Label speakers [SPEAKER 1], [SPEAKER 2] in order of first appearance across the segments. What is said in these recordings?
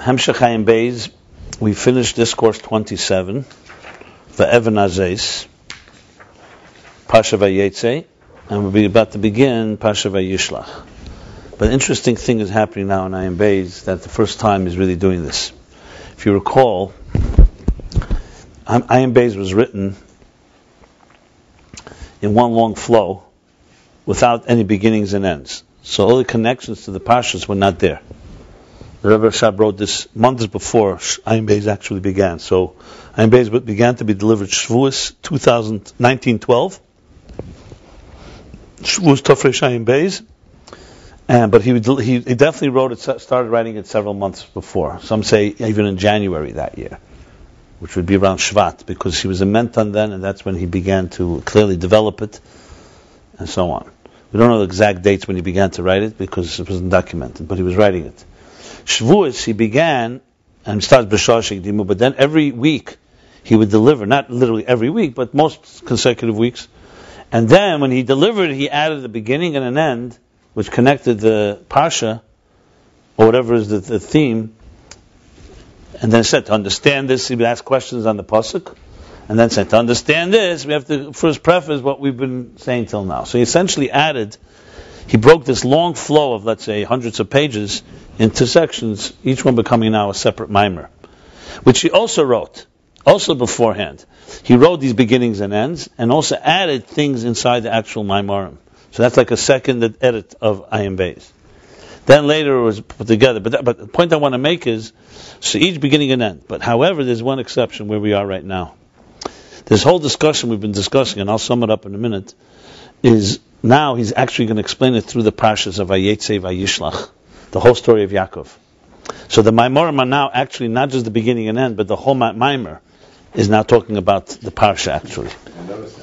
[SPEAKER 1] Hemshech Ayin Beis, we finished discourse 27, Ve'evan Azeis, Parsha Vayetze, and we'll be about to begin Parsha Vayishlach. But an interesting thing is happening now in Ayin Beis, that the first time he's really doing this. If you recall, Ayin Beis was written in one long flow, without any beginnings and ends. So all the connections to the Parshas were not there. The Rebbe Rashab wrote this months before Ayin Beis actually began. So Ayin Beis began to be delivered Shavuos 1912. Shavuos Tofresh Ayin Beis. But he definitely wrote it, started writing it several months before. Some say even in January that year, which would be around Shvat, because he was a menton then, and that's when he began to clearly develop it, and so on. We don't know the exact dates when he began to write it, because it wasn't documented, but he was writing it. Shavuos, he began, and started B'Shar Shekdimu, but then every week he would deliver, not literally every week, but most consecutive weeks. And then when he delivered, he added a beginning and an end, which connected the Parsha, or whatever is the theme, and then said, to understand this, he would ask questions on the pasuk, and then said, to understand this, we have to first preface what we've been saying till now. So he essentially he broke this long flow of, let's say, hundreds of pages into sections, each one becoming now a separate mimer, which he also wrote, also beforehand. He wrote these beginnings and ends, and also added things inside the actual mimarim. So that's like a second edit of Ayin Beis. Then later it was put together. But the point I want to make is, so each beginning and end. But however, there's one exception where we are right now. This whole discussion we've been discussing, and I'll sum it up in a minute, is now he's actually going to explain it through the parshas of Vayetze, Vayishlach, the whole story of Yaakov. So the Maimorim are now actually not just the beginning and end, but the whole Maimer is now talking about the parsha actually.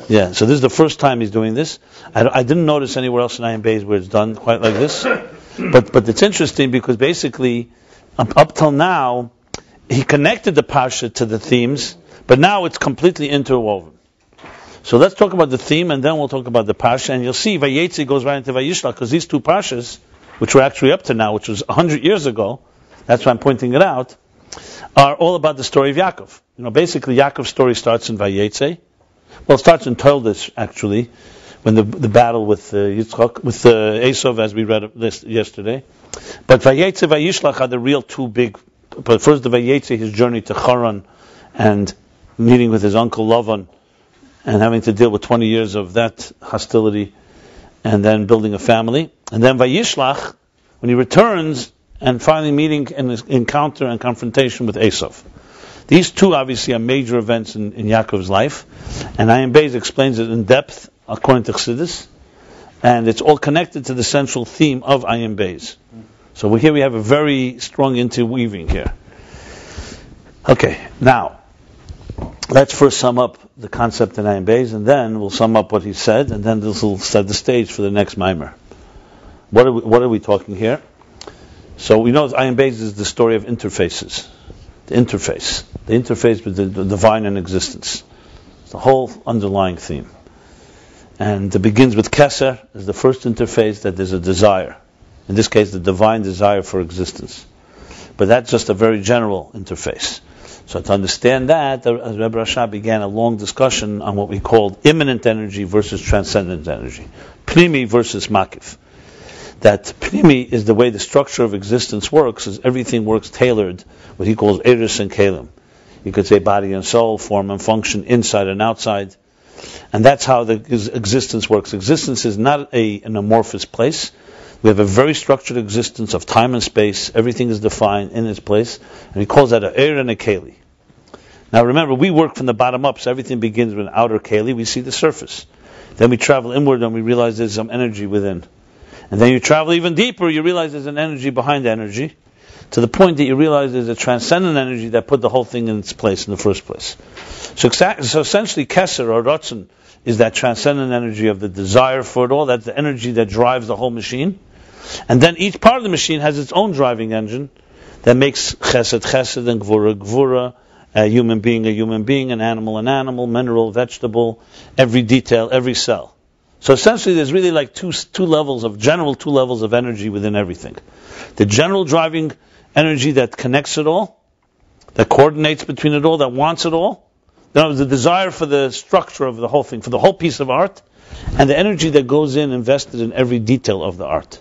[SPEAKER 1] Yeah, so this is the first time he's doing this. I didn't notice anywhere else in Ayin Beis where it's done quite like this. But it's interesting because basically, up till now, he connected the parsha to the themes, but now it's completely interwoven. So let's talk about the theme, and then we'll talk about the parsha, and you'll see Vayetze goes right into Vayishlach, because these two parshas, which we're actually up to now, which was 100 years ago, that's why I'm pointing it out, are all about the story of Yaakov. Basically Yaakov's story starts in Vayetze. Well, it starts in Toldos, actually, when the battle with Yitzchak, with Esav, as we read this yesterday. But Vayetze, Vayishlach are the real two big. But first, the Vayetze, his journey to Haran, and meeting with his uncle Laban, and having to deal with 20 years of that hostility, and then building a family. And then Vayishlach, when he returns, and finally meeting in his encounter and confrontation with Esav. These two obviously are major events in Yaakov's life, and Ayin Beis explains it in depth according to Chassidus, and it's all connected to the central theme of Ayin Beis. So here we have a very strong interweaving here. Okay, now let's first sum up the concept in Ayin Beis, and then we'll sum up what he said, and then this will set the stage for the next mimer. What are we talking here? So we know that Ayin Beis is the story of interfaces. The interface with the divine and existence. It's the whole underlying theme. And it begins with keser as the first interface, that there's a desire. In this case, the divine desire for existence. But that's just a very general interface. So to understand that, Rebbe Rashab began a long discussion on what we called immanent energy versus transcendent energy. Pnimi versus makif. That Pnimi is the way the structure of existence works, is everything works tailored, what he calls eris and kalim. You could say body and soul, form and function, inside and outside. And that's how the existence works. Existence is not an amorphous place. We have a very structured existence of time and space. Everything is defined in its place. And he calls that an er and a keli. Now remember, we work from the bottom up, so everything begins with an outer keli. We see the surface. Then we travel inward and we realize there's some energy within. And then you travel even deeper, you realize there's an energy behind energy, to the point that you realize there's a transcendent energy that put the whole thing in its place in the first place. So essentially, keser or ratzon is that transcendent energy of the desire for it all. That's the energy that drives the whole machine. And then each part of the machine has its own driving engine that makes chesed, and gvura, a human being, an animal, mineral, vegetable, every detail, every cell. So essentially there's really like two levels of energy within everything. The general driving energy that connects it all, that coordinates between it all, that wants it all. Then the desire for the structure of the whole thing, for the whole piece of art, and the energy that goes in, invested in every detail of the art.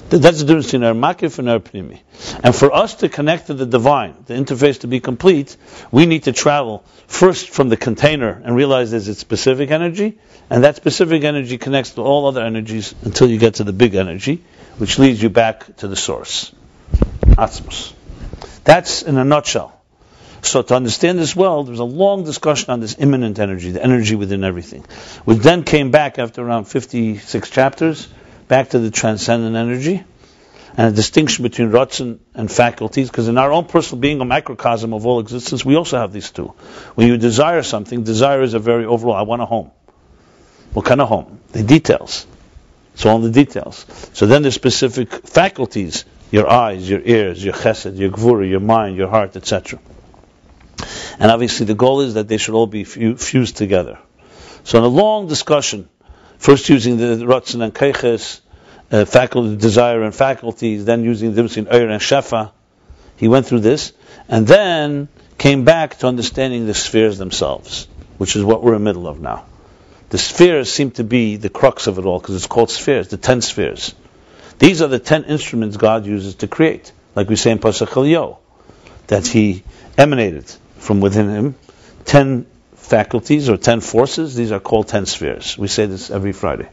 [SPEAKER 1] That's the difference between our makif and our pnimi. And for us to connect to the divine, the interface to be complete, we need to travel first from the container and realize there's a specific energy, and that specific energy connects to all other energies until you get to the big energy, which leads you back to the source. Atzilus. That's in a nutshell. So to understand this well, there was a long discussion on this immanent energy, the energy within everything, which then came back after around 56 chapters, back to the transcendent energy, and a distinction between ratzon and faculties, because in our own personal being, a microcosm of all existence, we also have these two. When you desire something, desire is a very overall, I want a home. What kind of home? The details. It's all in the details. So then there's specific faculties, your eyes, your ears, your chesed, your gvura, your mind, your heart, etc. And obviously the goal is that they should all be fused together. So in a long discussion, first using the ratzon and keches, faculty, desire and faculties, then using the difference between Ayin and shefa, he went through this, and then came back to understanding the spheres themselves, which is what we're in the middle of now. The spheres seem to be the crux of it all, because it's called spheres, the 10 spheres. These are the 10 instruments God uses to create, like we say in parsa, that He emanated from within Him 10 faculties or 10 forces. These are called 10 spheres. We say this every Friday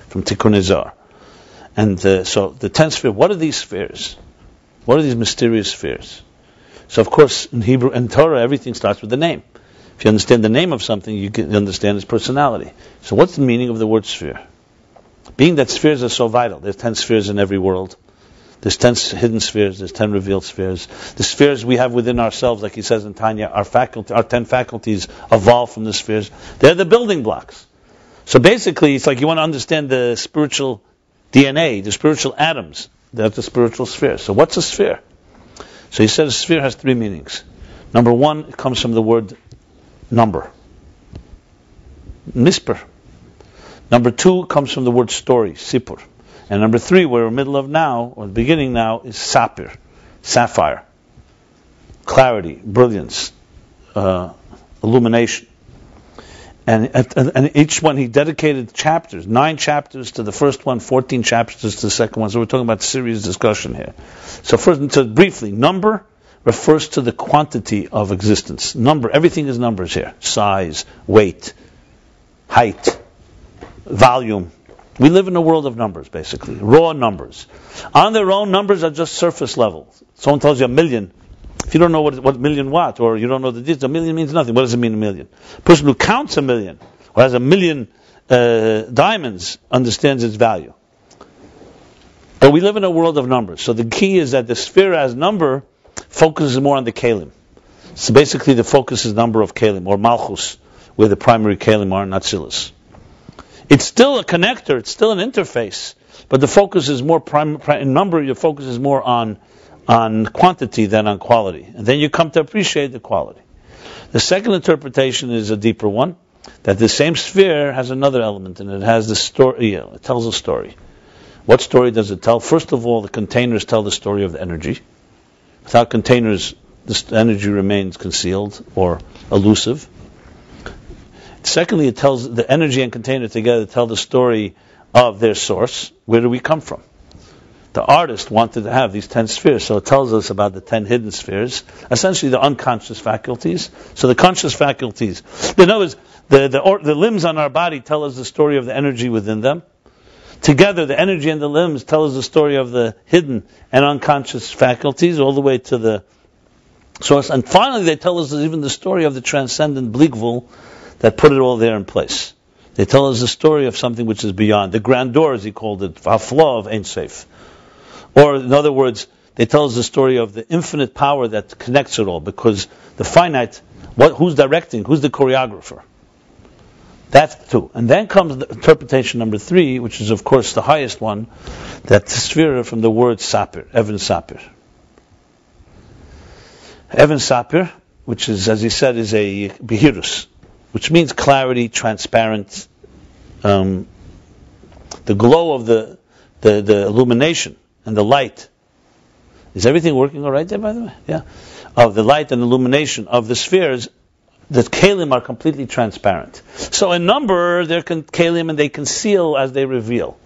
[SPEAKER 1] from Tikkun Ezar. And so the 10 spheres, what are these spheres? What are these mysterious spheres? So of course in Hebrew and Torah everything starts with the name. If you understand the name of something, you can understand its personality. So what's the meaning of the word sphere? Being that spheres are so vital, there's 10 spheres in every world. There's 10 hidden spheres, there's 10 revealed spheres. The spheres we have within ourselves, like he says in Tanya, our 10 faculties evolve from the spheres. They're the building blocks. So basically, it's like you want to understand the spiritual DNA, the spiritual atoms. That's the spiritual sphere. So what's a sphere? So he said a sphere has 3 meanings. Number 1, it comes from the word number. Misper. Number 2 comes from the word story, sipur. And number 3, we're in the middle of now, or the beginning now, is sapphire, sapphire, clarity, brilliance, illumination. And each one, he dedicated chapters, 9 chapters to the first one, 14 chapters to the second one. So we're talking about serious discussion here. So first, so briefly, number refers to the quantity of existence. Number, everything is numbers here. Size, weight, height, volume. We live in a world of numbers, basically. Raw numbers. On their own, numbers are just surface level. Someone tells you a million. If you don't know what million what, or you don't know the details, a million means nothing. What does it mean, a million? A person who counts a million, or has a million diamonds, understands its value. But we live in a world of numbers. So the key is that the sphere as number focuses more on the kelim. So basically the focus is number of kelim, or malchus, where the primary kelim are in atzilus. It's still a connector, it's still an interface, but the focus is more in number, your focus is more on quantity than on quality. And then you come to appreciate the quality. The second interpretation is a deeper one, that the same sphere has another element, and it has the story, it tells a story. What story does it tell? First of all, the containers tell the story of the energy. Without containers, the energy remains concealed or elusive. Secondly, it tells the energy and container together tell the story of their source. Where do we come from? The artist wanted to have these 10 spheres, so it tells us about the 10 hidden spheres, essentially the unconscious faculties. So the conscious faculties, in other words, the limbs on our body tell us the story of the energy within them. Together, the energy and the limbs tell us the story of the hidden and unconscious faculties, all the way to the source. And finally, they tell us even the story of the transcendent bligvul that put it all there in place. They tell us the story of something which is beyond. The grandeur, as he called it, hafla of Ein Sof. Or, in other words, they tell us the story of the infinite power that connects it all, because the finite, who's directing, who's the choreographer? That's 2. And then comes the interpretation number 3, which is, of course, the highest one, that the sphere from the word sapir, Evan sapir. Evan sapir, which is, as he said, is a behirus, which means clarity, transparent, the glow of the illumination and the light Is everything working all right there, by the way? Yeah. Of the light and illumination of the spheres, the kelim are completely transparent. So in number, they're kelim and they conceal as they reveal.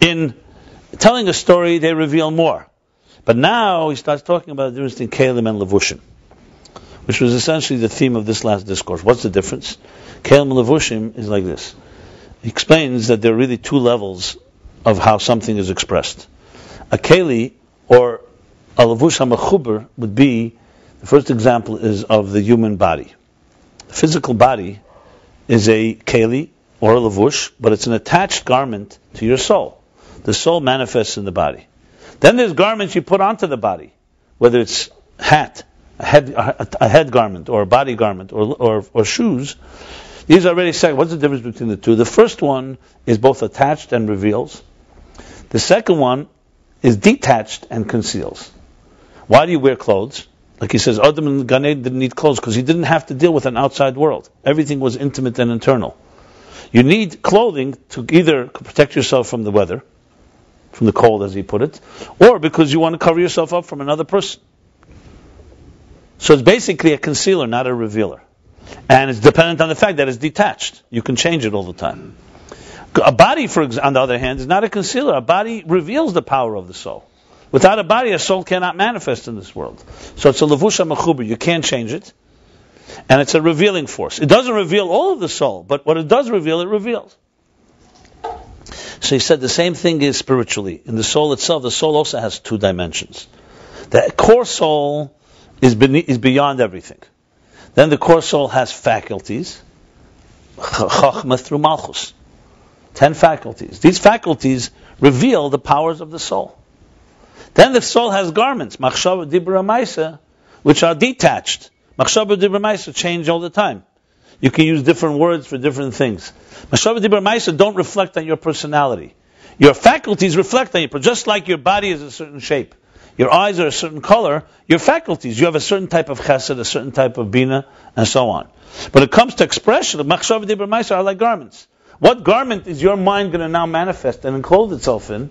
[SPEAKER 1] In telling a story, they reveal more. But now he starts talking about the difference between kelim and levushim, which was essentially the theme of this last discourse. What's the difference? Kelim and levushim is like this. He explains that there are really two levels of how something is expressed. A keli, or a levush hamachuber, would be, the first example is of the human body. The physical body is a keli, or a levush, but it's an attached garment to your soul. The soul manifests in the body. Then there's garments you put onto the body, whether it's a head garment, or a body garment, or shoes. These are already second. What's the difference between the two? The first one is both attached and reveals. The second one is detached and conceals. Why do you wear clothes? Like he says, Adam and Gan Eden didn't need clothes because he didn't have to deal with an outside world. Everything was intimate and internal. You need clothing to either protect yourself from the weather, from the cold as he put it, or because you want to cover yourself up from another person. So it's basically a concealer, not a revealer. And it's dependent on the fact that it's detached. You can change it all the time. A body, on the other hand, is not a concealer. A body reveals the power of the soul. Without a body, a soul cannot manifest in this world. So it's a levush hamachuber. You can't change it. And it's a revealing force. It doesn't reveal all of the soul, but what it does reveal, it reveals. So he said the same thing is spiritually. In the soul itself, the soul also has two dimensions. The core soul is beyond everything. Then the core soul has faculties, chachma through malchus. 10 faculties. These faculties reveal the powers of the soul. Then the soul has garments, machshava dibra maisa, which are detached. Machshava dibra maisa change all the time. You can use different words for different things. Machshava dibra maisa don't reflect on your personality. Your faculties reflect on you, just like your body is a certain shape. Your eyes are a certain color, your faculties, you have a certain type of chesed, a certain type of bina, and so on. But it comes to expression, of machshava dibra maisa are like garments. What garment is your mind going to now manifest and enclose itself in?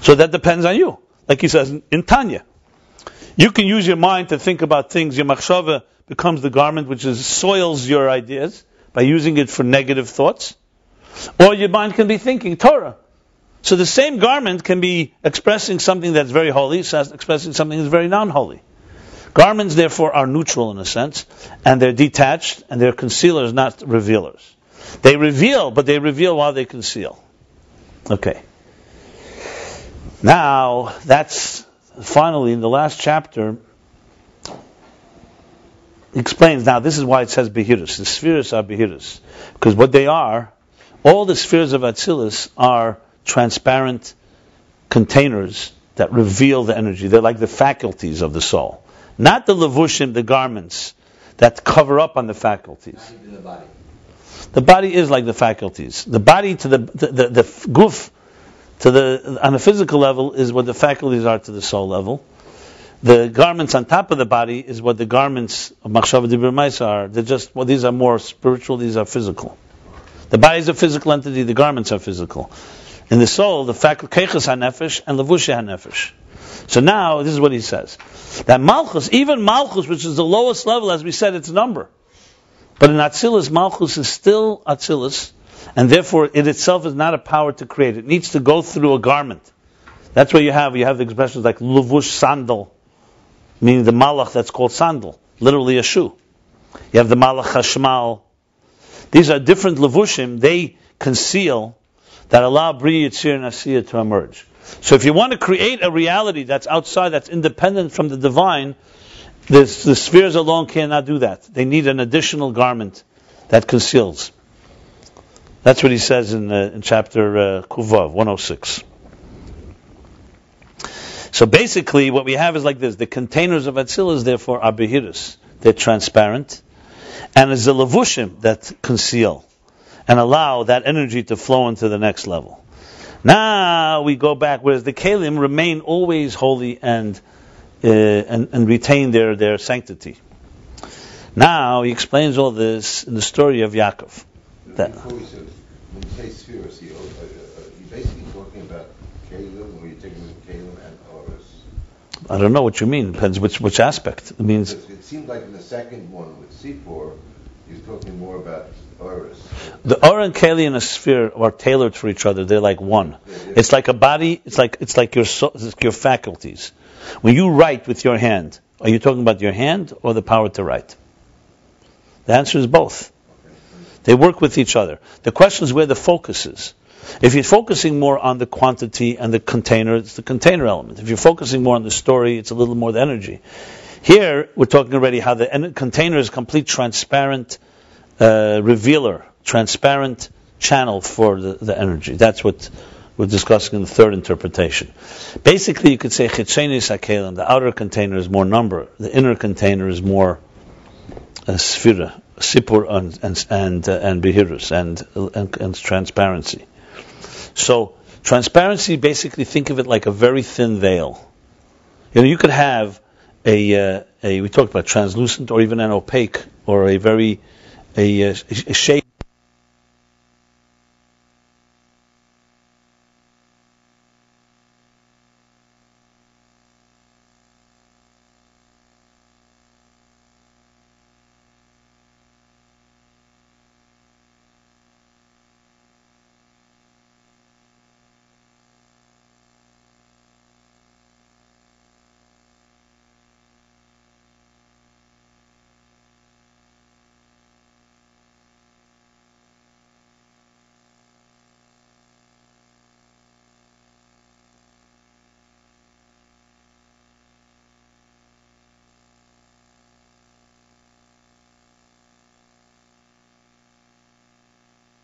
[SPEAKER 1] So that depends on you. Like he says in Tanya. You can use your mind to think about things. Your machshava becomes the garment which soils your ideas by using it for negative thoughts. Or your mind can be thinking Torah. So the same garment can be expressing something that's very holy, expressing something that's very non-holy. Garments, therefore, are neutral in a sense, and they're detached, and they're concealers, not revealers. They reveal, but they reveal while they conceal. Okay. Now, that's finally in the last chapter, he explains, now this is why it says Behirus. The spheres are Behirus. Because what they are, all the spheres of atzilus are transparent containers that reveal the energy. They're like the faculties of the soul. Not the levushim, the garments, that cover up on the faculties. Not even the body. The body is like the faculties. The body to the guf, on a physical level, is what the faculties are to the soul level. The garments on top of the body is what the garments of machshava dibur maisa are. They're just, well, these are more spiritual, these are physical. The body is a physical entity, the garments are physical. In the soul, the faculty, keches ha-nefesh and levushi ha-nefesh. So now, this is what he says. That malchus, even malchus, which is the lowest level, as we said, it's number. But in atzilus, malchus is still atzilus, and therefore it itself is not a power to create. It needs to go through a garment. That's where you have the expressions like levush sandal, meaning the malach that's called sandal, literally a shoe. You have the malach hashmal. These are different levushim, they conceal, that allow Bri, Yitzir, and Asiyah to emerge. So if you want to create a reality that's outside, that's independent from the divine, the spheres alone cannot do that. They need an additional garment that conceals. That's what he says in chapter Kuvav, 106. So basically what we have is like this. The containers of atzilus, therefore, are behirus. They're transparent. And it's the levushim that conceal and allow that energy to flow into the next level. Now we go back, whereas the kelim remain always holy and retain their sanctity. Now he explains all this in the story of Yaakov.
[SPEAKER 2] When you say spheres, you're basically talking about kelim, or you're taking kelim and oros.
[SPEAKER 1] I don't know what you mean. Depends which aspect. It means.
[SPEAKER 2] It seemed like in the second one with C4, he's talking more about auras.
[SPEAKER 1] The aura and keli and a sphere are tailored for each other. They're like one. It's like a body. It's like your faculties. When you write with your hand, are you talking about your hand or the power to write? The answer is both. They work with each other. The question is where the focus is. If you're focusing more on the quantity and the container, it's the container element. If you're focusing more on the story, it's a little more the energy. Here, we're talking already how the container is a complete transparent revealer, transparent channel for the energy. That's what we're discussing in the third interpretation. Basically, you could say Chitzenis HaKelim, the outer container is more number, the inner container is more sphira, sipur and behirus, and transparency. So, transparency, basically think of it like a very thin veil. You could have we talked about translucent or even an opaque or a shape.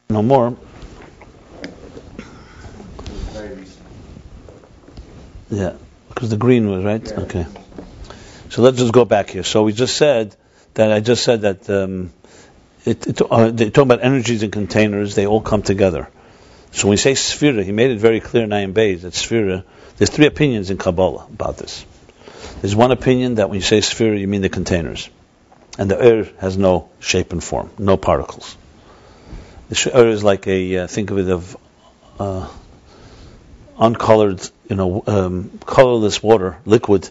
[SPEAKER 1] No more. Yeah, because the green was right. Yeah. Okay. So let's just go back here. So we just said that they're talking about energies and containers. They all come together. So when we say sphira, he made it very clear in Ayin Beis that sphira. There's three opinions in Kabbalah about this. There's one opinion that when you say sphira, you mean the containers, and the has no shape and form, no particles. The is like think of it of uncolored, colorless water, liquid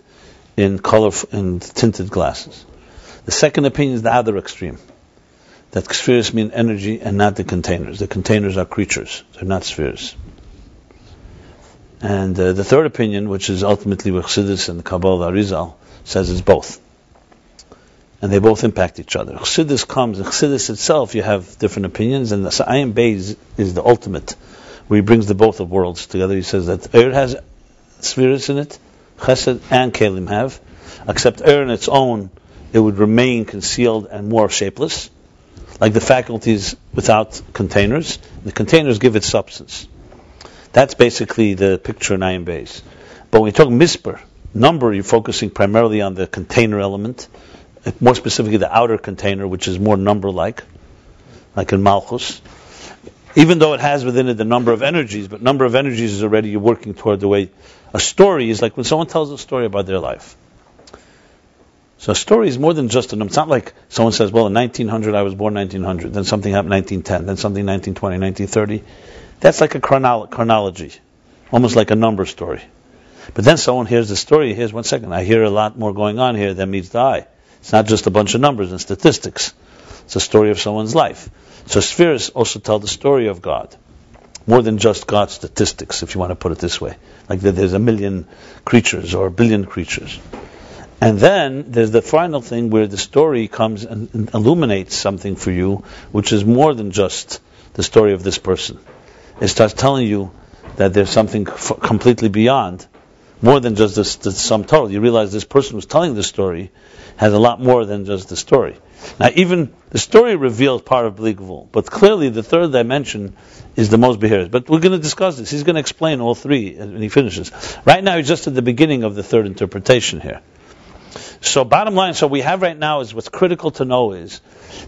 [SPEAKER 1] in tinted glasses. The second opinion is the other extreme, that spheres mean energy and not the containers. The containers are creatures; they're not spheres. And the third opinion, which is ultimately what Chassidus and the Kabbalah Arizal, says it's both. And they both impact each other. Chassidus comes, in Chassidus itself you have different opinions, and the Ayin Beis is the ultimate, where he brings the both of worlds together. He says that has spheres in it, Chesed and Kelim have, except in its own, it would remain concealed and more shapeless, like the faculties without containers. The containers give it substance. That's basically the picture in Ayin Beis. But when you talk misper, number, you're focusing primarily on the container element, more specifically the outer container, which is more number-like, like in malchus. Even though it has within it the number of energies, but number of energies is already you're working toward the way. A story is like when someone tells a story about their life. So a story is more than just a number. It's not like someone says, well, in 1900 I was born 1900, then something happened 1910, then something 1920, 1930. That's like a chronology, almost like a number story. But then someone hears the story, here's 1 second, I hear a lot more going on here than meets the eye. It's not just a bunch of numbers and statistics. It's a story of someone's life. So spheres also tell the story of God, more than just God's statistics, if you want to put it this way. Like that there's 1 million creatures or 1 billion creatures. And then there's the final thing where the story comes and illuminates something for you, which is more than just the story of this person. It starts telling you that there's something completely beyond, more than just the sum total. You realize this person who's telling the story has a lot more than just the story. Now, even the story reveals part of Bli Gvul, but clearly the third dimension is the most beheres. But we're going to discuss this. He's going to explain all three when he finishes. Right now, he's just at the beginning of the third interpretation here. So bottom line, so we have right now is what's critical to know is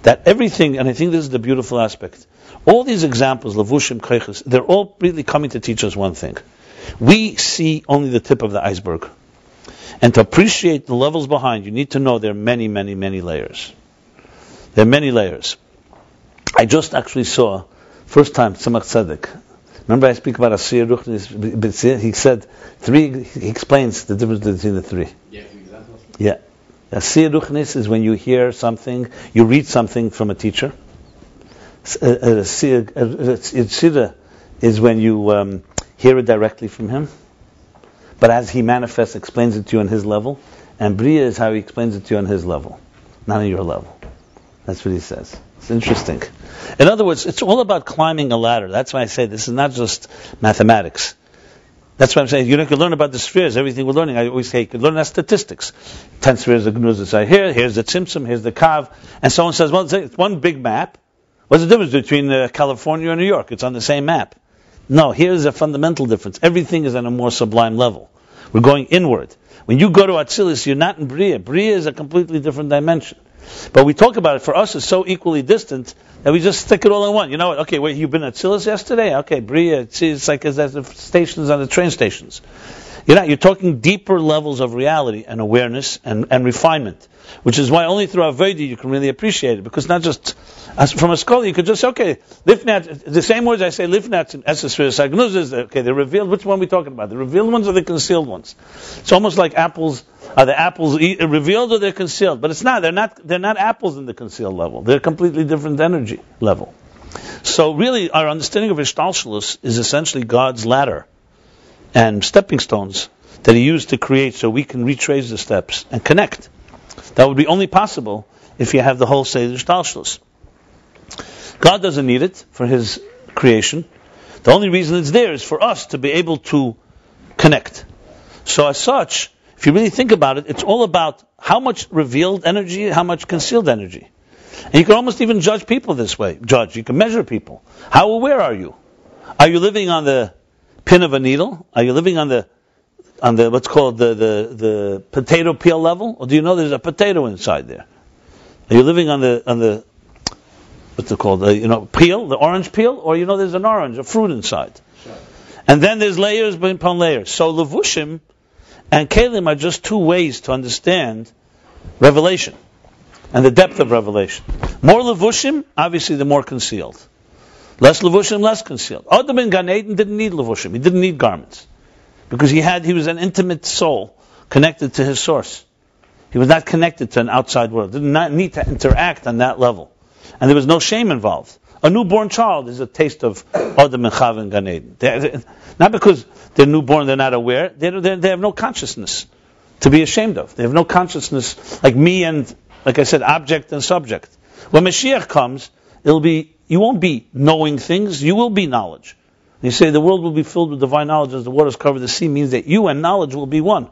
[SPEAKER 1] that everything, and I think this is the beautiful aspect, all these examples, Levushim, Keiches, they're all really coming to teach us one thing. We see only the tip of the iceberg. And to appreciate the levels behind, you need to know there are many, many, many layers. There are many layers. I just actually saw, first time, Tzemach Tzedek, Remember I speak about Asir Ruchnis, he said three, he explains the difference between the three. Yeah. Asir Ruchnis is when you hear something, you read something from a teacher. Sira is when you hear it directly from him, but as he manifests, explains it to you on his level. And Bria is how he explains it to you on his level, not on your level. That's what he says. It's interesting. In other words, it's all about climbing a ladder. That's why I say this is not just mathematics. That's why I'm saying you can learn about the spheres, everything we're learning. I always say you can learn that statistics. 10 spheres of gnuzas are here, here's the tzimtzum, here's the kav. And someone says, well, it's one big map. What's the difference between California and New York? It's on the same map. No, here's a fundamental difference. Everything is on a more sublime level. We're going inward. When you go to atzilus, you're not in Bria. Bria is a completely different dimension. But we talk about it, for us it's so equally distant that we just stick it all in one. You know what? Okay, wait, you've been at atzilus yesterday? Okay, Bria, it's like there's the stations on the train stations. You're talking deeper levels of reality and awareness and refinement, which is why only through Avodah you can really appreciate it, because not just from a scholar you could just say, okay, lifnat, the same words I say, lifnat and esesfer, okay, they're revealed. Which one are we talking about? The revealed ones or the concealed ones? It's almost like apples. Are the apples revealed or they're concealed? But it's not. They're not apples in the concealed level. They're a completely different energy level. So really, our understanding of Ishtalshalus is essentially God's ladder and stepping stones that He used to create so we can retrace the steps and connect. That would be only possible if you have the whole Seder Ishtalshalus. God doesn't need it for His creation. The only reason it's there is for us to be able to connect. So as such, if you really think about it, it's all about how much revealed energy, how much concealed energy. And you can almost even judge people this way. You can measure people. How aware are you? Are you living on the pin of a needle? Are you living on the what's called the potato peel level? Or do you know there's a potato inside there? Are you living on the what's it called? Peel, the orange peel, or there's an orange, a fruit inside. Sure. And then there's layers upon layers. So levushim and kelim are just two ways to understand revelation and the depth of revelation. More levushim, obviously, the more concealed. Less levushim, less concealed. Adam in Gan Eden didn't need levushim. He didn't need garments because he was an intimate soul connected to his source. He was not connected to an outside world. Did not need to interact on that level, and there was no shame involved. A newborn child is a taste of Adam and Chava in Gan Eden. Not because they're newborn, they're not aware. They have no consciousness to be ashamed of. They have no consciousness like me and, like I said, object and subject. When Mashiach comes, you won't be knowing things, you will be knowledge. You say the world will be filled with divine knowledge as the waters cover the sea, means that you and knowledge will be one.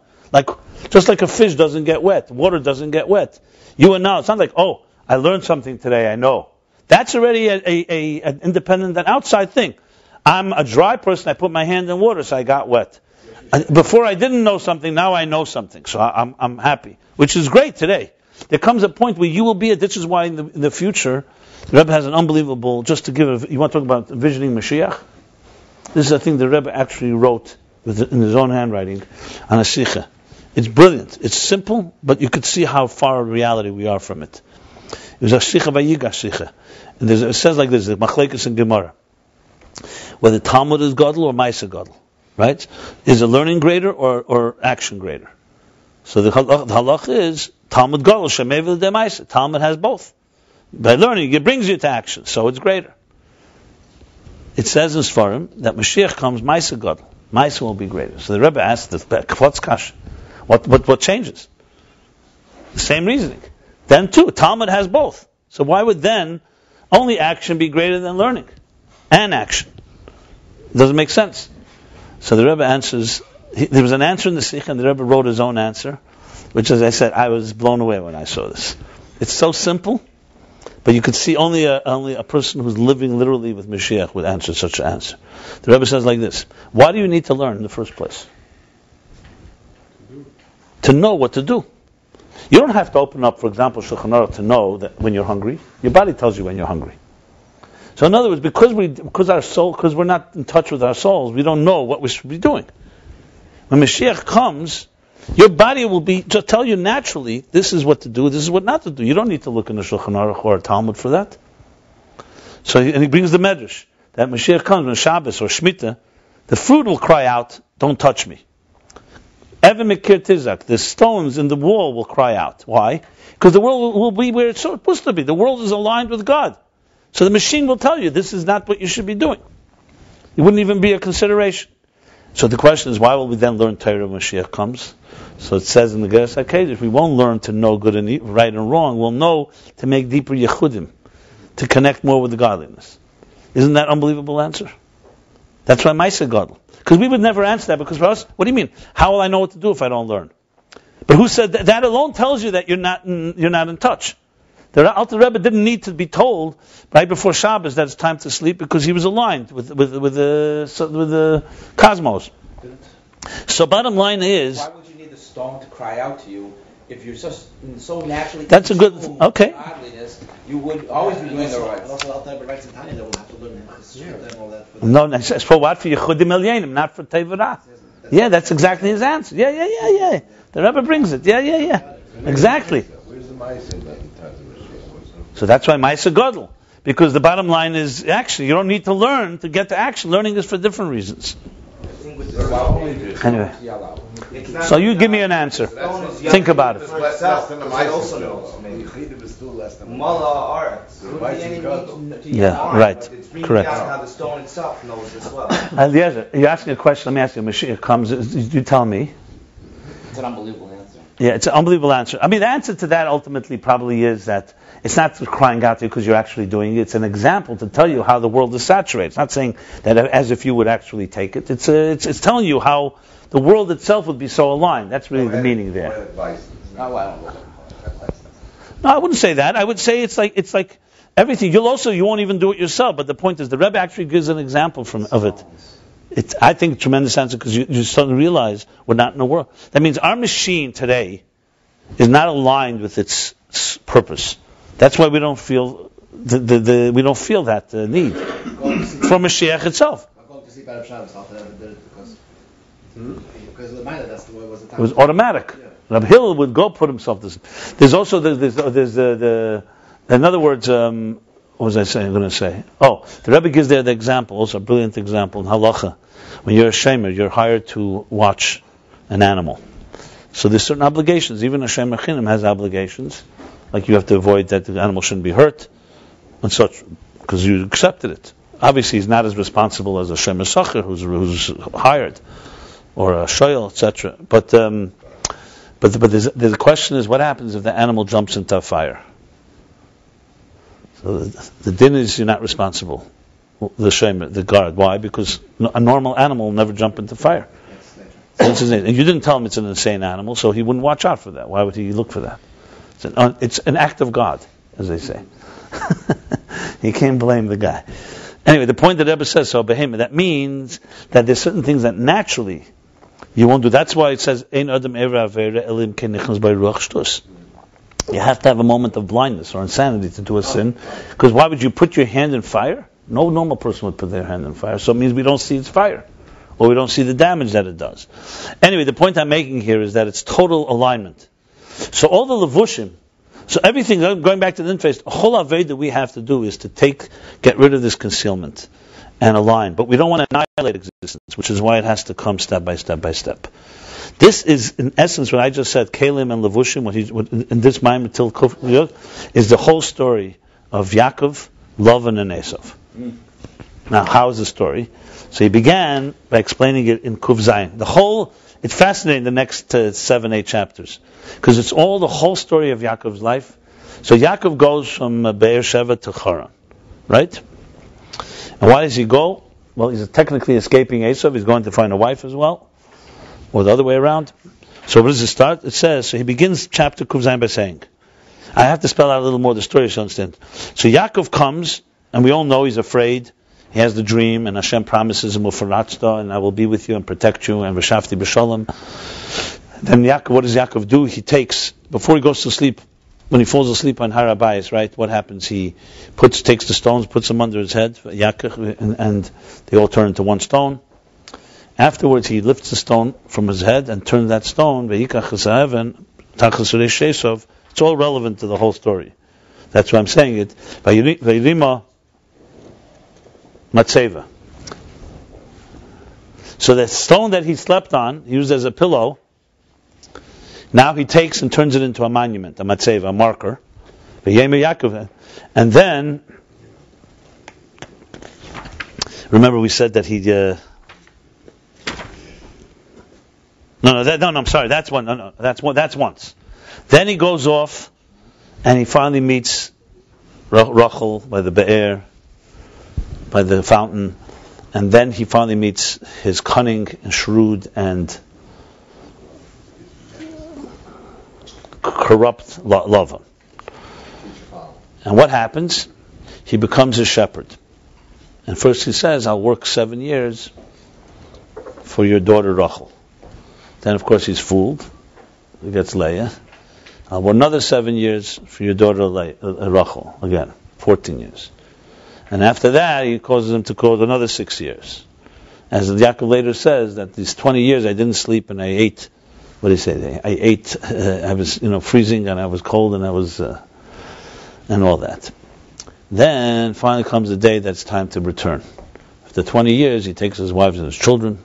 [SPEAKER 1] Just like a fish doesn't get wet, water doesn't get wet. You and knowledge. It's not like, oh, I learned something today, I know. That's already an independent and outside thing. I'm a dry person, I put my hand in water, so I got wet. Before I didn't know something, now I know something, so I'm happy. Which is great today. There comes a point where you will be, this is why in the future, the Rebbe has an unbelievable, just to give you want to talk about envisioning Mashiach? This is a thing the Rebbe actually wrote in his own handwriting on a sikha. It's brilliant. It's simple, but you could see how far in reality we are from it. It was a sikha vayigash sikha. And it says like this, the malchus and Gemara. Whether Talmud is gadol or Maisa gadol, right? Is a learning greater or action greater? So the halach is Talmud gadol shemevel de Maisa. Talmud has both. By learning, it brings you to action, so it's greater. It says in Sfarim that Mashiach comes Maisa gadol. Maisa will be greater. So the Rebbe asked what's kash? What changes? The same reasoning. Then too, Talmud has both. So why would then only action be greater than learning and action? It doesn't make sense. So the Rebbe answers, there was an answer in the Sikh, and the Rebbe wrote his own answer, which, as I said, I was blown away when I saw this. It's so simple, but you could see only a person who's living literally with Mashiach would answer such an answer. The Rebbe says like this: why do you need to learn in the first place? To know what to do. You don't have to open up, for example, Shulchan Aruch to know that when you're hungry. Your body tells you when you're hungry. So in other words, because we're not in touch with our souls, we don't know what we should be doing. When Mashiach comes, your body will just tell you naturally, this is what to do, this is what not to do. You don't need to look in the Shulchan Aruch or a Talmud for that. So, and he brings the Medrash. that Mashiach comes on Shabbos or Shemitah, the fruit will cry out, "Don't touch me." Even Mekir Tizak, the stones in the wall will cry out. Why? Because the world will be where it's supposed to be. The world is aligned with God. So the machine will tell you, this is not what you should be doing. It wouldn't even be a consideration. So the question is, why will we then learn Torah when Mashiach comes? So it says in the Geras HaKodesh, we won't learn to know good and right and wrong. We'll know to make deeper yechudim, to connect more with the godliness. Isn't that an unbelievable answer? That's why Maisa Gadol. Because we would never answer that, because for us, what do you mean? How will I know what to do if I don't learn? But who said that? That alone tells you that you're not in touch. The Alter Rebbe didn't need to be told right before Shabbos that it's time to sleep, because he was aligned with the cosmos. So bottom line is,
[SPEAKER 3] why would you need the stone to cry out to you if you're so naturally?
[SPEAKER 1] That's a good okay.
[SPEAKER 3] Godliness, you would always be doing the right.
[SPEAKER 4] And also, Alter Rebbe writes in Tanya that we'll have to learn how to shoot them all that.
[SPEAKER 1] No, it's for what? For Yechudim Elyenim, not for Tevirah. Yeah, that's exactly his answer. Yeah. The Rebbe brings it. Yeah. Exactly.
[SPEAKER 2] Where's the mice in that?
[SPEAKER 1] So that's why Maisa Gadol. Because the bottom line is action. You don't need to learn to get to action. Learning is for different reasons. Anyway. So you give me an answer. Think about it.
[SPEAKER 2] Less than the mice also
[SPEAKER 1] Yeah, right. Correct.
[SPEAKER 3] How the stone itself knows as well.
[SPEAKER 1] Eliezer, you're asking a question. Let me ask you. Mashiach comes. You tell me.
[SPEAKER 3] It's an unbelievable answer.
[SPEAKER 1] Yeah, it's an unbelievable answer. I mean, the answer to that ultimately probably is that it's not crying out to you because you're actually doing it. It's an example to tell you how the world is saturated. It's not saying that as if you would actually take it. It's telling you how the world itself would be so aligned. That's really the meaning there.
[SPEAKER 3] No, I don't know.
[SPEAKER 1] No, I wouldn't say that. I would say it's like everything. You won't even do it yourself. But the point is, the Rebbe actually gives an example of it. It's, I think, a tremendous answer, because you suddenly realize we're not in a world. That means our machine today is not aligned with its purpose. That's why we don't feel that need for Mashiach itself.
[SPEAKER 4] I'm going to sleep out of Shabbos. Alter Rebbe did it because of the minor. That's the way it was.
[SPEAKER 1] It was automatic. Yeah. Rabbi Hillel would go put himself to sleep. There's also in other words. What was I saying? I'm going to say. Oh, the Rebbe gives there the example, also a brilliant example in Halacha. When you're a shamer, you're hired to watch an animal. So there's certain obligations. Even a shamer chinim has obligations, like you have to avoid that the animal shouldn't be hurt, and such, because you accepted it. Obviously, he's not as responsible as a shamer sacher who's hired, or a shoyel, etc. But the question is, what happens if the animal jumps into a fire? So the din is you're not responsible. The shamer, the guard. Why? Because a normal animal will never jump into fire. And you didn't tell him it's an insane animal, so he wouldn't watch out for that. Why would he look for that? It's an act of God, as they say. You can't blame the guy. Anyway, the point that Rebbe says, so behemoth, that means that there's certain things that naturally you won't do. That's why it says, Ein Adam Era Avera Elim Kenichnas by Ruach Shtus. You have to have a moment of blindness or insanity to do a sin. Because why would you put your hand in fire? No normal person would put their hand in fire. So it means we don't see its fire. Or we don't see the damage that it does. Anyway, the point I'm making here is that it's total alignment. So all the levushim, so everything, going back to the interface, the whole aved that we have to do is to get rid of this concealment and align. But we don't want to annihilate existence, which is why it has to come step by step by step. This is, in essence, what I just said, Kalim and Levushim, in this Maim till Kuf, is the whole story of Yaakov, Laban, and Esav. Now, how is the story? So he began by explaining it in Kuf Zayin. It's fascinating, the next 7-8 chapters, because it's all the whole story of Yaakov's life. So Yaakov goes from Be'er Sheva to Haran, right? And why does he go? Well, he's technically escaping Esav. He's going to find a wife as well. Or the other way around. So what does it start? It says, so he begins chapter Kuf Zayin by saying, I have to spell out a little more the story so you understand. So Yaakov comes, and we all know he's afraid. He has the dream, and Hashem promises him, and I will be with you and protect you, and V'shafti b'shalom. Then Yaakov, what does Yaakov do? He takes, before he goes to sleep, when he falls asleep on Har HaBayis, right, what happens? He takes the stones, puts them under his head, Yaakov, and they all turn into one stone. Afterwards, he lifts the stone from his head and turns that stone. It's all relevant to the whole story. That's why I'm saying it. matzeva. So the stone that he slept on, used as a pillow, now he takes and turns it into a monument, a matzeva, a marker. And then, remember we said that he... I'm sorry, that's one. That's once. Then he goes off, and he finally meets Rachel by the Be'er, by the fountain, and then he finally meets his cunning and shrewd and corrupt lover. And what happens? He becomes a shepherd. And first he says, I'll work 7 years for your daughter Rachel. Then of course he's fooled. He gets Leah. I'll work another 7 years for your daughter Rachel. Again, 14 years. And after that, he causes him to cause another 6 years. As Jacob later says, that these 20 years I didn't sleep and I ate, what did he say? I ate, I was freezing and I was cold and I was, and all that. Then finally comes the day that's time to return. After 20 years, he takes his wives and his children.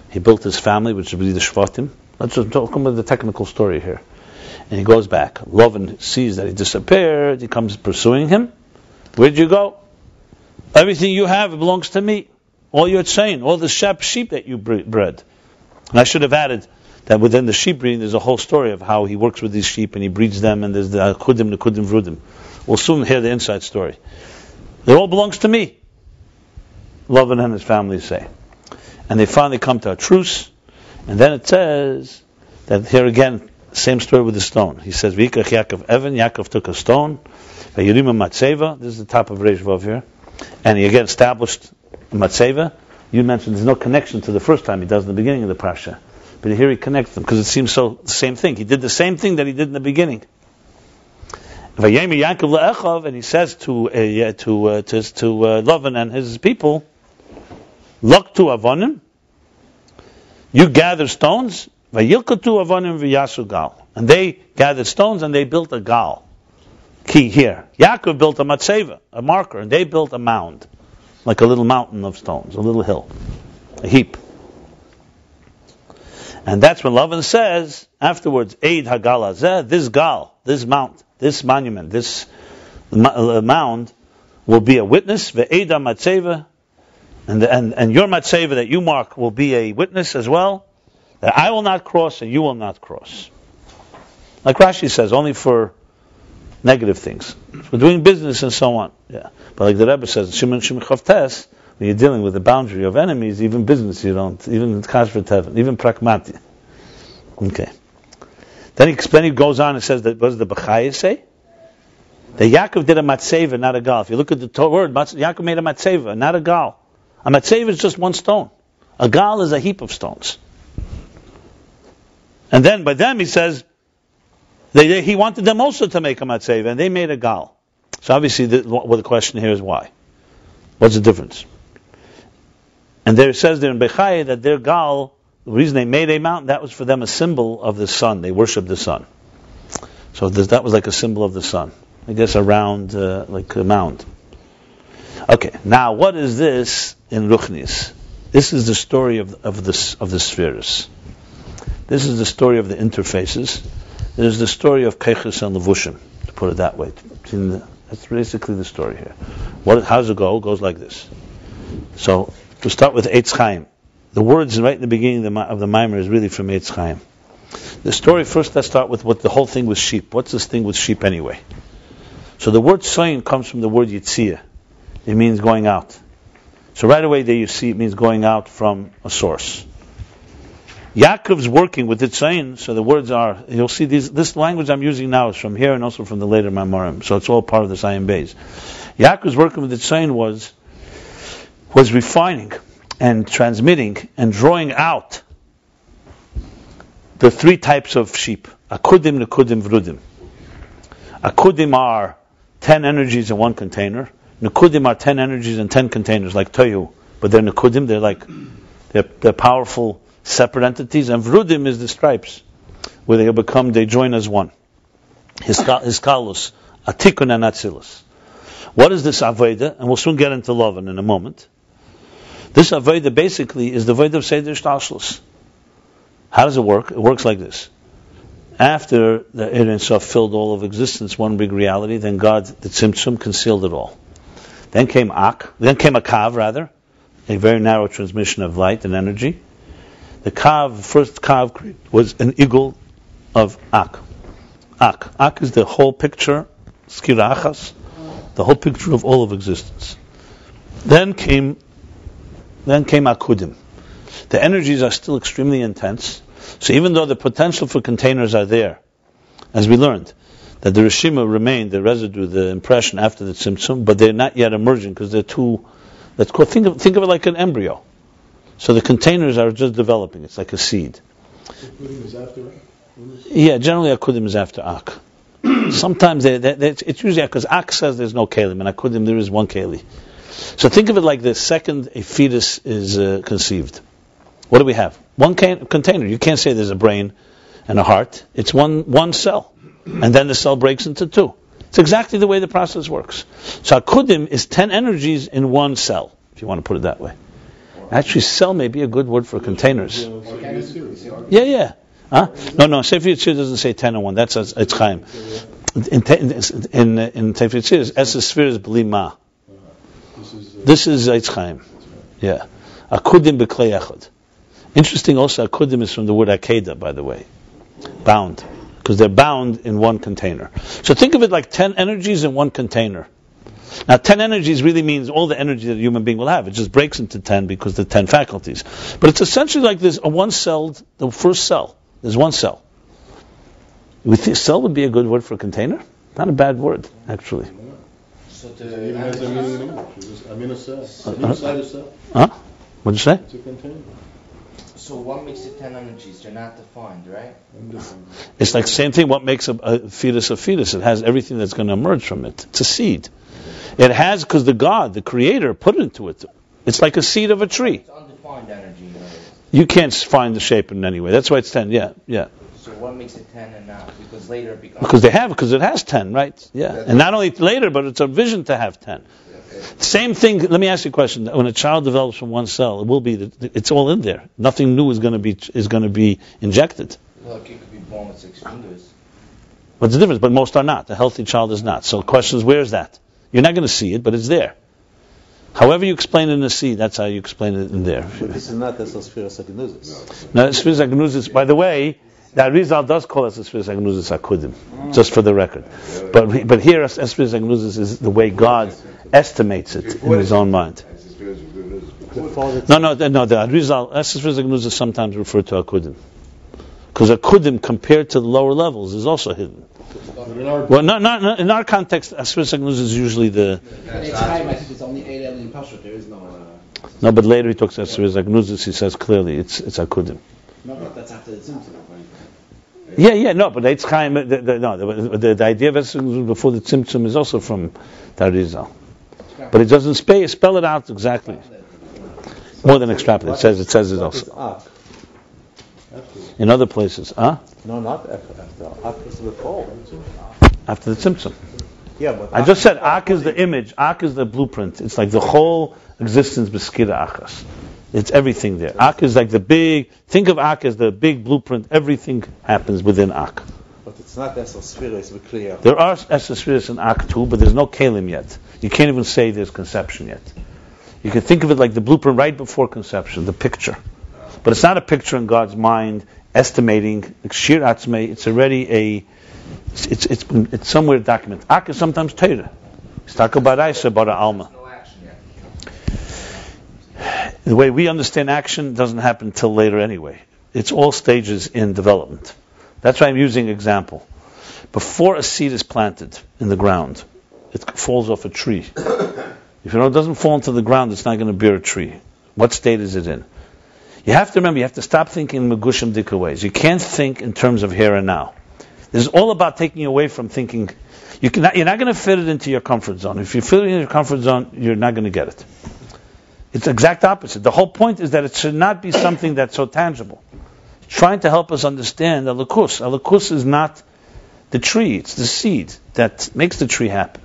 [SPEAKER 1] He built his family, which would be the Shvatim. Let's just talk about the technical story here. And he goes back. Laban sees that he disappeared. He comes pursuing him. Where'd you go? Everything you have belongs to me. All your chain, all the sheep that you bred. And I should have added that within the sheep breeding, there's a whole story of how he works with these sheep and he breeds them, and there's the kudim, vrudim. We'll soon hear the inside story. It all belongs to me, Laban and his family say. And they finally come to a truce, and then it says that here again, same story with the stone. He says, V'yikach Yaakov Evan, Yaakov took a stone, V'yirima Matzeva, this is the top of Reish Vav here, and he again established Matzeva. You mentioned there's no connection to the first time he does in the beginning of the parsa, but here he connects them because it seems so the same thing. He did the same thing that he did in the beginning. Vayemi Yaakov le'echav, and he says to Laban and his people, Laktu avonim, you gather stones, vayilkatu avonim v'yasu gal, and they gathered stones and they built a gal. Key here, Yaakov built a matzeva, a marker, and they built a mound, like a little mountain of stones, a little hill, a heap. And that's when Laban says afterwards, Eid hagal hazeh, this gal, this mount, this monument, this mound will be a witness. Ve'eda matzeva, and your matzeva that you mark will be a witness as well, that I will not cross and you will not cross. Like Rashi says, only for negative things, for doing business and so on. Yeah, but like the Rebbe says, Shimon Chavtes, when you're dealing with the boundary of enemies, even business you don't, even kashrut heaven, even pragmati. Okay. Then he goes on and says that, what does the Bechaya say? That Yaakov did a matzeva, not a gal. If you look at the word, Yaakov made a matzeva, not a gal. A matzeva is just one stone. A gal is a heap of stones. And then by them he says, he wanted them also to make a matzeva, and they made a gal. So obviously the question here is why? What's the difference? And there it says there in Bechaya that their gal, the reason they made a mountain, that was for them a symbol of the sun. They worshipped the sun. So that was like a symbol of the sun. I guess a round, like a mound. Okay, now what is this in Ruchnis? This is the story of the spheres. This is the story of the interfaces. This is the story of keches and levushim, to put it that way. That's basically the story here. How does it go? It goes like this. So, to start with Eitz Chaim. The words right in the beginning of the Maimer is really from Eitz Chaim. The story, first let's start with what the whole thing with sheep. What's this thing with sheep anyway? So the word soin comes from the word yitzia. It means going out. So right away there you see it means going out from a source. Yaakov's working with Itzayin, so the words are, you'll see this language I'm using now is from here and also from the later Mamorim, so it's all part of the Ayin Beis. Yaakov's working with Itzayin was refining and transmitting and drawing out the three types of sheep. Akudim, Nekudim, Vrudim. Akudim are 10 energies in one container. Nekudim are 10 energies in 10 containers, like Toyu. But they're Nekudim, they're powerful, separate entities. And Vrudim is the stripes, where they join as one. Hiskalus, Atikun and atzilus. What is this Aveda? And we'll soon get into Laban in a moment. This avodah basically is the avodah of Seder Shtalshlus. How does it work? It works like this. After the Ein Sof filled all of existence, one big reality, then God, the Tzimtzum, concealed it all. Then came a kav, a very narrow transmission of light and energy. The first kav was an eagle of Ak. Ak is the whole picture, skirachas, the whole picture of all of existence. Then came Akudim. The energies are still extremely intense. So even though the potential for containers are there, as we learned, that the Rishima remained, the residue, the impression after the Tzimtzum, but they're not yet emerging because they're too, think of it like an embryo. So the containers are just developing. It's like a seed.
[SPEAKER 5] Akudim is after Ak?
[SPEAKER 1] Yeah, generally Akudim is after Ak. Sometimes it's usually because Ak says there's no Kalim, and Akudim there is one Kali. So think of it like this. Second, a fetus is conceived. What do we have? One container. You can't say there's a brain and a heart. It's one cell. And then the cell breaks into two. It's exactly the way the process works. So Akudim is 10 energies in one cell, if you want to put it that way. Actually, cell may be a good word for containers. Yeah. Huh? No, Sefer Yitzir doesn't say 10 in one. That's Eitz Chaim. In Sefer Yitzir, Esses Sphere is Bli Ma. This is Eitz Chaim. Yeah. Akudim b'klei echad. Interesting also, Akudim is from the word Akeda, by the way. Bound. Because they're bound in one container. So think of it like 10 energies in one container. Now 10 energies really means all the energy that a human being will have. It just breaks into 10 because the 10 faculties. But it's essentially like this, the first cell. There's one cell. We think cell would be a good word for a container? Not a bad word, actually.
[SPEAKER 3] So
[SPEAKER 5] It even has a meaning in English. It's just, I'm in a cell. Inside a cell.
[SPEAKER 1] Huh? What'd you say?
[SPEAKER 5] It's a container.
[SPEAKER 3] So what makes it 10 energies? They're not defined, right?
[SPEAKER 1] It's like the same thing. What makes a fetus a fetus? It has everything that's going to emerge from it. It's a seed. It has because the God, the Creator, put it into it. It's like a seed of a tree.
[SPEAKER 3] It's undefined energy.
[SPEAKER 1] You can't find the shape in any way. That's why it's 10. Yeah.
[SPEAKER 3] So what makes it 10 and not? Because later it becomes...
[SPEAKER 1] Because it has 10, right? Yeah. And not only later, but it's a vision to have 10. Same thing. Let me ask you a question. When a child develops from one cell, it will be. It's all in there. Nothing new is going to be injected.
[SPEAKER 3] Well, a kid could be born with 6 fingers.
[SPEAKER 1] What's the difference? But most are not. A healthy child is not. So the question is, where is that? You're not going to see it, but it's there. However you explain it in the seed, that's how you explain it in there.
[SPEAKER 6] But this is not as a sphere agnosis.
[SPEAKER 1] No, sphere agnosis. By the way, the Arizal does call us a sphere agnosis akudim, just for the record. But here, a sphere agnosis is the way God estimates it in His own mind. No. The Arizal, sphere agnosis sometimes referred to akudim, because akudim compared to the lower levels is also hidden. Well, not in our context. Aspirus Agnus is usually the.
[SPEAKER 4] I think it's only 8 alien Pashut. There is no.
[SPEAKER 1] No, but later he talks Aspirus Agnus. He says clearly it's Akudim.
[SPEAKER 4] No, but that's after the Tzimtzum.
[SPEAKER 1] Yeah, no, but Eitz Chaim. The idea of Aspirus before the Tzimtzum is also from the Arizal, but it doesn't spell it out exactly. More than extrapolate. It says it also. In other places,
[SPEAKER 6] No, not after. After before.
[SPEAKER 1] After the Tzimtzum.
[SPEAKER 6] Yeah, but
[SPEAKER 1] I just said Ak is the image. Ak is the blueprint. It's like the whole existence b'skira achas. It's everything there. Ak is like the big. Think of Ak as the big blueprint. Everything happens within Ak.
[SPEAKER 6] But it's not Esel it's clear.
[SPEAKER 1] There are Esel in Ak too, but there's no Kalim yet. You can't even say there's conception yet. You can think of it like the blueprint right before conception, the picture. But it's not a picture in God's mind, estimating. Shir Atzmei, it's already it's somewhere documented. Ak is sometimes Torah. It's Taka Baraisa, Bara Alma. The way we understand action doesn't happen until later anyway. It's all stages in development. That's why I'm using an example. Before a seed is planted in the ground, it falls off a tree. If it doesn't fall into the ground, it's not going to bear a tree. What state is it in? You have to remember, you have to stop thinking in Megushim Dika ways. You can't think in terms of here and now. This is all about taking you away from thinking. You're not going to fit it into your comfort zone. If you fit it in your comfort zone, you're not going to get it. It's the exact opposite. The whole point is that it should not be something that's so tangible. It's trying to help us understand Alakus. Alakus is not the tree, it's the seed that makes the tree happen.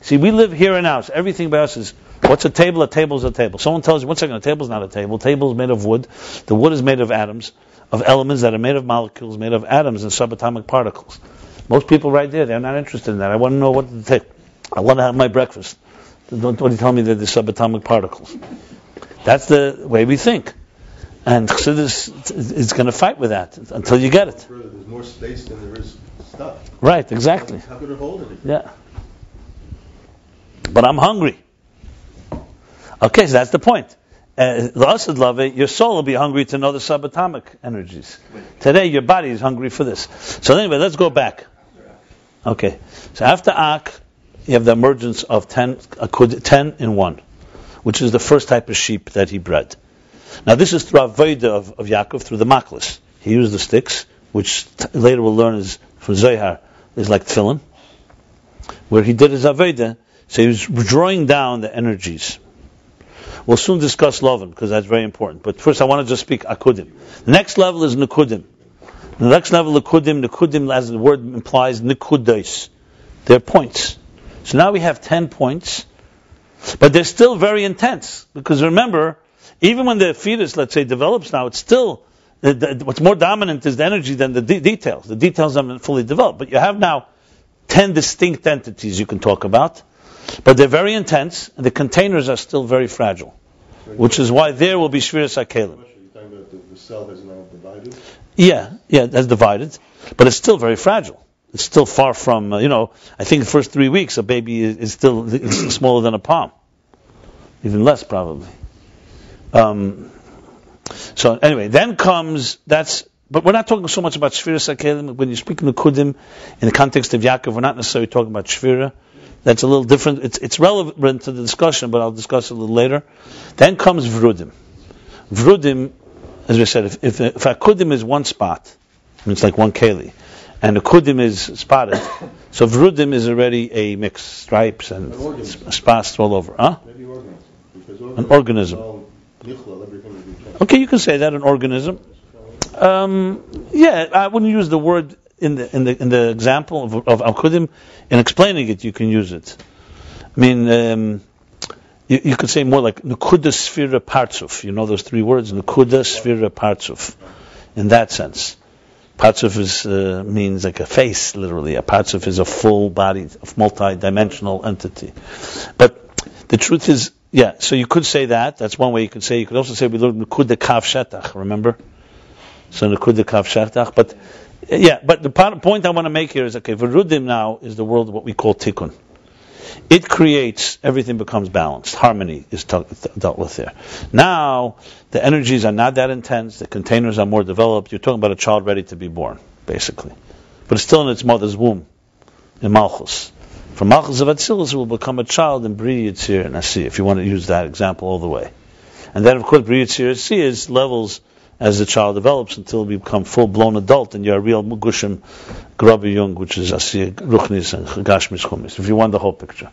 [SPEAKER 1] See, we live here and now, so everything about us is what's a table? A table is a table. Someone tells you, one second, a table is not a table. A table is made of wood. The wood is made of atoms, of elements that are made of molecules, made of atoms and subatomic particles. Most people right there, they're not interested in that. I want to know what to take. I want to have my breakfast. Don't you tell me that they're subatomic particles. That's the way we think. And Chassidus is going to fight with that until you get it.
[SPEAKER 5] There's more space than there is stuff.
[SPEAKER 1] Right, exactly.
[SPEAKER 5] How could it hold it?
[SPEAKER 1] Yeah. But I'm hungry. Okay, so that's the point. Your soul will be hungry to know the subatomic energies. Today, your body is hungry for this. So anyway, let's go back. Okay, so after Ak, you have the emergence of 10 in 1, which is the first type of sheep that he bred. Now this is through Avodah of Yaakov, through the malchus. He used the sticks, which later we'll learn is from Zohar, is like tefillin, where he did his Avodah, so he was drawing down the energies. We'll soon discuss Lavan, because that's very important. But first I want to just speak Akudim. The next level is Nekudim. The next level, Nekudim, as the word implies, Nekudais. They're points. So now we have 10 points, but they're still very intense. Because remember, even when the fetus, let's say, develops now, it's still, what's more dominant is the energy than the details. The details haven't fully developed. But you have now 10 distinct entities you can talk about, but they're very intense, and the containers are still very fragile, which is why there will be Shviras HaKelim.
[SPEAKER 5] You're talking about the cell has now divided?
[SPEAKER 1] Yeah, that's divided, but it's still very fragile. It's still far from, I think the first 3 weeks a baby is still smaller than a palm. Even less probably. So anyway, then comes, but we're not talking so much about Shviras HaKelim. When you speak Nekudim in the context of Yaakov, we're not necessarily talking about Shvira. That's a little different. It's relevant to the discussion, but I'll discuss it a little later. Then comes Vrudim. Vrudim, as we said, if Akudim is one spot, it's like one keli, and Akudim is spotted, so Vrudim is already a mix, stripes and spots all over. Huh?
[SPEAKER 5] Maybe organism.
[SPEAKER 1] An organism. Okay, you can say that, an organism. I wouldn't use the word in the example of Akudim. In explaining it, you can use it. I mean, you could say more like Nekuda Sfira Partsuf. You know those 3 words? Nekuda Sfira Partsuf. In that sense. Partsuf means like a face, literally. A Partsuf is a full body, a multi-dimensional entity. But the truth is, so you could say that. That's one way you could say. You could also say we learned Nekuda Kav Shetach, remember? So Nekuda Kav Shetach. But the point I want to make here is, Verudim now is the world of what we call Tikkun. It creates, everything becomes balanced. Harmony is dealt with there. Now, the energies are not that intense, the containers are more developed. You're talking about a child ready to be born, basically. But it's still in its mother's womb, in malchus. From malchus of atzilus, it will become a child in Bri Yitzir and Asi, if you want to use that example all the way. And then, of course, Bri Yitzir and Asi is levels as the child develops until we become full-blown adult and you're a real Mugushim Grabi Jung, which is Asiyah Ruchnis and Gashmis Chumis, if you want the whole picture.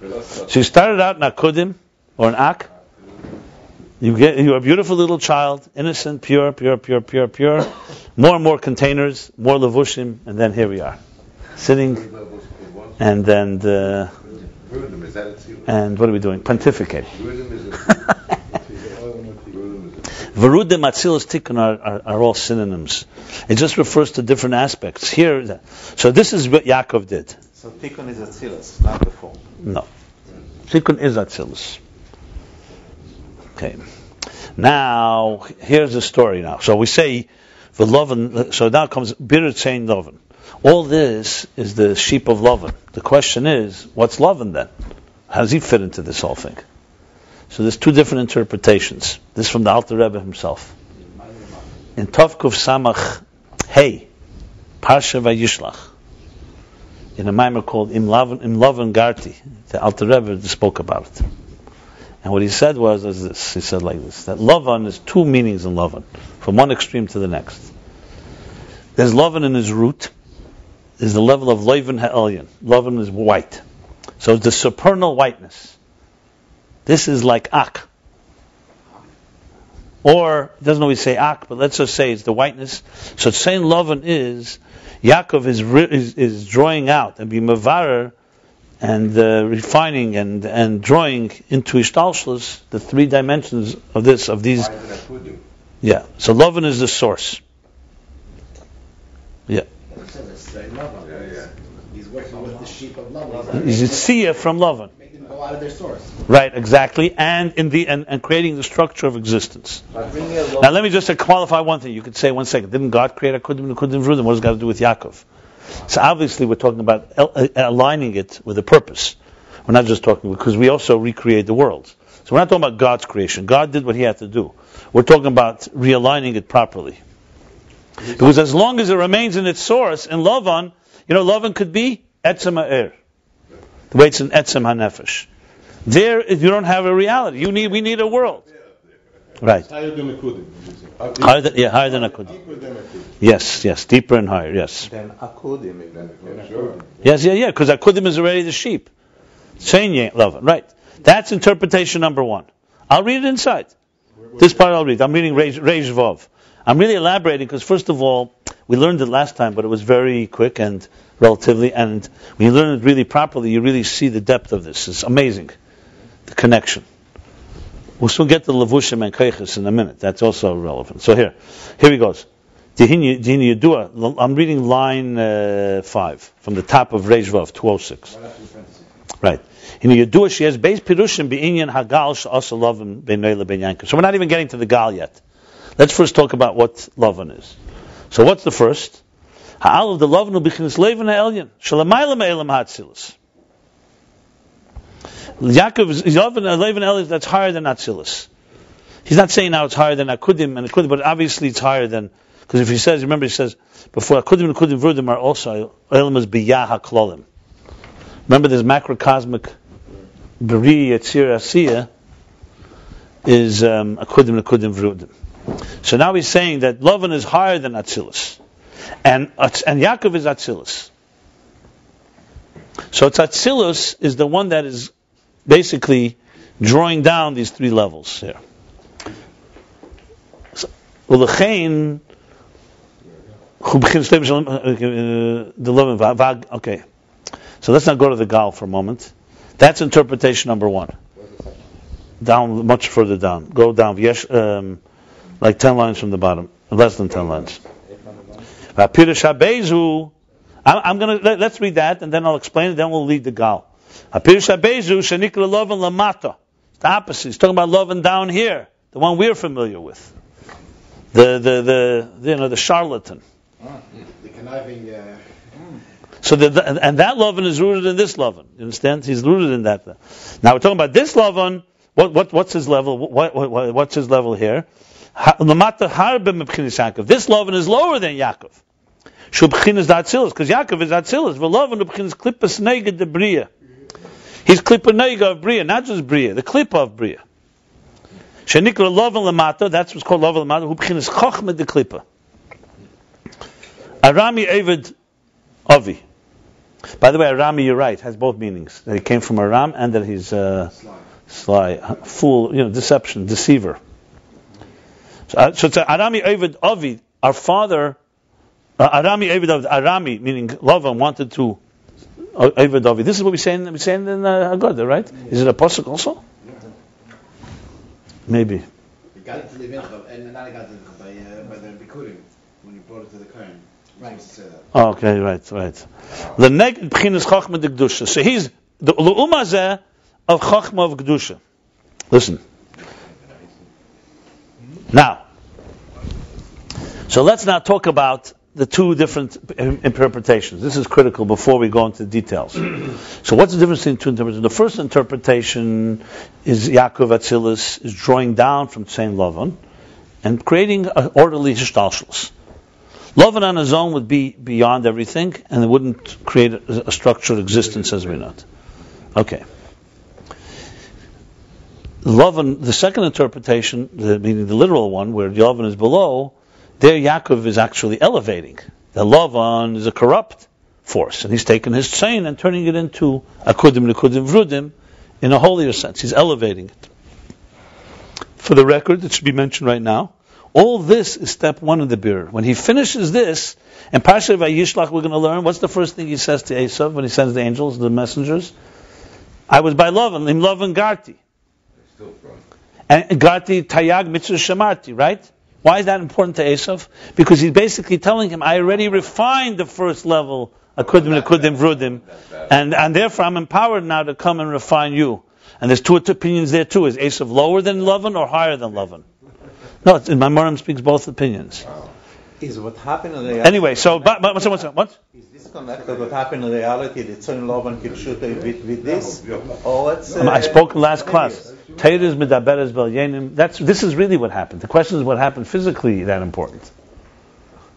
[SPEAKER 1] So you started out in Akudim, or an Ak. You're a beautiful little child, innocent, pure. More and more containers, more levushim, and then here we are. Sitting, and then and what are we doing? Pontificate. Verudim, atzilus, tikkun are all synonyms. It just refers to different aspects. Here, so this is what Yaakov did.
[SPEAKER 6] So tikkun is atzilus, not the form.
[SPEAKER 1] No. Tikkun is atzilus. Okay. Now, here's the story now. So we say, the Lavan, so now comes Birat saying Lavan. All this is the sheep of Lavan. The question is, what's Lavan then? How does he fit into this whole thing? So there's 2 different interpretations. This is from the Alter Rebbe himself. In Tovkuf Samach Hey, Parsha Vayishlach, in a mimer called Im Lavan Garti, the Alter Rebbe spoke about it. And what he said was this. He said like this, that Lavan is 2 meanings in Lavan, from one extreme to the next. There's Lavan in his root, is the level of Loivan Ha'elyon. Lavan is white. So the supernal whiteness. This is like Ak. Or, it doesn't always say Ak, but let's just say it's the whiteness. So saying Lavan is, Yaakov is drawing out and be Mavarer refining and drawing into ishtalshlus the three dimensions of these. Yeah. So Lavan is the source. Yeah.
[SPEAKER 4] He's working with the sheep of Lavan.
[SPEAKER 1] He's a seer from Lavan.
[SPEAKER 4] Make them go out of their source.
[SPEAKER 1] Right, exactly, and and creating the structure of existence. Now let me just qualify one thing. You could say 1 second. Didn't God create Akudim and Akudim Vrudim? What does it got to do with Yaakov? So obviously we're talking about aligning it with a purpose. We're not just talking because we also recreate the world. So we're not talking about God's creation. God did what He had to do. We're talking about realigning it properly. Because as long as it remains in its source, in Lavan, Lavan could be Etzem Ha'er. The way it's in Etzem HaNefesh. There, you don't have a reality. We need a world. Right.
[SPEAKER 5] Higher than Akudim.
[SPEAKER 1] Higher than Akudim.
[SPEAKER 5] Deeper than Akudim.
[SPEAKER 1] Yes, deeper and higher, yes.
[SPEAKER 6] Then Akudim.
[SPEAKER 1] Yes, because Akudim is already the sheep. Saying Lavan, right. That's interpretation number 1. I'll read it inside. This part I'll read. I'm reading Reish Vav. I'm really elaborating because, first of all, we learned it last time, but it was very quick and relatively, and when you learn it really properly, you really see the depth of this. It's amazing, the connection. We'll still get to Levushim and Keiches in a minute. That's also relevant. So here he goes. I'm reading line 5 from the top of Reish Vav 206. Right. So we're not even getting to the Gal yet. Let's first talk about what Lavan is. So what's the first? Ha'al of the Lavan will begin Lavan ha'elyon. Shalamayla me'elam ha'atzilus. Yaakov is Lavan ha'elyon that's higher than atzilus. He's not saying now it's higher than Akudim, but obviously it's higher than, because if he says, remember he says, before Akudim and Akudim Vrudim are also, Elam is biyah ha'klolim. Remember this macrocosmic Beri Yetzir Asiyah is Akudim and Akudim Vrudim. So now he's saying that Lavan is higher than atzilus, and Yaakov is atzilus. So it's atzilus is the one that is basically drawing down these three levels here. Okay. So let's not go to the Gal for a moment. That's interpretation number 1. Down, much further down. Go down. Like 10 lines from the bottom. Less than 10 lines. I'm let's read that and then I'll explain it, then we'll lead the Gal. It's the opposite. He's talking about Lavan down here. The one we're familiar with. The charlatan.
[SPEAKER 4] The conniving.
[SPEAKER 1] So and that Lavan is rooted in this Lavan. You understand? He's rooted in that. Now we're talking about this Lavan. What's his level? What's his level here? This Lavan is lower than Yaakov. Shubchin is atzilus, because Yaakov is atzilus. V'Lavan ubchin is klippas neged de bria. He's klippa nega of bria, not just bria, the klippa of bria. Shenikra Lavan lamata, that's what's called Lavan lamata. Ubchin is chochma de klippa. Arami Eved Avi. By the way, Arami, you're right, has both meanings. That he came from Aram and that he's sly, fool, deception, deceiver. So it's Arami Eved Avi. Our father, Arami Eved Avi, Arami, meaning Lavan, wanted to Eved Avi. This is what we're saying in Haggadah, right? Is it a pasuk also? Maybe.
[SPEAKER 4] He got it to Levincha, and not got it by the Bikurim, when he brought it to the Kohen. Right.
[SPEAKER 1] Okay, right. The neged b'chinas chachma de kedusha. So he's the lu'umazeh of chachma of kedusha. Listen. Now, so let's now talk about the two different interpretations. This is critical before we go into the details. So what's the difference between two interpretations? The first interpretation is Yaakov Atzilus is drawing down from Tzein Lavan and creating an orderly hishtalshlus. Lavan on his own would be beyond everything and it wouldn't create a structured existence as we know it. Okay. Lavan, the second interpretation, meaning the literal one, where Lavan is below, there Yaakov is actually elevating. The Lavan is a corrupt force, and he's taking his tzayin and turning it into Akudim Vrudim in a holier sense. He's elevating it. For the record, it should be mentioned right now, All this is step one of the birur. When he finishes this, and Parsha Vayishlach, we're going to learn, what's the first thing he says to Esav when he sends the angels, the messengers? I was by Lavan, Lim Lavan Garti.
[SPEAKER 2] Still from.
[SPEAKER 1] And Garti Tayag Mitzvah Shamarti, right? Why is that important to Esav? Because he's basically telling him, I already refined the first level, Akudim, Vrudim, and therefore I'm empowered now to come and refine you. And there's two opinions there too. Is Esav lower than Lavan or higher than Lavan? No, my Maram speaks both opinions.
[SPEAKER 6] Is what happened in reality.
[SPEAKER 1] Anyway, so what?
[SPEAKER 6] Is this connected what happened in reality? That Tzon Laban could shoot with this, or it's,
[SPEAKER 1] I spoke in last class. Teiras medaberes bel yenim. This is really what happened. The question is what happened physically that important.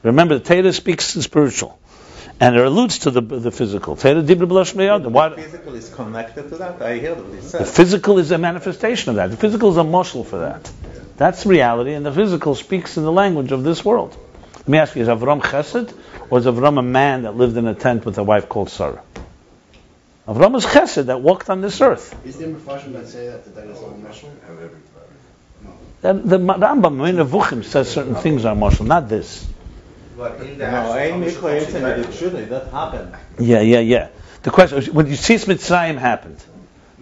[SPEAKER 1] Remember, the Teira speaks in spiritual, and it alludes to the physical. Teira dibra b'losh meyad.
[SPEAKER 6] The physical is connected to that. I heard what he said.
[SPEAKER 1] The physical is a manifestation of that. The physical is a moshel for that. That's reality, and the physical speaks in the language of this world. Let me ask you, is Avram chesed, or is Avram a man that lived in a tent with a wife called Sarah? Avram is chesed that walked on this earth.
[SPEAKER 4] Is there Mepharshim that say that is all mashal?
[SPEAKER 1] The Rambam in Nevuchim says certain things are moshel, not this.
[SPEAKER 3] But in the
[SPEAKER 6] that happened.
[SPEAKER 1] Yeah. The question is, when you see Mitzrayim happened,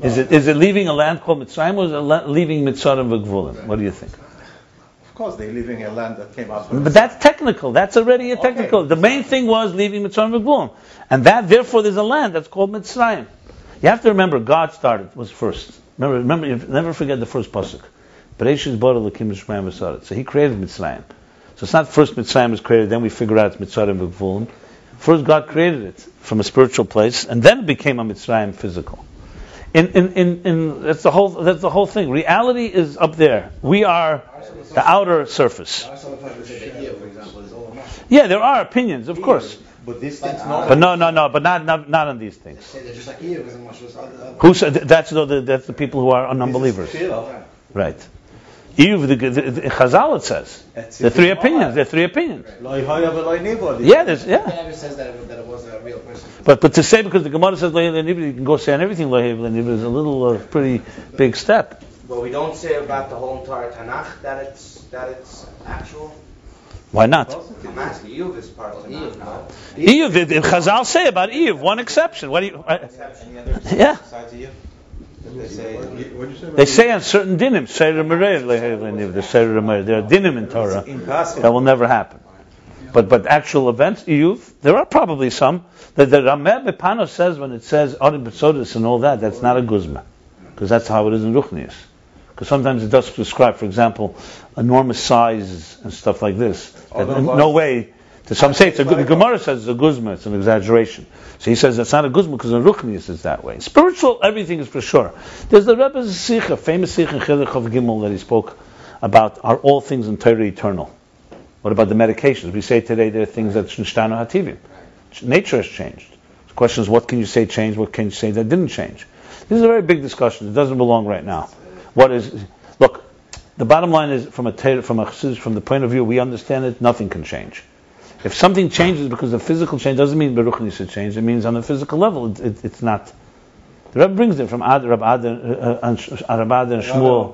[SPEAKER 1] is it leaving a land called Mitzrayim, or is it leaving Mitzrayim v'Gvulim? What do you think?
[SPEAKER 6] Of course, they're leaving a land that came out.
[SPEAKER 1] But that's technical. That's already a technical. Okay. The main thing was leaving Mitzrayim v'Gvulim, and that therefore there's a land that's called Mitzrayim. You have to remember, God was first. Remember, you never forget the first pasuk. Bereshit bara Elokim Mitzrayim v'Saret. So He created Mitzrayim. So it's not first Mitzrayim was created, then we figure out it's Mitzrayim v'Gvulim. First, God created it from a spiritual place, and then it became a Mitzrayim physical. That's the whole thing. Reality is up there. We are the outer surface. Yeah, there are opinions, of course.
[SPEAKER 6] But these things,
[SPEAKER 1] but not on these things.
[SPEAKER 4] Who
[SPEAKER 1] said that's the people who are unbelievers, right? Eve, the Chazal, it says there are three opinions. Yeah, there's
[SPEAKER 4] never says that it was a real person.
[SPEAKER 1] But to say because the Gemara says you can go say on everything is a little pretty big step.
[SPEAKER 3] Well, we don't say about the whole entire Tanakh that it's actual.
[SPEAKER 1] Why not?
[SPEAKER 3] I'm asking Eve is part of Tanakh. No?
[SPEAKER 1] Eve, Chazal say about Eve, one exception. What do you? Yeah. They say on certain dinim, there are dinim in Torah that will never happen. But actual events, there are probably some. The Rameh Bepano says when it says Arim B'Sodis and all that, that's not a guzma, because that's how it is in Ruchnius. Because sometimes it does describe, for example, enormous size and stuff like this. No way. Some say the Gemara says it's a guzma, it's an exaggeration. So he says that's not a guzma because in Ruchnius it's that way. Spiritual, everything is for sure. There's the Rebbe's Sikha, famous Sikha in Chilek of Gimel that he spoke about, are all things in Torah eternal. What about the medications? We say today there are things that Shnistanu Hativim. Nature has changed. The question is, what can you say changed? What can you say that didn't change? This is a very big discussion. It doesn't belong right now. Look, the bottom line is from the point of view we understand it, nothing can change. If something changes because of physical change, doesn't mean Baruch needs to change. It means on a physical level, it's not. The Rebbe brings it from Rabbi Ad and Shmuel.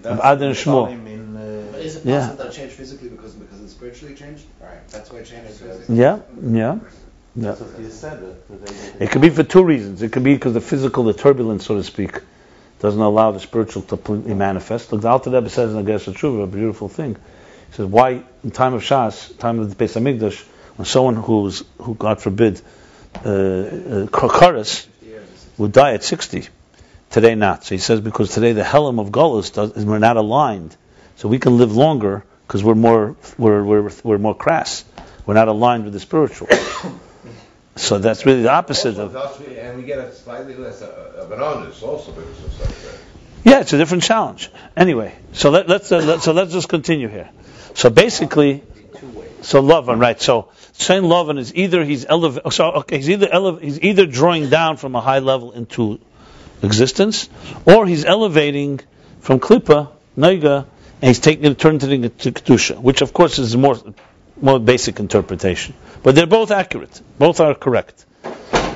[SPEAKER 1] Rabbi Ad and Shmuel.
[SPEAKER 4] Is it possible that it changed physically because it spiritually changed? Right. That's why it changed physically.
[SPEAKER 1] Yeah. That's what you said. It could be for two reasons. It could be because the physical, the turbulence, so to speak, doesn't allow the spiritual to completely manifest. Look, the Alter Rebbe says in the Geser Tshuva, a beautiful thing. He says, why in time of Shas, time of the Beis Hamikdash, when someone who God forbid, Karas, would die at 60, today not. So he says because today the Helam of Golus we're not aligned, so we can live longer because we're more crass. We're not aligned with the spiritual. So that's really the opposite of.
[SPEAKER 2] And we get a slightly less of an honest also because of such that.
[SPEAKER 1] Yeah, it's a different challenge. Anyway, so let's just continue here. So basically, Lavan, right? So saying Lavan is either he's either drawing down from a high level into existence, or he's elevating from Klippa, Noiga, and he's turning it to Kedusha, which of course is more basic interpretation. But they're both accurate. Both are correct.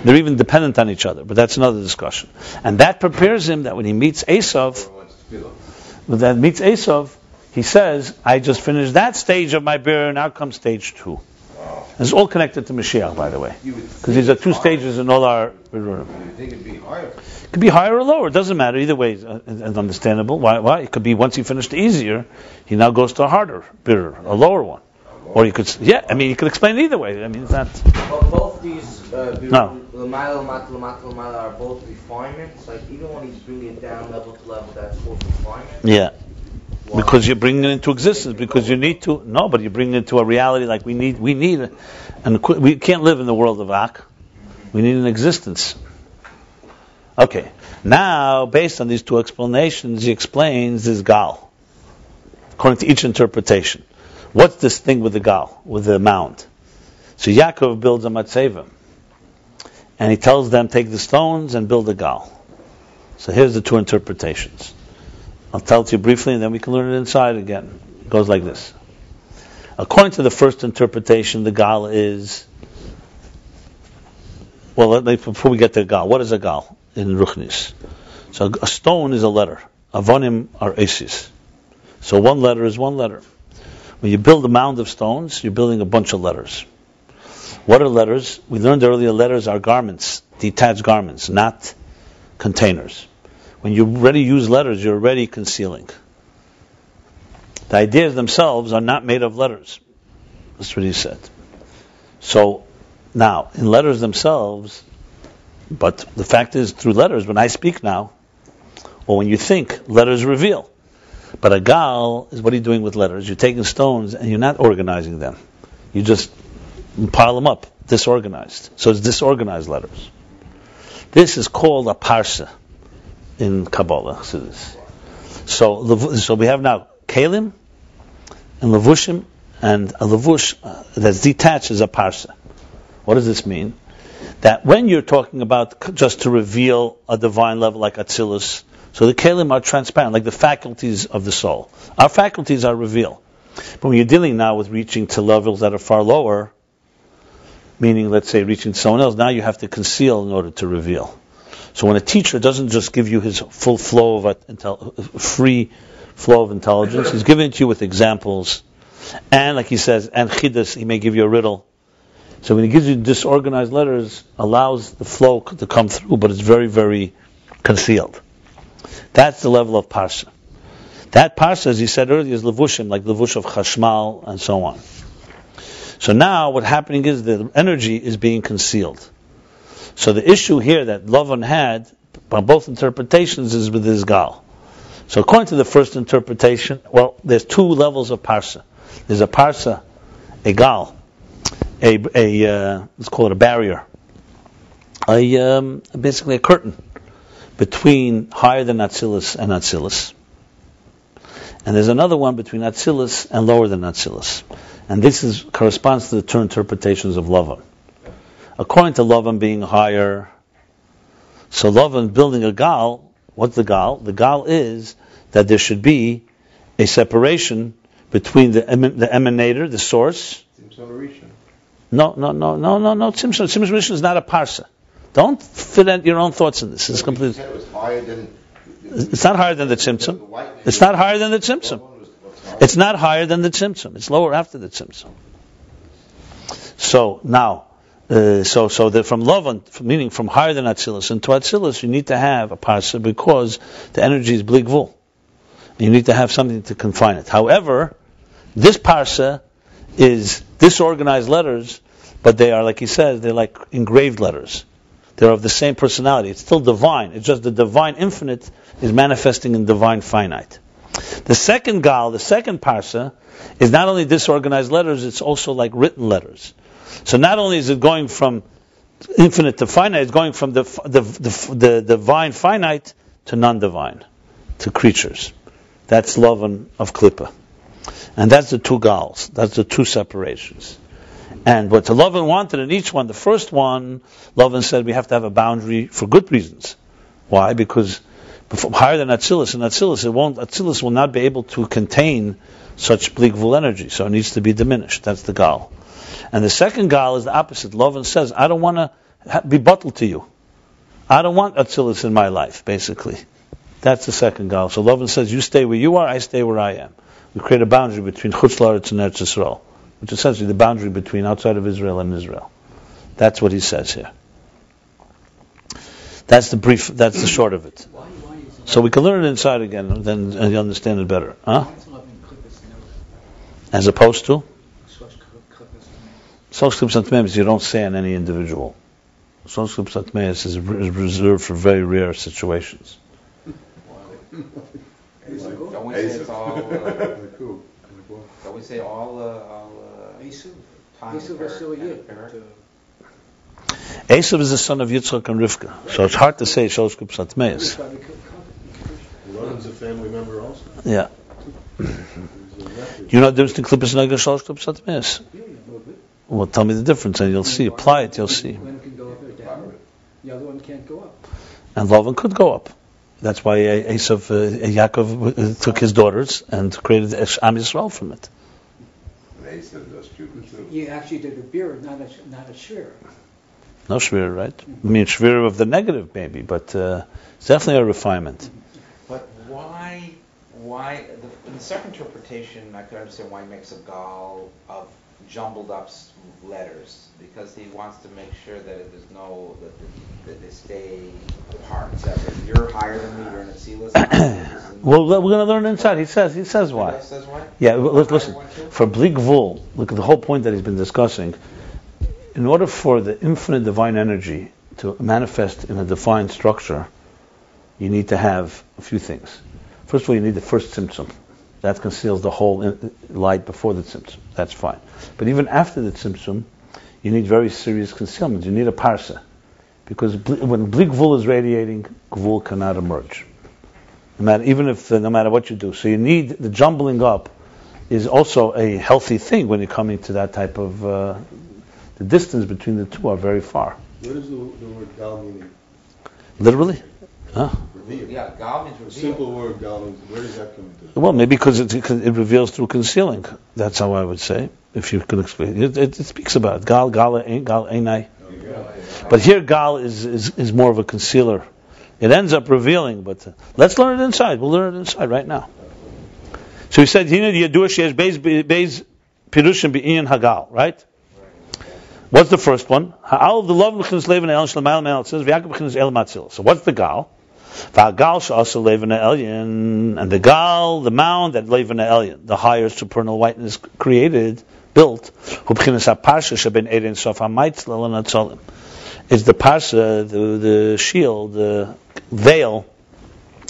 [SPEAKER 1] They're even dependent on each other, but that's another discussion. And that prepares him that when he meets Esav, he says, I just finished that stage of my bir, now comes stage 2. And it's all connected to Mashiach, by the way. Because these are 2 stages in all our...
[SPEAKER 2] You think it'd be higher?
[SPEAKER 1] It could be higher or lower, it doesn't matter. Either way it's understandable. Why? It could be once he finished the easier, he now goes to a harder bir, a lower one. Or you could, you could explain it either way. I mean, it's not...
[SPEAKER 3] Well, both these
[SPEAKER 1] No.
[SPEAKER 3] Lamala are both refinements. Like, even when he's bringing it down level to level, that's both refinement.
[SPEAKER 1] Yeah.
[SPEAKER 3] Why?
[SPEAKER 1] Because you're bringing it into existence. Because you need to... No, but you're bringing it into a reality like we need... And we can't live in the world of Ak. We need an existence. Okay. Now, based on these 2 explanations, he explains this Gal. According to each interpretation. What's this thing with the Gal, with the mound? So Yaakov builds a matzeva. And he tells them, take the stones and build a Gal. So here's the 2 interpretations. I'll tell it to you briefly and then we can learn it inside again. It goes like this. According to the first interpretation, the Gal is... Well, before we get to the Gal, what is a Gal in Ruchnis? So a stone is a letter. Avonim are asis. So 1 letter is 1 letter. When you build a mound of stones, you're building a bunch of letters. What are letters? We learned earlier letters are garments, detached garments, not containers. When you already use letters, you're already concealing. The ideas themselves are not made of letters. That's what he said. So, now, in letters themselves, but the fact is, through letters, when I speak now, or when you think, letters reveal. But a gal is what are you doing with letters? You're taking stones and you're not organizing them. You just pile them up, disorganized. So it's disorganized letters. This is called a parsa in Kabbalah. So we have now kalim and levushim, and a levush that's detached is a parsa. What does this mean? That when you're talking about just to reveal a divine level like atzilus, so the kalim are transparent, like the faculties of the soul. Our faculties are revealed. But when you're dealing now with reaching to levels that are far lower, meaning, let's say, reaching to someone else, now you have to conceal in order to reveal. So when a teacher doesn't just give you his full flow of free flow of intelligence, he's giving it to you with examples. And like he says, and chidus, he may give you a riddle. So when he gives you disorganized letters, allows the flow to come through, but it's very, very concealed. That's the level of parsa. That parsa, as he said earlier, is levushim, like levush of chashmal, and so on. So now what's happening is the energy is being concealed. So the issue here that Laban had, by both interpretations, is with his gal. So according to the first interpretation, well, there's 2 levels of parsa. There's a parsa, a gal, let's call it a barrier, basically a curtain between higher than atzilus and atzilus. And there's another one between atzilus and lower than atzilus. And this corresponds to the 2 interpretations of Laban. According to Laban being higher, so Laban building a gal, what's the gal? The gal is that there should be a separation between the emanator, the source. No. Tzimtzum Rishon is not a parsa. Don't fit in your own thoughts in this. It's completely. It's not higher than the tzimtzum. It's not higher than the tzimtzum. It's not higher than the tzimtzum. It's lower after the tzimtzum. So now, from Lavan, meaning from higher than atzilus into atzilus, you need to have a parsa because the energy is bli gvul. You need to have something to confine it. However, this parsa is disorganized letters, but they are, like he says, they're like engraved letters. They're of the same personality. It's still divine. It's just the divine infinite is manifesting in divine finite. The second gal, the second parsa, is not only disorganized letters, it's also like written letters. So not only is it going from infinite to finite, it's going from the divine finite to non-divine, to creatures. That's Lavan of Klippa. And that's the 2 gals. That's the 2 separations. And what the Lavan wanted in each one, the first one, Lavan said we have to have a boundary for good reasons. Why? Because higher than Atzilus, and Atzilus will not be able to contain such bli gvul energy, so it needs to be diminished. That's the gal. And the second gal is the opposite. Lavan says, I don't want to be bottled to you. I don't want Atzilus in my life, basically. That's the second gal. So Lavan says, you stay where you are, I stay where I am. You create a boundary between Chutz La'aretz and Eretz Yisrael, which is essentially the boundary between outside of Israel and Israel. That's what he says here. That's the brief. That's the short of it. So we can learn it inside again, and you understand it better, huh? As opposed to Sosh Klippus Atmeis, you don't say on any individual. Sosh Klippus Atmeis is reserved for very rare situations.
[SPEAKER 7] Don't we say it's all? Don't we say all?
[SPEAKER 1] Esav is the son of Yitzchak and Rivka, so it's hard to say Sosh Klippus Atmeis.
[SPEAKER 5] Laban's a family member also.
[SPEAKER 1] Yeah. You know the difference between Klippus Nega and Sosh Klippus Atmeis? Well, tell me the difference, and you'll see. Apply it, you'll see.
[SPEAKER 8] One can go up or down. The other one can't go up.
[SPEAKER 1] And Laban could go up. That's why Yaakov took his daughters and created Am Yisrael from it.
[SPEAKER 8] You actually did a beer, not a shvir.
[SPEAKER 1] No shvir, right? I mean, shvir of the negative, maybe, but it's definitely a refinement.
[SPEAKER 7] But why? In the second interpretation, I could understand why he makes a gal of jumbled up letters, because he wants to make sure that there's no that they stay apart. Separate. You're higher than me. You're an atzilus.
[SPEAKER 1] Well, we're going to learn inside. He says why.
[SPEAKER 7] He says why?
[SPEAKER 1] Yeah, listen. For Bli Gvul, look at the whole point that he's been discussing. In order for the infinite divine energy to manifest in a defined structure, you need to have a few things. First of all, you need the first tzimtzum. That conceals the whole light before the tzimtzum. That's fine. But even after the tzimtzum, you need very serious concealment. You need a parsa. Because when Bli Gvul is radiating, Gvul cannot emerge. No matter what you do. So you need, the jumbling up is also a healthy thing when you're coming to that type of, the distance between the two are very far.
[SPEAKER 5] What is the word gal meaning?
[SPEAKER 1] Literally? Huh?
[SPEAKER 5] Reveal.
[SPEAKER 7] Yeah, gal means reveal.
[SPEAKER 5] Simple word gal means, where does that come into?
[SPEAKER 1] Well, maybe because it reveals through concealing. That's how I would say, if you could explain. It speaks about it. Gal einai. But here gal is more of a concealer. It ends up revealing, but let's learn it inside. We'll learn it inside right now. So he said, Beis Pirushim Be'Ayin Hagal, right? What's the first one? Ha'al the love mechins leven el shlemal mel. It says v'Yaakov mechins el matzil. So what's the gal? V'Agal she'asa leven elyon, and the gal, the mound that leven elyon, the higher supernal whiteness created, built. Hu b'chinas ha'parsa sheben erin sof ha'maitzil el natzolim. It's the parsa, the shield, the veil,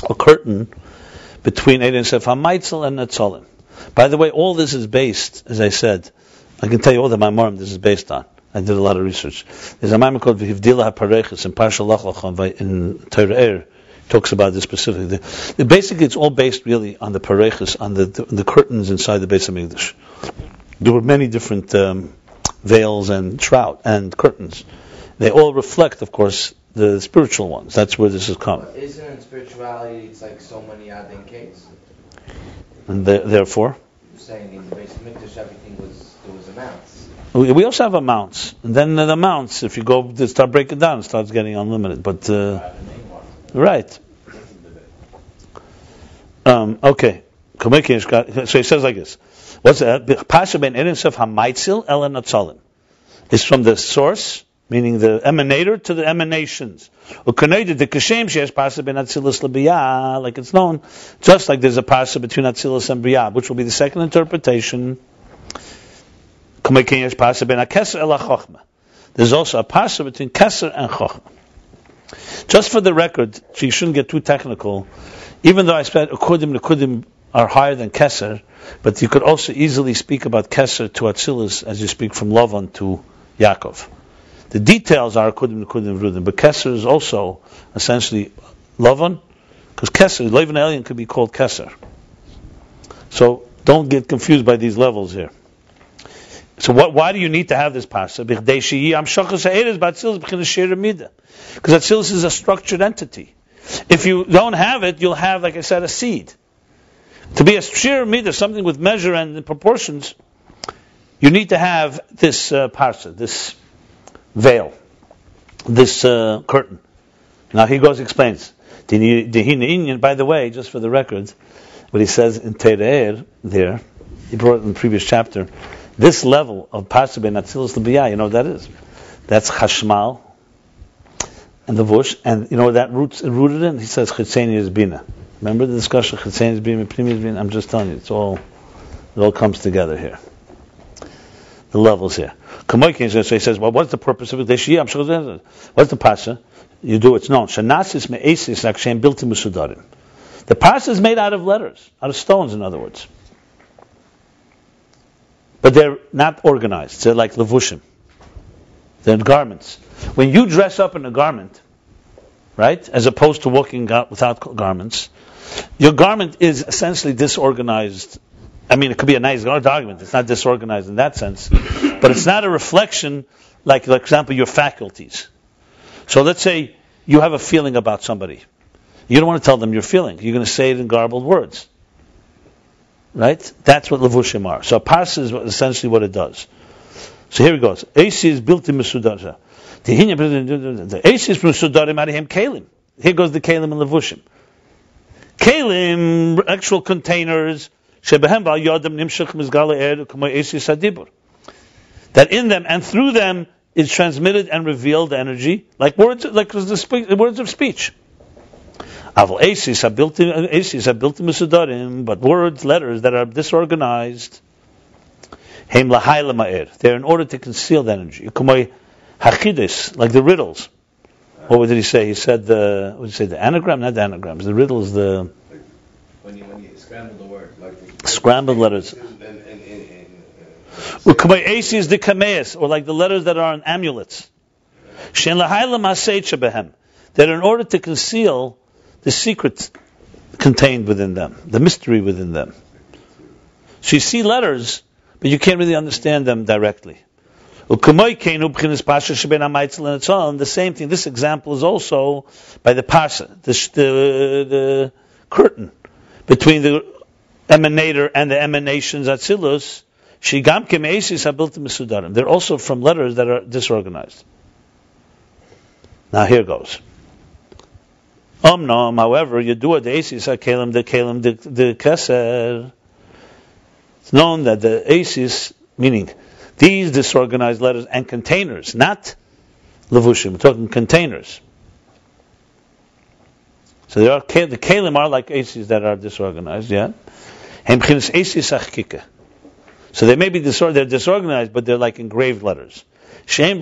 [SPEAKER 1] a curtain between erin sof ha'maitzil and natzolim. By the way, all this is based, as I said, I can tell you all the Maimorim this is based on. I did a lot of research. There's a Maimon called V'hivdila HaParechis in Parsha Lach Lach in Torah talks about this specifically. Basically, it's all based really on the Parechis, on the curtains inside the Beis HaMikdash. There were many different veils and shroud and curtains. They all reflect, of course, the spiritual ones. That's where this has come.
[SPEAKER 3] But isn't in spirituality it's like so many Adin cakes?
[SPEAKER 1] And therefore?
[SPEAKER 3] You're saying in the Beis HaMikdash everything there was amounts.
[SPEAKER 1] We also have amounts, and then the amounts, if you go to start breaking down, it starts getting unlimited. But right, okay. So he says like this: what's that? Pasha ben Erinsef Hamaitzil Ela Natzalim is from the source, meaning the emanator, to the emanations. Ukanayda the kashem sheyesh pasha ben atzilus lebiyah, like it's known, just like there's a pasha between atzilus and biyah, which will be the second interpretation. There's also a parsa between keser and chochma. Just for the record, so you shouldn't get too technical, even though I said ukudim are higher than keser, but you could also easily speak about keser to atzilus as you speak from Laban to Yaakov. The details are ukudim v'rudim, but keser is also essentially Laban, because keser, Laban Elyon could be called keser. So don't get confused by these levels here. So why do you need to have this parsa? Because atzilus is a structured entity. If you don't have it, you'll have, like I said, a seed. To be a shir midah, something with measure and proportions, you need to have this parsa, this veil, this curtain. Now he explains. By the way, just for the record, But he says in Tere'er there, he brought it in the previous chapter, this level of parsa ben atzilus l'biyah, you know what that is? That's chashmal and the vush, and you know what that rooted in? He says chitzeni is bina. Remember the discussion, chitzeni is bina, pnimi is bina? I'm just telling you, it all comes together here. The levels here. So he says, well, what's the purpose of it? What's the parsa? You do, it's known. Shanasis me'esis akshem built in musudarim. The parsa is made out of letters, out of stones, in other words. But they're not organized. They're like levushim. They're garments. When you dress up in a garment, right, as opposed to walking out without garments, your garment is essentially disorganized. I mean, it could be a nice argument. It's not disorganized in that sense. But it's not a reflection, like, for example, your faculties. So let's say you have a feeling about somebody. You don't want to tell them your feeling. You're going to say it in garbled words. Right? That's what levushim are. So parsa is essentially what it does. So here it goes. AC is built in Mesudar. The AC is Mesudarim Arihim Kalim. Here goes the Kalim and levushim. Kalim, actual containers, that in them and through them is transmitted and revealed energy, like words of speech. But words, letters that are disorganized, they're in order to conceal the energy. Like the riddles. What did he say? He said what did he say? The anagram, not the anagrams. The riddles, when
[SPEAKER 4] you scramble the word, like
[SPEAKER 1] scrambled letters. Is the kameas, or like the letters that are on amulets. That in order to conceal the secret contained within them, the mystery within them. So you see letters, but you can't really understand them directly. The same thing, this example is also by the parsa, the curtain between the emanator and the emanations atzilus. They're also from letters that are disorganized. Now here goes. However, you do the keser. It's known that the asis, meaning these disorganized letters and containers, not levushim, we're talking containers. So the kalim are like asis that are disorganized, yeah? So they may be they're disorganized, but they're like engraved letters. They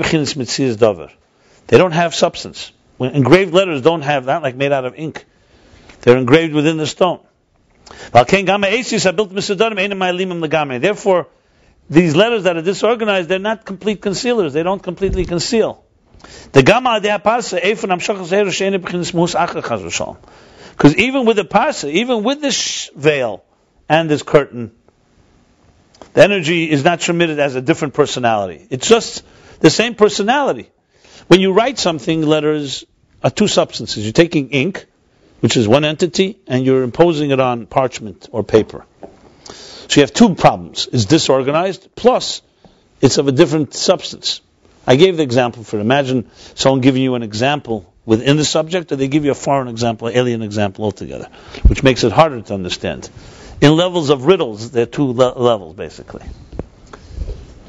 [SPEAKER 1] don't have substance. When engraved letters don't have that, like made out of ink. They're engraved within the stone. Therefore, these letters that are disorganized, they're not complete concealers. They don't completely conceal. Because even with the parsa, even with this veil and this curtain, the energy is not transmitted as a different personality. It's just the same personality. When you write something, letters are two substances. You're taking ink, which is one entity, and you're imposing it on parchment or paper. So you have two problems. It's disorganized, plus it's of a different substance. I gave the example for it. Imagine someone giving you an example within the subject, or they give you a foreign example, an alien example altogether, which makes it harder to understand. In levels of riddles, there are two levels, basically.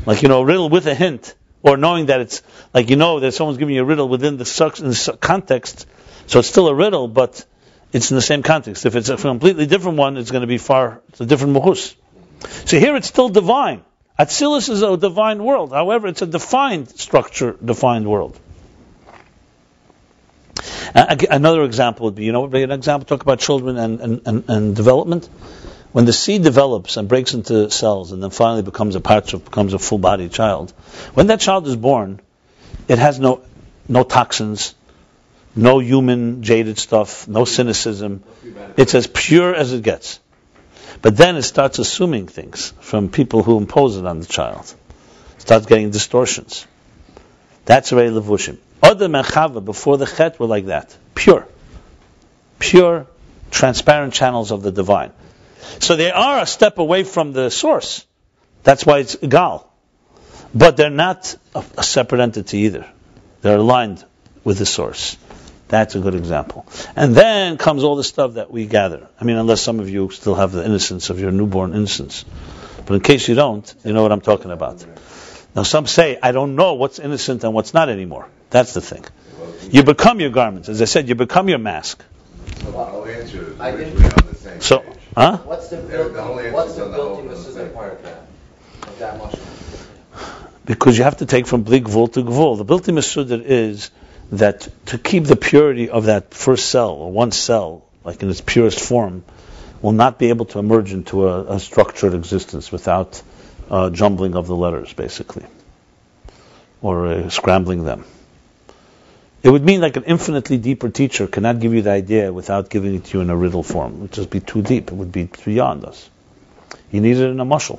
[SPEAKER 1] Like, a riddle with a hint, or knowing that it's, like, that someone's giving you a riddle within the context, so it's still a riddle, but it's in the same context. If it's a completely different one, it's going to be it's a different malchus. So here it's still divine. Atzilus is a divine world. However, it's a defined structure, defined world. Another example would be, an example, talk about children and development. When the seed develops and breaks into cells and then finally becomes a parsa, becomes a full-bodied child, when that child is born, it has no toxins, no human jaded stuff, no cynicism. It's as pure as it gets. But then it starts assuming things from people who impose it on the child. It starts getting distortions. That's already levushim. Adam and Chava, before the chet, were like that. Pure, transparent channels of the divine. So they are a step away from the source. That's why it's egal. But they're not a separate entity either. They're aligned with the source. That's a good example. And then comes all the stuff that we gather. I mean, unless some of you still have the innocence of your newborn innocence. But in case you don't, you know what I'm talking about. Now some say, I don't know what's innocent and what's not anymore. That's the thing. You become your garments. As I said, you become your mask.
[SPEAKER 2] So the whole answer is virtually on the same
[SPEAKER 1] So,
[SPEAKER 2] page.
[SPEAKER 1] huh?
[SPEAKER 3] What's the
[SPEAKER 2] The whole
[SPEAKER 3] built-in,
[SPEAKER 2] answer's
[SPEAKER 3] what's the
[SPEAKER 2] on the whole
[SPEAKER 3] built-in
[SPEAKER 2] thing.
[SPEAKER 3] Masuda part of that mushroom?
[SPEAKER 1] Because you have to take from bli gvul to gvul. The built-in Mesudar is that to keep the purity of that first cell, or one cell, like in its purest form, will not be able to emerge into a structured existence without jumbling of the letters, basically, or scrambling them. It would mean like an infinitely deeper teacher cannot give you the idea without giving it to you in a riddle form. It would just be too deep. It would be beyond us. You need it in a mushal.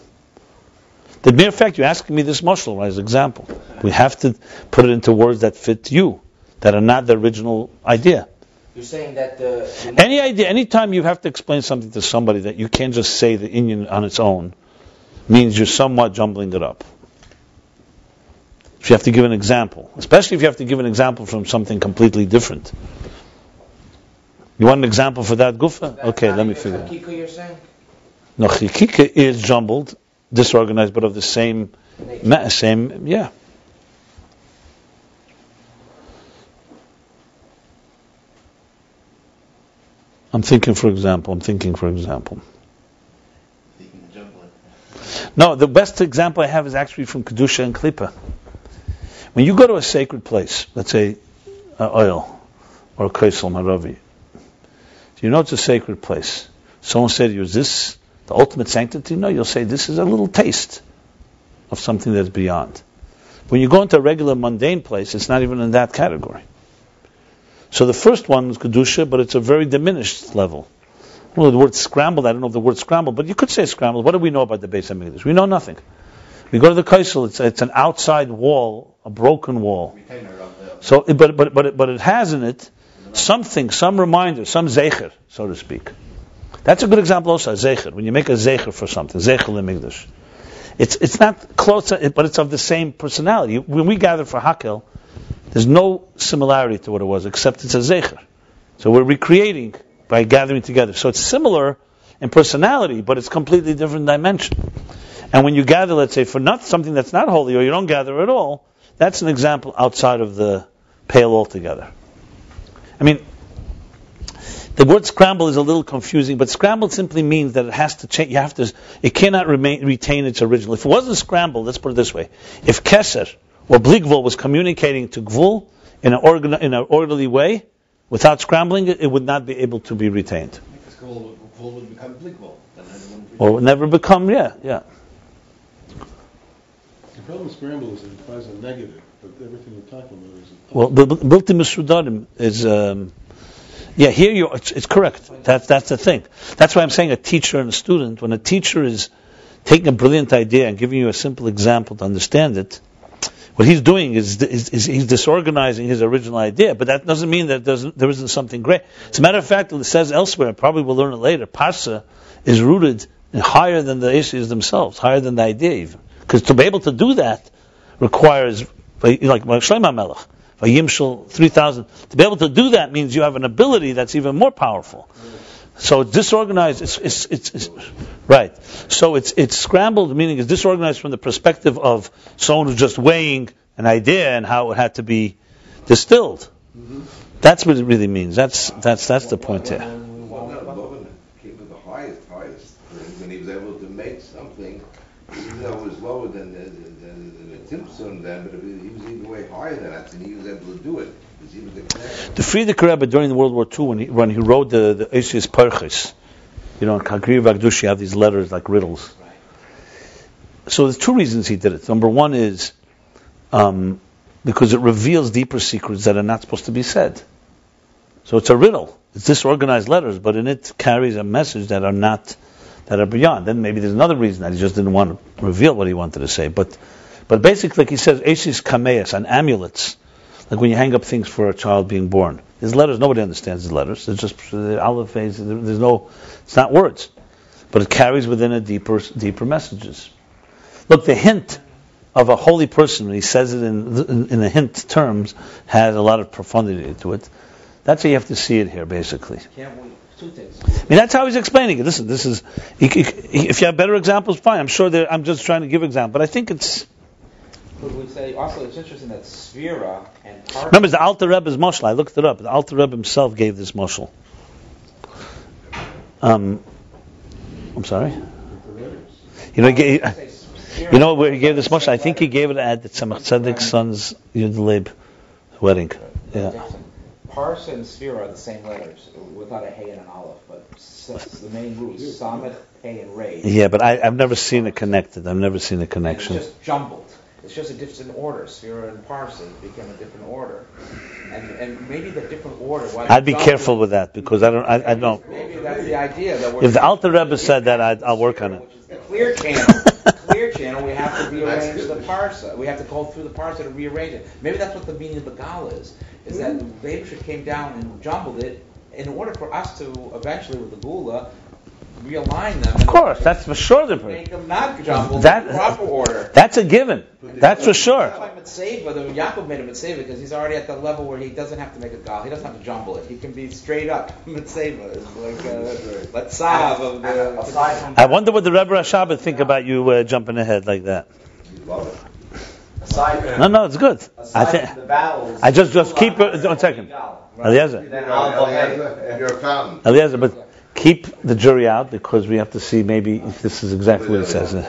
[SPEAKER 1] The mere fact you're asking me this mushal as an example, we have to put it into words that fit you, that are not the original idea.
[SPEAKER 3] You're saying that the
[SPEAKER 1] Any idea, anytime you have to explain something to somebody that you can't just say the Inyan on its own, means you're somewhat jumbling it up. If you have to give an example, especially if you have to give an example from something completely different. You want an example for that gufa? Okay, let me figure it out.
[SPEAKER 3] Chikika you're saying?
[SPEAKER 1] No, chikika is jumbled, disorganized, but of the same, yeah. I'm thinking, for example. No, the best example I have is actually from Kedusha and Klippa. When you go to a sacred place, let's say oil or Kaisel Maravi, you know it's a sacred place. Someone said to you, is this the ultimate sanctity? No, you'll say this is a little taste of something that's beyond. When you go into a regular mundane place, it's not even in that category. So the first one is Kedusha, but it's a very diminished level. Well, the word scrambled, I don't know if the word scrambled, but you could say scrambled. What do we know about the Beis HaMikdash? We know nothing. We go to the Kaisel, it's an outside wall, a broken wall. So, but it has in it something, some reminder, some zecher, so to speak. That's a good example also, a zecher. When you make a zecher for something, zecher l'mikdash. It's not close, but it's of the same personality. When we gather for Hakel, there's no similarity to what it was, except it's a zecher. So we're recreating by gathering together. So it's similar in personality, but it's completely different dimension. And when you gather, let's say, for not something that's not holy, or you don't gather at all, that's an example outside of the pale altogether. I mean, the word scramble is a little confusing, but scrambled simply means that it has to change. It cannot retain its original. If it wasn't scrambled, let's put it this way: if keser or bli gvul was communicating to gvul in an orderly way, without scrambling it, it would not be able to be retained.
[SPEAKER 4] Gvul would become bli gvul.
[SPEAKER 1] Or would never become, yeah.
[SPEAKER 5] The problem with scramble is it implies a negative, but everything you're talking about is a
[SPEAKER 1] Well, built in Misudarim is, here it's correct. That's the thing. That's why I'm saying a teacher and a student, when a teacher is taking a brilliant idea and giving you a simple example to understand it, what he's doing is he's disorganizing his original idea, but that doesn't mean that there isn't something great. As a matter of fact, it says elsewhere, probably we'll learn it later, parsa is rooted higher than the issues themselves, higher than the idea even. Because to be able to do that requires, like Shlomo Melech, Vayimshel 3,000. To be able to do that means you have an ability that's even more powerful. So it's disorganized. It's right. So it's scrambled, meaning it's disorganized from the perspective of someone who's just weighing an idea and how it had to be distilled. Mm-hmm. That's what it really means. That's the point here.
[SPEAKER 2] Keep it the highest when he was able to make something, even though it was lower than the Jacobson then, but he was even way higher than that, and he was able to do it. He was the
[SPEAKER 1] Frierdiker Rebbe during World War II, when he wrote the Eishis Parchis, in Kagri Vagdush, you have these letters like riddles. So there's two reasons he did it. Number one is because it reveals deeper secrets that are not supposed to be said. So it's a riddle. It's disorganized letters, but in it carries a message that are beyond. Then maybe there's another reason that he just didn't want to reveal what he wanted to say. But basically, like he says, Eishis Kameas, on amulets, like when you hang up things for a child being born. His letters, nobody understands his letters. It's just the aleph, it's not words. But it carries within it deeper messages. Look, the hint of a holy person, when he says it in the hint terms, has a lot of profundity to it. That's how you have to see it here, basically.
[SPEAKER 7] Can't we, two things.
[SPEAKER 1] I mean, that's how he's explaining it. Listen, this is, if you have better examples, fine. I'm sure I'm just trying to give examples, but I think it's...
[SPEAKER 7] Could we say, also it's interesting that Sphera and parsa...
[SPEAKER 1] Remember, it's the Alter Rebbe's moshel. I looked it up. The Alter Rebbe himself gave this moshel. I'm sorry? You know where he gave this moshel? I think he gave it at the Tzemach Tzedek's son's Yud Leib wedding. Yeah.
[SPEAKER 7] Parsa and Sphera are the same letters, without a hey and an aleph, but the main roots, Samit, hey, and Ray.
[SPEAKER 1] Yeah, but I've never seen it connected. I've never seen a connection.
[SPEAKER 7] It's just jumbled. It's just a different order. Sphera and Parsa became a different order, and maybe the different order.
[SPEAKER 1] I'd be careful with that because I don't.
[SPEAKER 7] Maybe that's the idea. That
[SPEAKER 1] if the Alter Rebbe said that, I'll work on it.
[SPEAKER 7] Which is the clear channel. We have to rearrange the parsa. We have to go through the parsa to rearrange it. Maybe that's what the meaning of the gal is that the Beis came down and jumbled it in order for us to eventually, with the gula, realign them.
[SPEAKER 1] Of course, that's for sure.
[SPEAKER 7] Make them not jumbled in proper order.
[SPEAKER 1] That's a given. That's for sure.
[SPEAKER 7] That's why Mitzvah, Jacob made a Mitzvah because he's already at the level where he doesn't have to make a gal. He doesn't have to jumble it. He can be straight up. Mitzvah is like Latzav of the...
[SPEAKER 1] I wonder what the Rebbe Rashab would think about you jumping ahead like that. No, it's good. I think
[SPEAKER 9] the vowels.
[SPEAKER 1] I just keep it. 1 second, Eliezer.
[SPEAKER 2] You're a fountain.
[SPEAKER 1] Eliezer, but keep the jury out because we have to see maybe if this is exactly what it says. No,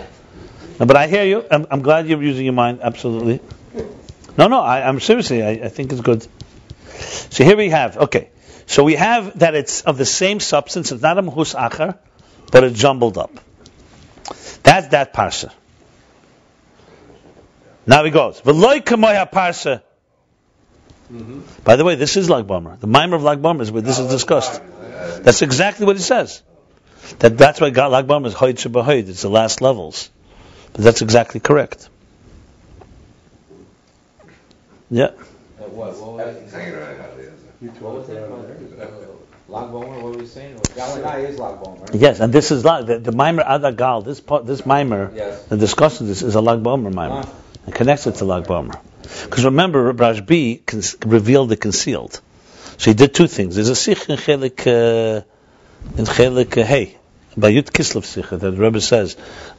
[SPEAKER 1] but I hear you. I'm glad you're using your mind. Absolutely. No. I'm seriously. I think it's good. So here we have. Okay. So we have that it's of the same substance. It's not a mahus achar, but it's jumbled up. That's that parsa. Now he goes. V'loy kamoy parsa. By the way, this is Lag B'omer. The mimer of Lag B'omer is where this is discussed. That's exactly what he says. That's why Lag B'omer is hoyd shebahoyd. It's the last levels. But that's exactly correct. Yeah.
[SPEAKER 7] What was it? Lag B'omer, what were we saying? Galanai is Lag B'omer.
[SPEAKER 1] Yes, and this is the mimer Adagal. This mimer that discusses this is a Lag B'omer mimer. And connects it to Lag B'omer. Because remember, Rabbi revealed the concealed. So he did two things. There's a sikh in Chelik Hey, by Yud Kislev sikh, that the Rebbe says,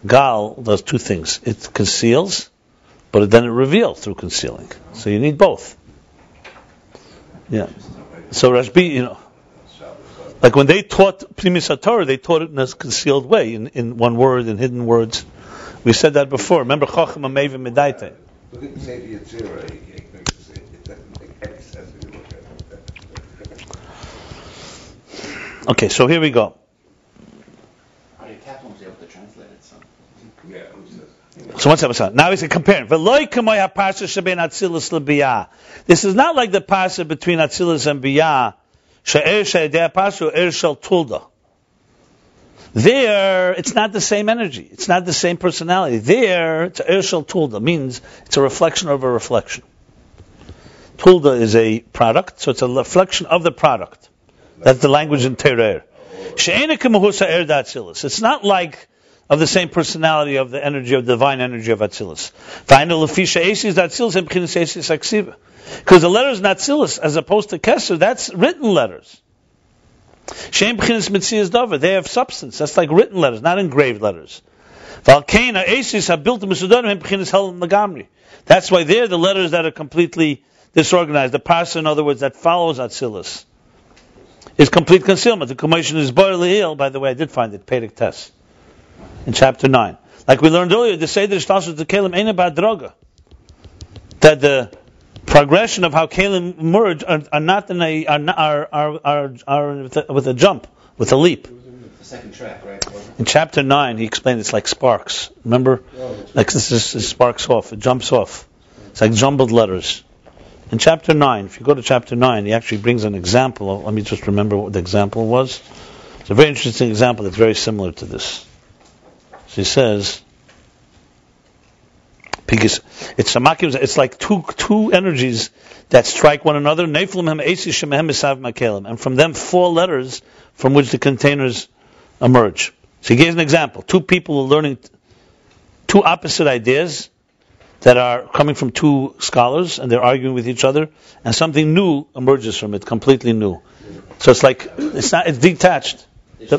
[SPEAKER 1] Gal does two things. It conceals, but then it reveals through concealing. So you need both. Yeah. So Rabbi, like when they taught Primis HaTorah, they taught it in a concealed way, in one word, in hidden words. We said that before. Remember, Chacham Amevim Medaite.
[SPEAKER 2] Look at the Sefer Yetzirah. It doesn't make any sense if you look at it.
[SPEAKER 1] Okay, so here we go.
[SPEAKER 4] Your cat won't be able to translate it, so.
[SPEAKER 2] Yeah, who says?
[SPEAKER 1] So what's up? Now he's comparing. This is not like the parsa between atzilus and biyah. There, it's not the same energy. It's not the same personality. There, it's Ershel Tulda. Means it's a reflection of a reflection. Tulda is a product, so it's a reflection of the product. That's the language in Terer. It's not like of the same personality of the energy, of the divine energy of Atzilus. Because the letters in Atzilus, as opposed to keser, that's written letters. They have substance. That's like written letters, not engraved letters. That's why they're the letters that are completely disorganized. The parsa, in other words, that follows Atzilus, is complete concealment. The commotion is Bar. By the way, I did find it, Perek Tes, in chapter 9. Like we learned earlier, the Seder Shtasus the Kelim ain't about droga. That the progression of how Kalim merge are not in are with a jump, with a leap.
[SPEAKER 4] The second track, right?
[SPEAKER 1] In chapter 9, he explained it's like sparks. Remember, like this sparks off, it jumps off. It's like jumbled letters. In chapter 9, if you go to chapter 9, he actually brings an example. Let me just remember what the example was. It's a very interesting example that's very similar to this. So he says, because it's like two energies that strike one another. And from them, 4 letters from which the containers emerge. So he gives an example. 2 people are learning 2 opposite ideas. that are coming from two scholars, and they're arguing with each other, and something new emerges from it, completely new. So it's detached. And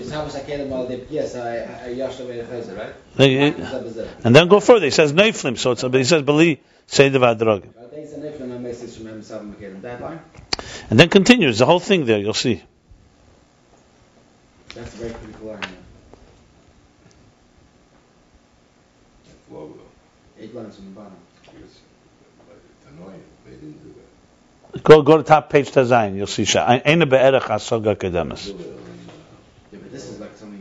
[SPEAKER 1] then go further. He says neiflim. So he says beli say the vadrog. And then continues the whole thing there. You'll see.
[SPEAKER 4] That's a very critical line.
[SPEAKER 2] Logo.
[SPEAKER 4] 8 lines from the bottom.
[SPEAKER 2] It's annoying. They didn't do that.
[SPEAKER 1] Go to top page Tazayin. You'll see. Ayin be'erech hasoga kedemes.
[SPEAKER 4] Yeah, but this is like something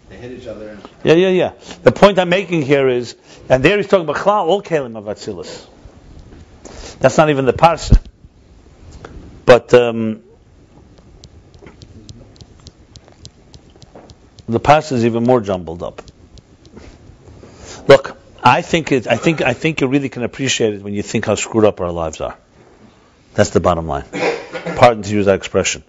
[SPEAKER 4] they hit each other.
[SPEAKER 1] Yeah. The point I'm making here is, and there he's talking about all kelim of atzilus. That's not even the parsa. But the parsa is even more jumbled up. Look, I think you really can appreciate it when you think how screwed up our lives are. That's the bottom line. Pardon to use that expression.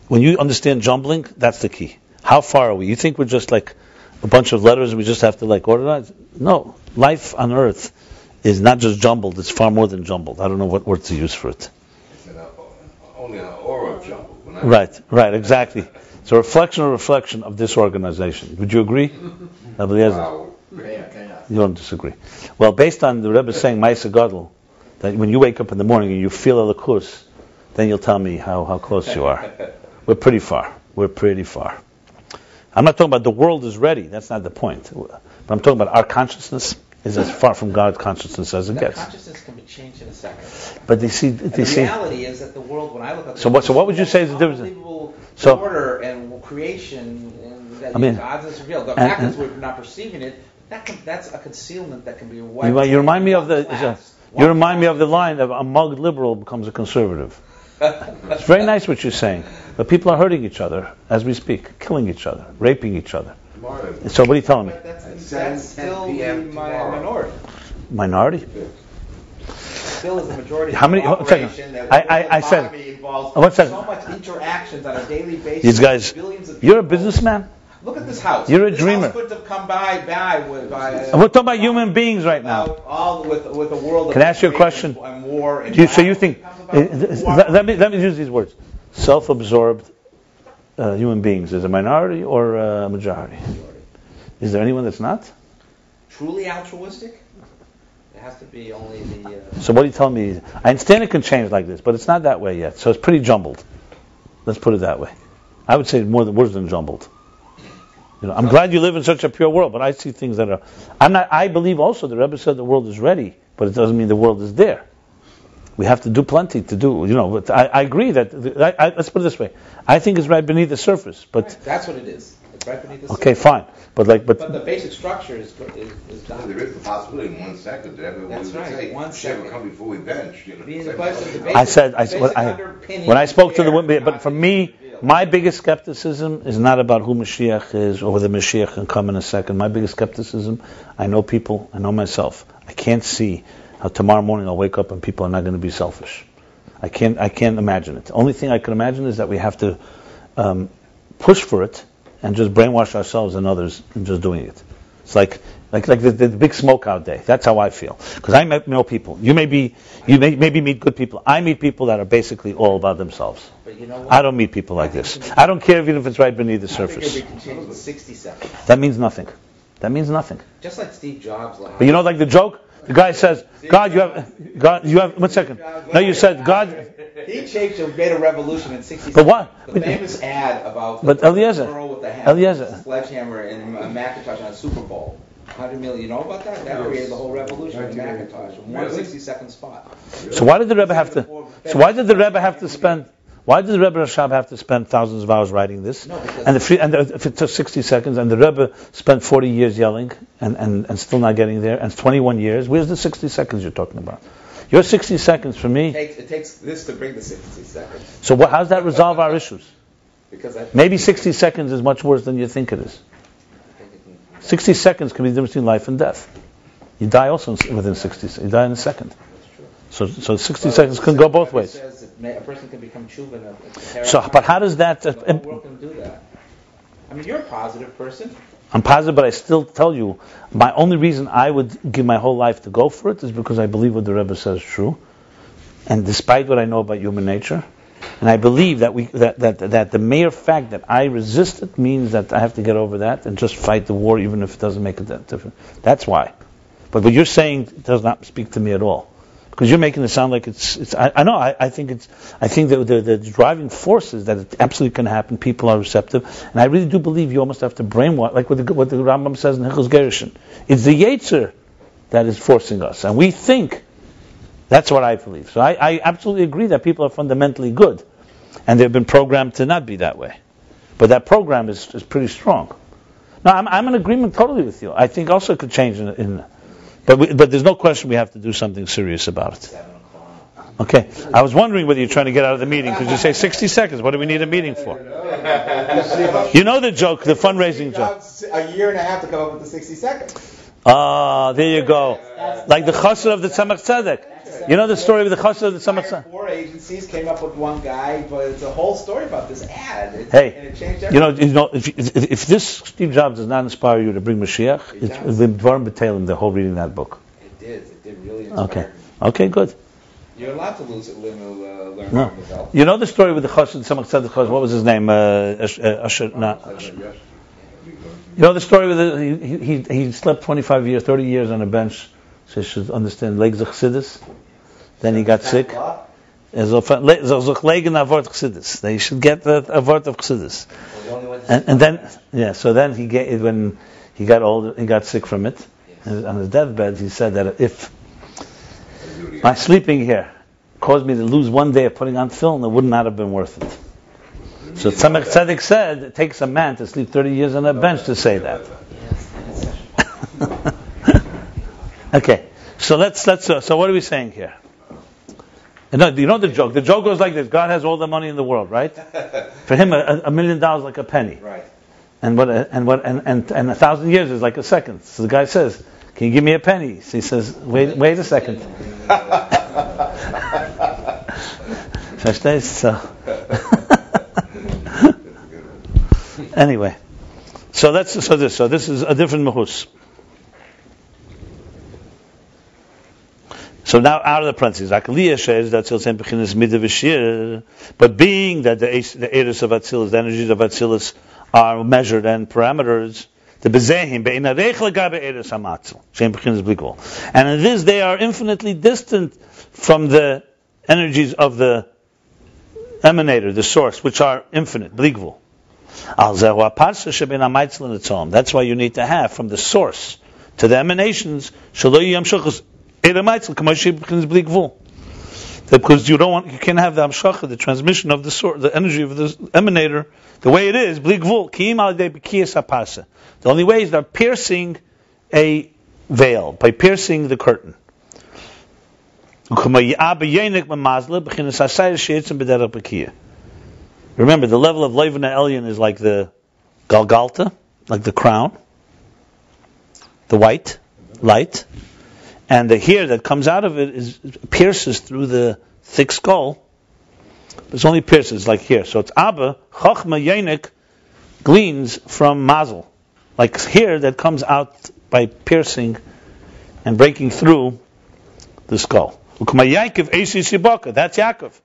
[SPEAKER 1] When you understand jumbling, that's the key. How far are we? You think we're just like a bunch of letters and we just have to like organize? No. Life on earth is not just jumbled, it's far more than jumbled. I don't know what word to use for it.
[SPEAKER 2] It's only an aura of jumble.
[SPEAKER 1] Right, exactly. It's a reflection of disorganization. Would you agree?
[SPEAKER 2] Wow.
[SPEAKER 1] You don't disagree. Well, based on the Rebbe saying Ma'aseh Gadol, that when you wake up in the morning and you feel a lukus, then you'll tell me how close you are. We're pretty far. I'm not talking about the world is ready. That's not the point. But I'm talking about our consciousness is as far from God's consciousness as it
[SPEAKER 7] that
[SPEAKER 1] gets.
[SPEAKER 7] Consciousness can be changed in a second.
[SPEAKER 1] But
[SPEAKER 7] the reality is that the world, when I look at the
[SPEAKER 1] so what would you say is the difference?
[SPEAKER 7] Unbelievable
[SPEAKER 1] So
[SPEAKER 7] order and creation, and that God's is revealed. The fact is we're not perceiving it. That's a concealment that can be wiped.
[SPEAKER 1] You remind me of the line of a mugged liberal becomes a conservative. It's very nice what you're saying, but people are hurting each other as we speak, killing each other, raping each other. So what are you telling me?
[SPEAKER 7] That's still the minority.
[SPEAKER 1] Minority?
[SPEAKER 7] Still is the majority.
[SPEAKER 1] How many? I said. One second.
[SPEAKER 7] So much interactions on a daily basis.
[SPEAKER 1] These guys. You're a businessman.
[SPEAKER 7] Look at this house.
[SPEAKER 1] You're a dreamer.
[SPEAKER 7] This house couldn't have come by with.
[SPEAKER 1] We're talking about human beings right now.
[SPEAKER 7] All with the world.
[SPEAKER 1] Can I ask you a question?
[SPEAKER 7] And war. And
[SPEAKER 1] so you think? Let me use these words. Self-absorbed human beings is a minority or a majority? Is there anyone that's not?
[SPEAKER 7] Truly altruistic? It has to be only the...
[SPEAKER 1] So what are you telling me? I understand it can change like this, but it's not that way yet. So it's pretty jumbled. Let's put it that way. I would say worse than jumbled. I'm glad you live in such a pure world, but I see things that are... I believe also the Rebbe said the world is ready, but it doesn't mean the world is there. We have to do plenty to do. But I agree that... let's put it this way. I think it's right beneath the surface, but...
[SPEAKER 7] Right, that's what it is. It's right beneath the surface.
[SPEAKER 1] Okay, fine. But the
[SPEAKER 7] basic structure is done.
[SPEAKER 2] There is the possibility in 1 second that everyone would say,
[SPEAKER 7] 1 second.
[SPEAKER 2] Should come before we bench.
[SPEAKER 1] When I spoke to the women, but for me, my biggest skepticism is not about who Mashiach is or whether Mashiach can come in a second. My biggest skepticism, I know people, I know myself. I can't see how tomorrow morning I'll wake up and people are not going to be selfish. I can't imagine it. The only thing I can imagine is that we have to push for it and just brainwash ourselves and others in just doing it. It's like the big smokeout day. That's how I feel. Because I know people. You maybe meet good people. I meet people that are basically all about themselves.
[SPEAKER 7] But you know what?
[SPEAKER 1] I don't meet people like this. I don't care even if it's right beneath the surface.
[SPEAKER 7] I think it can change in 60 seconds.
[SPEAKER 1] That means nothing.
[SPEAKER 7] Just like Steve Jobs.
[SPEAKER 1] But like the joke? The guy says, God, you have, 1 second. No, you said, God.
[SPEAKER 7] He changed and made a revolution in 60 seconds.
[SPEAKER 1] But what?
[SPEAKER 7] The famous ad about
[SPEAKER 1] the girl with
[SPEAKER 7] the sledgehammer in Macintosh on a Super Bowl. 100 million. You know about that? That created the whole revolution in Macintosh. In 1 60-second spot.
[SPEAKER 1] So why did the Rebbe have to? Why did the Rebbe Rashab have to spend thousands of hours writing this?
[SPEAKER 7] No,
[SPEAKER 1] if it took 60 seconds, and the Rebbe spent 40 years yelling and still not getting there, and 21 years. Where's the 60 seconds you're talking about? Your 60 seconds for me.
[SPEAKER 7] It takes this to bring the 60 seconds.
[SPEAKER 1] So how's that resolve our issues?
[SPEAKER 7] Because
[SPEAKER 1] maybe 60 seconds is much worse than you think it is. 60 seconds can be the difference between life and death. You die also within 60 seconds. You die in a second. So 60 seconds can go both ways.
[SPEAKER 7] Says that a person can become chuvin.
[SPEAKER 1] But how does that?
[SPEAKER 7] The whole world can do that. I mean, you're a positive person.
[SPEAKER 1] I'm positive, but I still tell you, my only reason I would give my whole life to go for it is because I believe what the Rebbe says is true, and despite what I know about human nature, and I believe that that the mere fact that I resist it means that I have to get over that and just fight the war, even if it doesn't make a difference. That's why. But what you're saying does not speak to me at all, because you're making it sound like it's. I know. I think that the driving force is that it absolutely can happen. People are receptive, and I really do believe you almost have to brainwash, like what the Rambam says in Hilchos Gerushin. It's the Yetzer that is forcing us, and we think. That's what I believe. So I absolutely agree that people are fundamentally good, and they've been programmed to not be that way. But that program is pretty strong. No, I'm in agreement totally with you. I think also it could change but there's no question we have to do something serious about it. Okay. I was wondering whether you're trying to get out of the meeting because you say 60 seconds. What do we need a meeting for? You know the joke, the fundraising joke.
[SPEAKER 9] A year and a half to come up with the 60 seconds.
[SPEAKER 1] Ah, there you go. Like the chassid of the Tzemach Tzedek. You know the story of the chassid of the Tzemach Tzedek?
[SPEAKER 9] 4 agencies came up with one guy, but it's a whole story about this ad. And it changed
[SPEAKER 1] everything. You know, if this Steve Jobs does not inspire you to bring Mashiach, it's been Dvarim B'Teilim, the whole reading that book.
[SPEAKER 9] It did really inspire me.
[SPEAKER 1] Okay, good.
[SPEAKER 9] You're allowed to learn
[SPEAKER 1] no.
[SPEAKER 9] from yourself.
[SPEAKER 1] You know the story with the chassid of the Tzemach Tzedek? What was his name? Asher. You know the story with he slept 25 years, 30 years on a bench, so you should understand, legs of chassidus. Then he got sick. They should get the avort of chassidus. And then, so then when he got older, he got sick from it. And on his deathbed, he said that if my sleeping here caused me to lose one day of putting on film, it would not have been worth it. So Tzemach Tzedek said it takes a man to sleep 30 years on a bench to say that. Okay, so so what are we saying here? No, you know the joke. The joke goes like this: God has all the money in the world, right? For him, $1 million is like a penny,
[SPEAKER 9] right?
[SPEAKER 1] And 1,000 years is like a second. So the guy says, "Can you give me a penny?" So he says, "Wait a second." Anyway, so this is a different mahus. So now out of the parentheses, but being that the eretz of atzilus, the energies of atzilus are measured and parameters, and in this they are infinitely distant from the energies of the emanator, the source, which are infinite, bligvul. That's why you need to have from the source to the emanations because you can't have the amshacha, the transmission of the source, the energy of the emanator, the way it is, bligvul. The only way is by piercing a veil, by piercing the curtain. Remember, the level of Levana Elyon is like the Galgalta, like the crown, the white light, and the hair that comes out of it pierces through the thick skull. It's only pierces like here. So it's Abba, Chochma Yenik gleans from Mazel, like hair that comes out by piercing and breaking through the skull. That's Yaakov.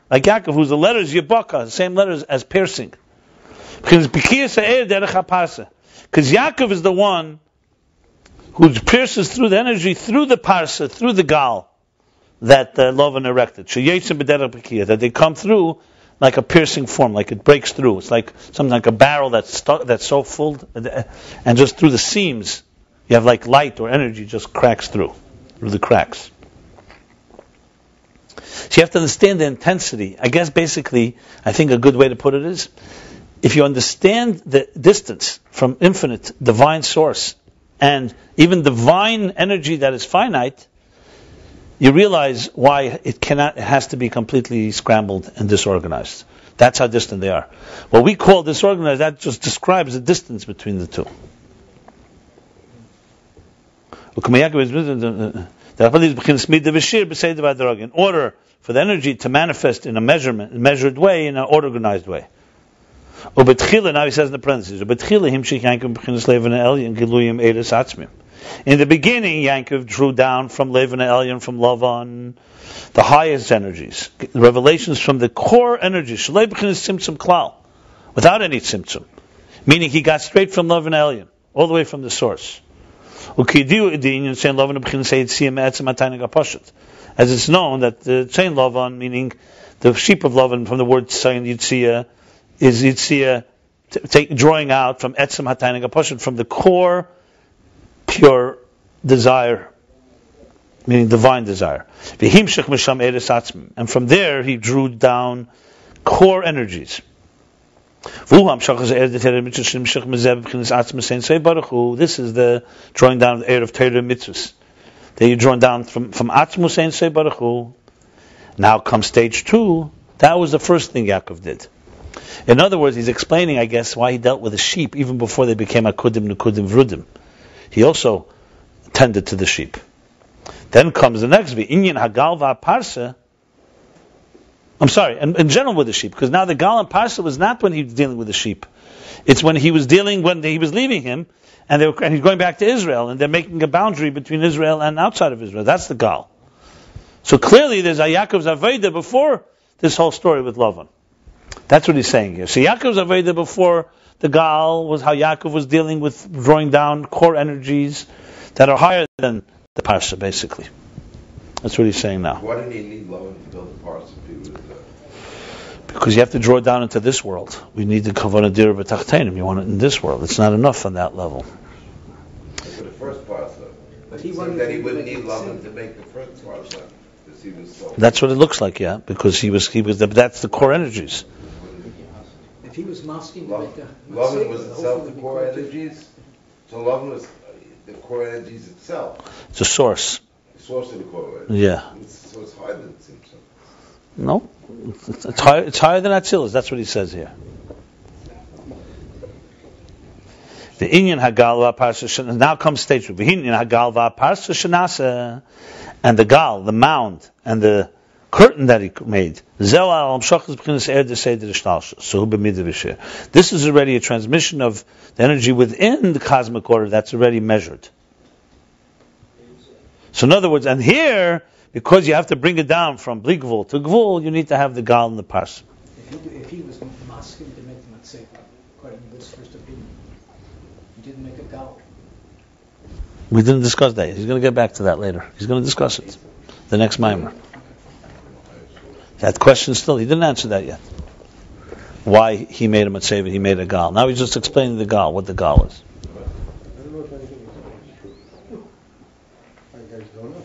[SPEAKER 1] Like Yaakov, whose the letters Yibaka, the same letters as piercing. Because Yaakov is the one who pierces through the energy, through the parsa, through the gal, that Laban erected. That they come through like a piercing form, like it breaks through. It's like something like a barrel that's so full, and just through the seams, you have like light or energy just cracks through the cracks. So you have to understand the intensity. I guess basically, I think a good way to put it is, if you understand the distance from infinite divine source and even divine energy that is finite, you realize why it has to be completely scrambled and disorganized. That's how distant they are. What we call disorganized, that just describes the distance between the two. In order for the energy to manifest in a measured way, in an organized way. Ubetchila, now he says in the parentheses, Ubetchila himshich Yankov b'chinas Lavan Elyon giluyim eres atzmim. In the beginning, Yankov drew down from Lavan Elyon, from Lavan, the highest energies, revelations from the core energies, shalei b'chinas tzimtzum klal, without any tzimtzum, meaning he got straight from Lavan Elyon, all the way from the source. As it's known that the chain Lavan, meaning the sheep of Lavan, from the word Tzayin Yitzia, is Yitzia drawing out from Etzem Hataynik HaPashut, from the core, pure desire, meaning divine desire. And from there he drew down core energies. This is the drawing down of the air of Torah mitzvahs. That you're drawn down from Atzmus Ein Sei Baruch Hu. Now comes stage 2. That was the first thing Yaakov did. In other words, he's explaining, I guess, why he dealt with the sheep even before they became Akudim, Nukudim, Vrudim. He also tended to the sheep. Then comes the next bit. Inyan Hagal Parsa. I'm sorry, and in general with the sheep, because now the Gal and Parsa was not when he was dealing with the sheep. It's when he was leaving him, and he's going back to Israel, and they're making a boundary between Israel and outside of Israel. That's the Gal. So clearly there's a Yaakov's Aveda before this whole story with Lavan. That's what he's saying here. So Yaakov's Aveda before the Gal was how Yaakov was dealing with drawing down core energies that are higher than the Parsa, basically. That's what he's saying now.
[SPEAKER 2] Why didn't he need Lavan to build the parsa?
[SPEAKER 1] Because you have to draw down into this world. We need the kavanah dir b'tachtenim. You want it in this world. It's not enough on that level.
[SPEAKER 2] For the first parsa,
[SPEAKER 8] But he
[SPEAKER 2] so
[SPEAKER 8] wanted
[SPEAKER 2] that he
[SPEAKER 8] to
[SPEAKER 2] wouldn't
[SPEAKER 8] make
[SPEAKER 2] need
[SPEAKER 8] it
[SPEAKER 2] Lavan
[SPEAKER 8] simple.
[SPEAKER 2] to make the first parsa, because he was so.
[SPEAKER 1] That's what it looks like, yeah. Because he was. That's the core energies.
[SPEAKER 8] If he was masking to make the
[SPEAKER 2] Lavan was itself the core energies. So Lavan was the core energies itself.
[SPEAKER 1] It's a source.
[SPEAKER 2] The source of the core energies.
[SPEAKER 1] Yeah.
[SPEAKER 2] So it's higher than Simpson.
[SPEAKER 1] No, it's higher than atzilus. That's what he says here. The Inyan Hagal Parsa. Now comes stage 2. The Inyan Hagal Parsa Shanasa, and the Gal, the mound, and the curtain that he made. This is already a transmission of the energy within the cosmic order that's already measured. So in other words, and here, because you have to bring it down from Bli Gvul to Gvul, you need to have the Gal and the Parsa.
[SPEAKER 8] If he was masking to make the Matzeh, according to this first opinion, he didn't make a Gal.
[SPEAKER 1] We didn't discuss that. He's going to get back to that later. He's going to discuss it. The next Maimer. That question still, he didn't answer that yet. Why he made a Matzeh, he made a Gal. Now he's just explaining the Gal, what the Gal is.
[SPEAKER 5] I don't know if anything is true. I guys don't know.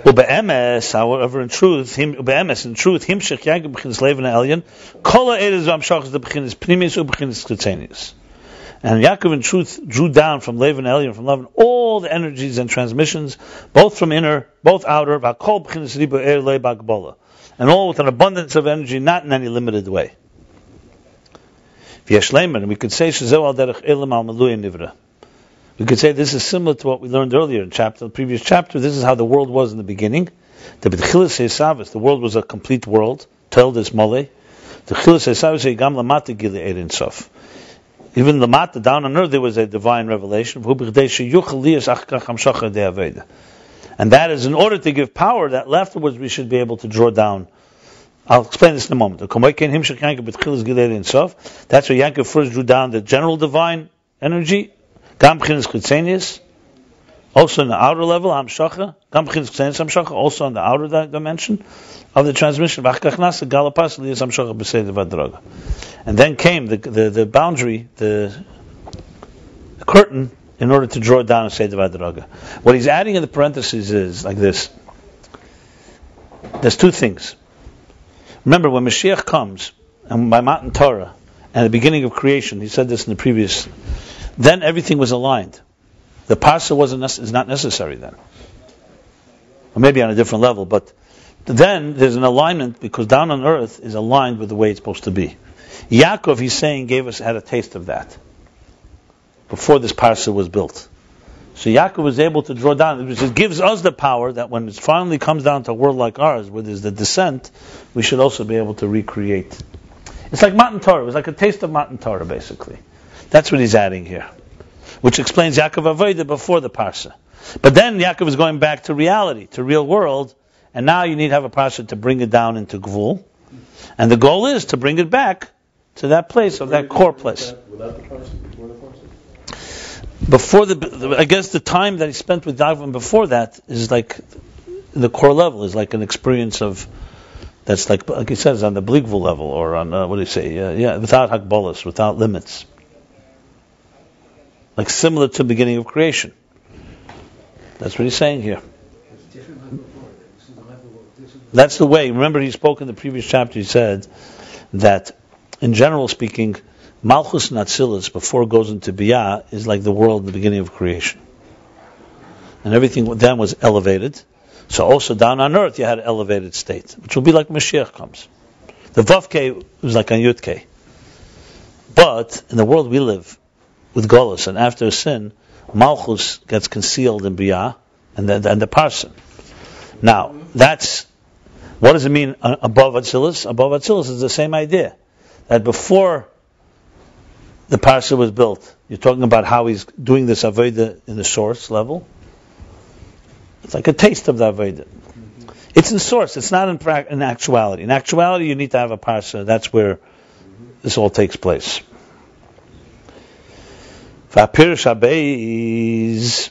[SPEAKER 1] Ube'emes, however, in truth, himshech Yaakov b'chinas Lavan Elyon, kol ha'eres v'amshachas the b'chinas pnimis u'b'chinas chitzenius. And Yaakov, in truth, drew down from Lavan Elyon, from Lavan, all the energies and transmissions, both from inner, both outer, v'kol b'chinas ribu er le b'agbola, and all with an abundance of energy, not in any limited way. V'yesh leimer, and we could say shezeu al derech elam al meluya nivra. We could say this is similar to what we learned earlier in the previous chapter. This is how the world was in the beginning. The world was a complete world. Tell this mole. Even Lamata, down on earth, there was a divine revelation. And that is in order to give power that afterwards we should be able to draw down. I'll explain this in a moment. That's why Yaakov first drew down the general divine energy. Also in the outer level, also in the outer dimension of the transmission. And then came the boundary, the curtain, in order to draw down and say the Vadraga. What he's adding in the parentheses is like this. There's two things. Remember, when Mashiach comes, and by Matan Torah, and the beginning of creation, he said this in the previous, then everything was aligned. The parsa is not necessary then. Or maybe on a different level, but then there's an alignment because down on earth is aligned with the way it's supposed to be. Yaakov, he's saying, had a taste of that before this parsa was built. So Yaakov was able to draw down, which gives us the power that when it finally comes down to a world like ours, where there's the descent, we should also be able to recreate. It's like Matan Torah. It was like a taste of Matan Torah, basically. That's what he's adding here, which explains Yaakov Avodah before the parsa. But then Yaakov is going back to reality, to real world, and now you need to have a parsa to bring it down into Gvul. And the goal is to bring it back to that place, of that core place.
[SPEAKER 5] Without the parsa, before the parsa?
[SPEAKER 1] Before I guess the time that he spent with Daven before that is like, the core level is like an experience of, that's like he says, on the Bligvul level, or on, what do you say, without Hakbolas, without limits. Like similar to the beginning of creation. That's what he's saying here. That's the way. Remember, he spoke in the previous chapter, he said that, in general speaking, malchus and atzilus, before it goes into biyah, is like the world in the beginning of creation. And everything then was elevated. So also down on earth you had an elevated state, which will be like Mashiach comes. The Vavke was like a Yudke. But in the world we live, with Golus, and after sin, malchus gets concealed in biyah, and the parsa. Now, what does it mean above atzilus? Above atzilus is the same idea. That before the parsa was built, you're talking about how he's doing this avodah in the source level. It's like a taste of the avodah. It's in source, it's not in actuality. In actuality, you need to have a parsa. That's where this all takes place. V'apirish Beis.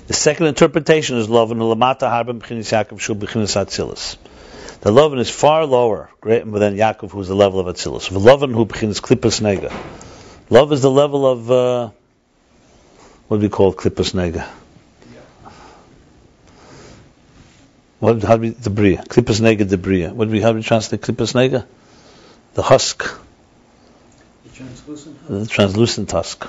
[SPEAKER 1] The second interpretation is Lovan Lamata Harbim B'chinas Yaakov Shu B'chinas Atzilus. The Lovan is far lower than Yaakov, who is the level of Atzilus. Lovan who B'chinas Klippas Nega. Love is the level of what do we call Klippas Nega? How do we debris? Klippas Nega debris. How do we translate Klippas Nega? The husk. The translucent husk.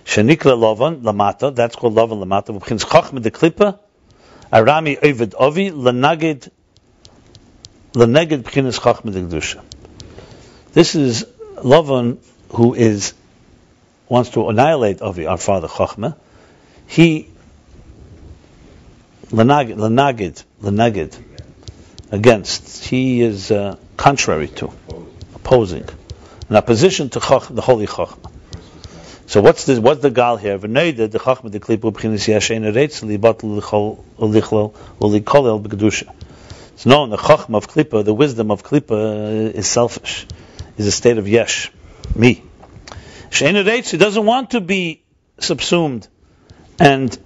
[SPEAKER 1] Shenikla Lovan Lamata, that's called Lovan Lamata. B'chinas Chachma de Klippa, Arami Ovid Ovi, Lenagid B'chinas Chachma de Kedusha. This is Lovan who wants to annihilate Ovi, our father Chachma. He Lenagid against. He is contrary to, opposing, in opposition to the holy Chachma. So what's the gal here? V'neida the chachma de klipa b'chinas yashein erects libat ulichlol ulikolel b'kedusha. It's known the chachma of klipa, the wisdom of klipa, is selfish, is a state of yesh, me. Shein erects, he doesn't want to be subsumed and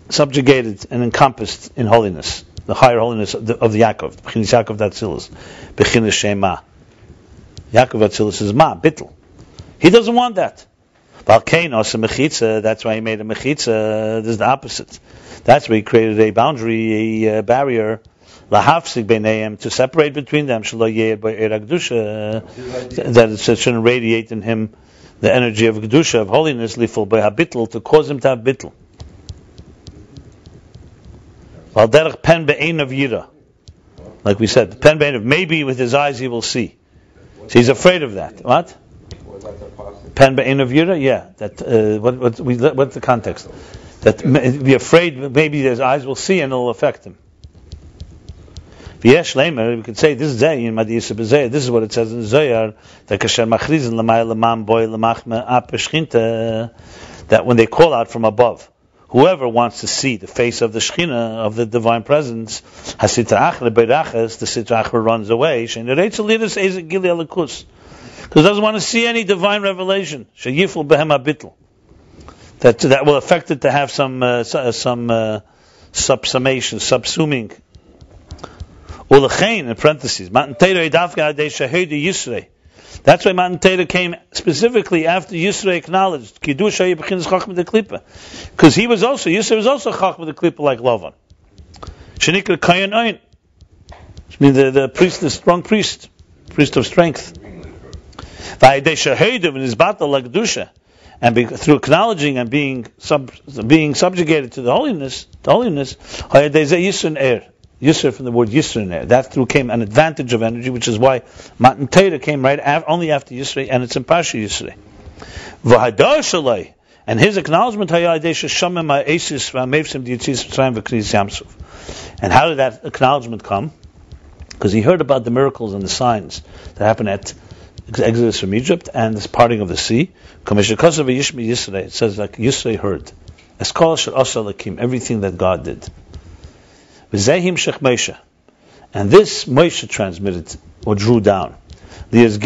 [SPEAKER 1] subjugated and encompassed in holiness, the higher holiness of the Yaakov, b'chinas Yaakov atzilus, b'chinas shema. Yaakov atzilus is ma bittul. He doesn't want that. That's why he made a mechitza. This is the opposite. That's why he created a boundary, a barrier, lahafsik beinayim, to separate between them, that it shouldn't radiate in him the energy of kedusha, of holiness, liful behabitl, to cause him to have bitl. Pen be'ein of yira, like we said, pen be'ein of, maybe with his eyes he will see. So he's afraid of that. What? Pen be'ein of yira, yeah. That what's the context? That be afraid maybe his eyes will see and it'll affect him. V'yesh leimer, we could say this is Ayin Madiyisa b'Zayar. This is what it says in Zayar, that kasher machrizin l'mayel l'man boy l'machme ap shchinta, that when they call out from above, whoever wants to see the face of the Shechina, of the divine presence, hasitra achre beirachas, the sitra achre runs away. Shein eretz alidus ezek gili alakus, because it doesn't want to see any divine revelation. Sheyiful behem abitl, that will affect it to have some subsumation, subsuming. Ulechein, in parentheses, Matan Torah idafka adei shahedu Yisrei. That's why Matan Torah came specifically after Yisrei acknowledged Kiddush B'chinas Chachma de Klipa, because Yisrei was also Chachma de Klipa like Lavan. Shenikra Kayan Ayin, which means the priest, the strong priest. priest of strength. And through acknowledging and being subjugated to the holiness, Yisr from the word Yisr, that through came an advantage of energy, which is why Matan Torah came only after Yisr, and it's in Parsha Yisr. And his acknowledgement, and how did that acknowledgement come? Because he heard about the miracles and the signs that happened at Exodus from Egypt and this parting of the sea. It says like Yisrael heard everything that God did. And this Moshe transmitted or drew down. That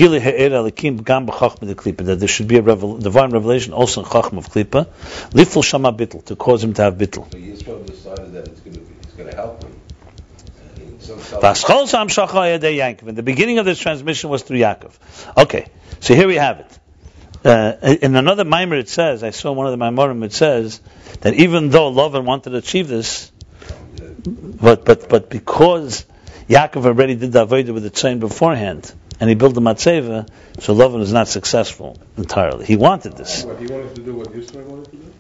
[SPEAKER 1] there should be a divine revelation also in Chacham of Klippa, Liful Shama Bittel, to cause him to have Bittel.
[SPEAKER 2] So Yisrael decided that it's going to help him.
[SPEAKER 1] And the beginning of this transmission was through Yaakov. Okay, so here we have it. In another Maimer it says, I saw one of the Maimorim, it says that even though Laban wanted to achieve this, but because Yaakov already did the Avodah with the chain beforehand, and he built the Matzeva, so Laban was not successful entirely. He wanted this.
[SPEAKER 5] What, he wanted to do what Yisrael wanted to do?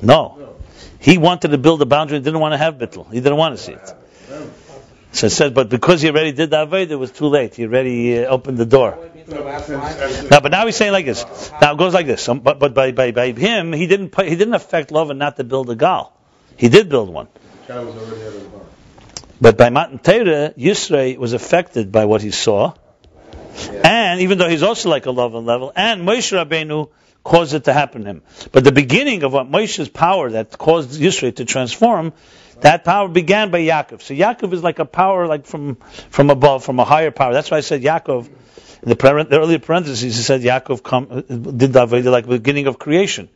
[SPEAKER 1] No. He wanted to build a boundary and didn't want to have Bittul. He didn't want to see it. So it says, but because he already did the Avodah, it was too late. He already opened the door. No, but now he's saying like this. Now it goes like this. But by him, he didn't affect Lavan not to build a gal. He did build one. But by Matan Torah, Yisrael was affected by what he saw. And even though he's also like a Lavan level, and Moshe Rabbeinu caused it to happen to him. But the beginning of what Moshe's power that caused Yisrael to transform, that power began by Yaakov. So Yaakov is like a power like from above, from a higher power. That's why I said Yaakov, in the earlier parentheses, he said Yaakov did the Aveda like the beginning of creation.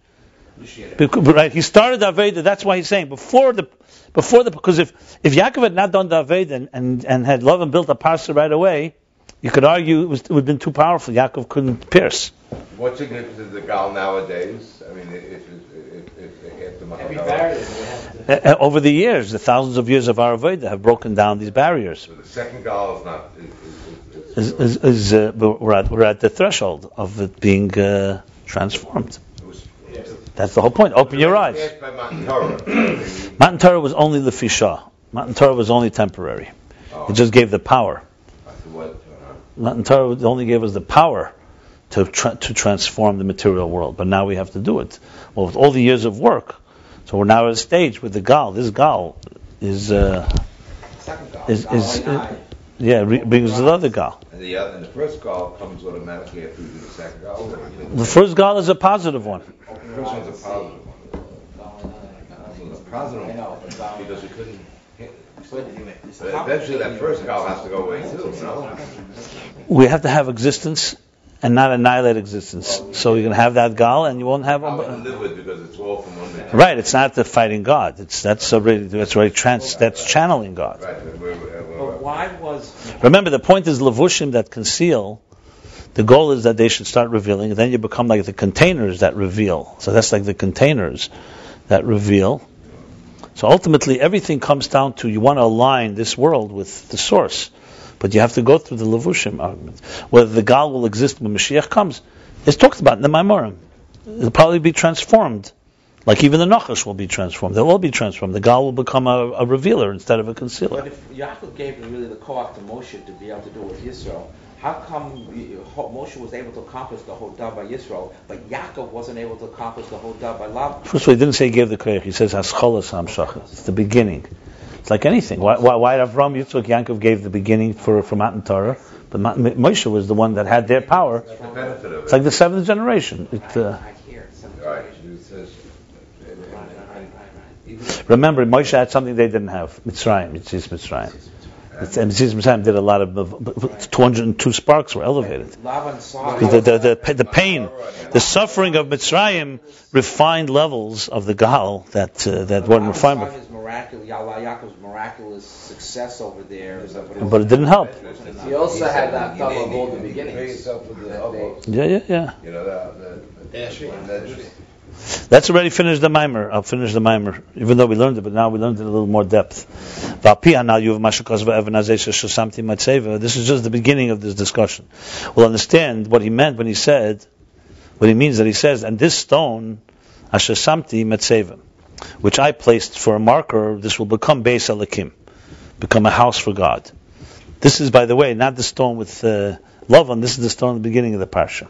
[SPEAKER 1] Right? He started the Aveda, that's why he's saying, because if Yaakov had not done the Aveda and had love and built a parsa right away, you could argue it would have been too powerful. Yaakov couldn't pierce.
[SPEAKER 2] What significance is the gal nowadays? I mean, if
[SPEAKER 1] over the years, the thousands of years of our Avodah have broken down these barriers.
[SPEAKER 2] So the second gal
[SPEAKER 1] is not. We're at the threshold of it being transformed. That's the whole point. Open your eyes. Matan Torah was only the fisha. Matan Torah was only temporary. It just gave the power. Matan Torah only gave us the power to transform the material world. But now we have to do it. Well, with all the years of work, so we're now at a stage with the gal. This gal is brings the other gal.
[SPEAKER 2] And the first gal comes automatically after you do the second gal.
[SPEAKER 1] The first gal is a positive one.
[SPEAKER 2] The first one's a positive one. It's a positive one because we couldn't. But eventually, that first gal has to go away too. No?
[SPEAKER 1] We have to have existence and not annihilate existence. So you're going to have that gal, and you won't have.
[SPEAKER 2] Live with because it's all from one man.
[SPEAKER 1] Right. It's not the fighting God. That's channeling God.
[SPEAKER 2] Right.
[SPEAKER 7] But why was?
[SPEAKER 1] Remember, the point is levushim that conceal. The goal is that they should start revealing, and then you become like the containers that reveal. So that's like the containers that reveal. So ultimately, everything comes down to you want to align this world with the source, but you have to go through the levushim argument. Whether the gal will exist when Mashiach comes, it's talked about in the Maimorim. It'll probably be transformed, like even the Nachash will be transformed. They'll all be transformed. The gal will become a revealer instead of a concealer.
[SPEAKER 7] But if Yaakov gave really the koach to Moshe to be able to do it with Yisrael, how come Moshe was able to accomplish the Hodah by Yisrael, but Yaakov wasn't able to accomplish the Hodah by Laban?
[SPEAKER 1] First of all, he didn't say he gave the koach. He says Hascholas Hamshachas. It's the beginning. It's like anything. Why Avram, Yitzchak, Yaakov gave the beginning for Matan Torah, but Moshe was the one that had their power. It's like the seventh generation. Remember, Moshe had something they didn't have. Mitzrayim. Mitzrayim did a lot of 202 sparks were elevated. The pain, the suffering of Mitzrayim refined levels of the Gal that weren't refined.
[SPEAKER 7] Yaakov's miraculous success over there,
[SPEAKER 1] but it didn't help.
[SPEAKER 3] He also had that thought of all the beginnings.
[SPEAKER 1] Yeah.
[SPEAKER 2] You know
[SPEAKER 1] Let's already finish the mimer. I'll finish the mimer, even though we learned it, but now we learned it in a little more depth. This is just the beginning of this discussion. We'll understand what he meant when he said, what he means that he says, and this stone, which I placed for a marker, this will become Beis Elokim, become a house for God. This is, by the way, not the stone with Laban, this is the stone at the beginning of the parsha.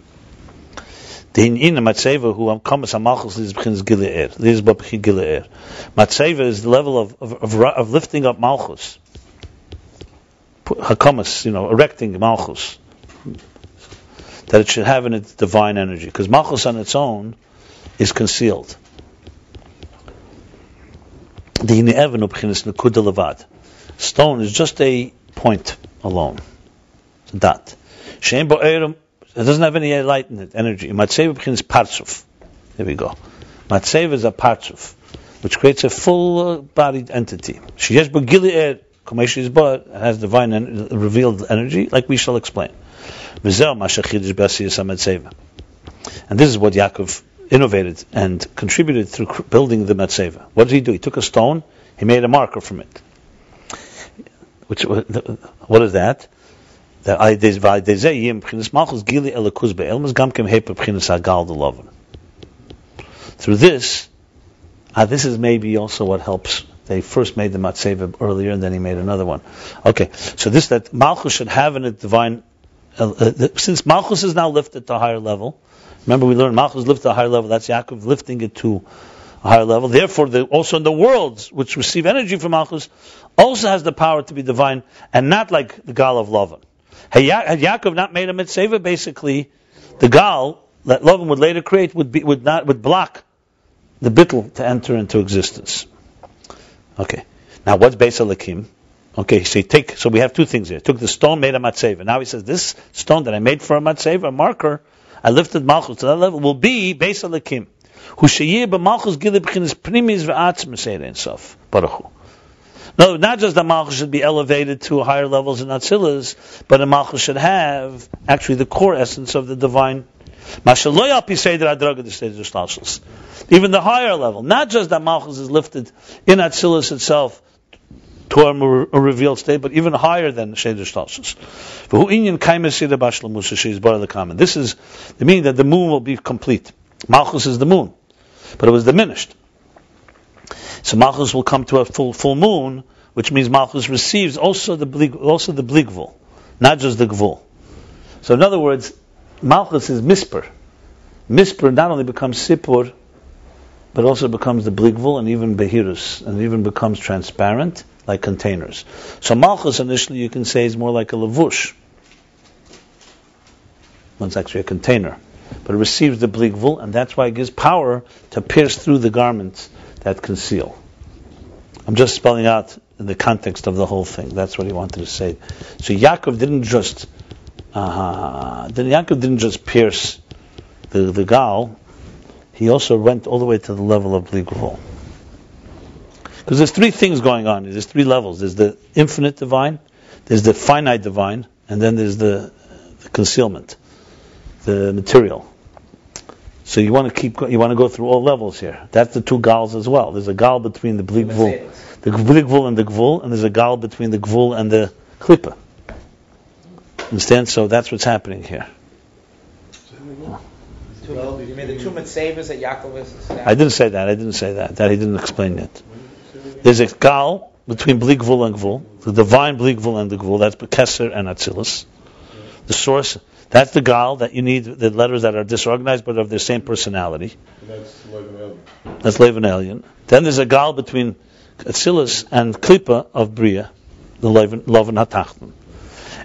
[SPEAKER 1] Matseva is the level of lifting up malchus. Hakamas, erecting malchus. That it should have in its divine energy. Because malchus on its own is concealed. Stone is just a point alone. It's a dot. It doesn't have any light in it, energy. Matseva is parsuf. There we go. Matseva is a parsuf, which creates a full-bodied entity. She has divine revealed energy, like we shall explain. And this is what Yaakov innovated and contributed through building the Matseva. What did he do? He took a stone, he made a marker from it. What is that? Through this, this is maybe also what helps. They first made the Matseva earlier, and then he made another one. Okay, so that malchus should have in a divine. Since malchus is now lifted to a higher level, remember we learned malchus lifted to a higher level. That's Yaakov lifting it to a higher level. Therefore, also in the worlds which receive energy from malchus, also has the power to be divine, and not like the Gal of Laban. Had Yaakov not made a mitzvah, basically, the Gal that Laban would later create would block the bittul to enter into existence. Okay. Now, what's Beis Elokim? Okay, so we have two things here. Took the stone, made a matzeva. Now he says, this stone that I made for a matzeva, a marker, I lifted malchus to that level, will be Beis Elokim. Hu sheyeh b'malchus gilei b'chinas primis v'atzilus ein sof. Baruch Hu. No, not just that malchus should be elevated to higher levels in atzilus, but a malchus should have actually the core essence of the divine. Even the higher level, not just that malchus is lifted in atzilus itself to a revealed state, but even higher than the Seder Shtalshus. This is the meaning that the moon will be complete. Malchus is the moon, but it was diminished. So malchus will come to a full moon, which means malchus receives also the bligvul, not just the gvul. So in other words, malchus is misper. Misper not only becomes sipur, but also becomes the bligvul and even behirus, and even becomes transparent, like containers. So malchus initially you can say is more like a lavush. It's actually a container. But it receives the bligvul, and that's why it gives power to pierce through the garments that conceal. I'm just spelling out in the context of the whole thing. That's what he wanted to say. So Yaakov didn't just pierce the gal. He also went all the way to the level of bligvul. Because there's three things going on. There's three levels. There's the infinite divine, there's the finite divine, and then there's the concealment, the material. So you want to go through all levels here. That's the two gals as well. There's a gal between the bligvul and the gvul, and there's a gal between the gvul and the klippa. Understand? So that's what's happening here.
[SPEAKER 7] You mean the two mitzvahs that Yaakov is?
[SPEAKER 1] I didn't say that. That he didn't explain yet. There's a gal between bligvul and gvul, the divine bligvul and the gvul. That's keser and atzilus. The source. That's the gal that you need, the letters that are disorganized but of the same personality. That's Laban alien. Then there's a gal between atzilus and klippa of bria, the Laban hatachton.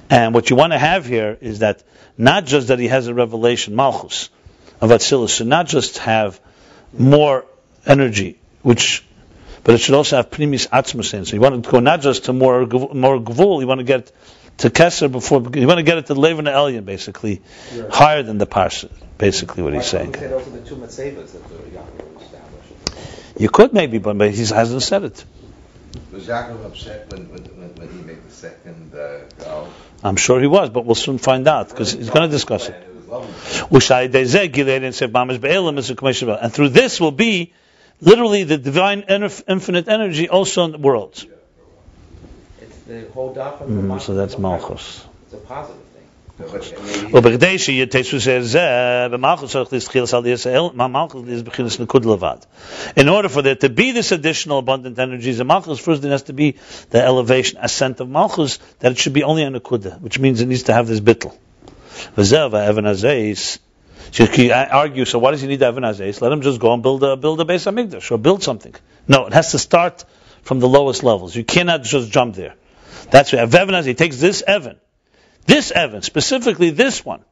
[SPEAKER 1] And what you want to have here is that not just that he has a revelation, malchus, of atzilus, should not just have more energy, but it should also have primis atzmus. So you want to go not just to more gvul, you want to get to keser before, you want to get it to Laban Elyon, basically, higher than the parsa, basically what he's saying.
[SPEAKER 7] Those are the two mitzvahs that Yaakov established.
[SPEAKER 1] You could maybe, but he hasn't said it.
[SPEAKER 2] Was Jacob upset when he made the second gal?
[SPEAKER 1] I'm sure he was, but we'll soon find out, because he's going to discuss it.
[SPEAKER 2] It was
[SPEAKER 1] And through this will be literally the divine infinite energy also in the worlds.
[SPEAKER 7] It's the whole daf of the malchus.
[SPEAKER 1] So that's malchus.
[SPEAKER 7] It's a positive thing.
[SPEAKER 1] In order for there to be this additional abundant energies in malchus, first there has to be the elevation, ascent of malchus, that it should be only a nekuda, which means it needs to have this bittul. I argue, so why does he need Evan Hazais? Let him just go and build a Beis Hamikdash or build something. No, it has to start from the lowest levels. You cannot just jump there. That's why Evan Hazais, he takes this Evan, specifically this one,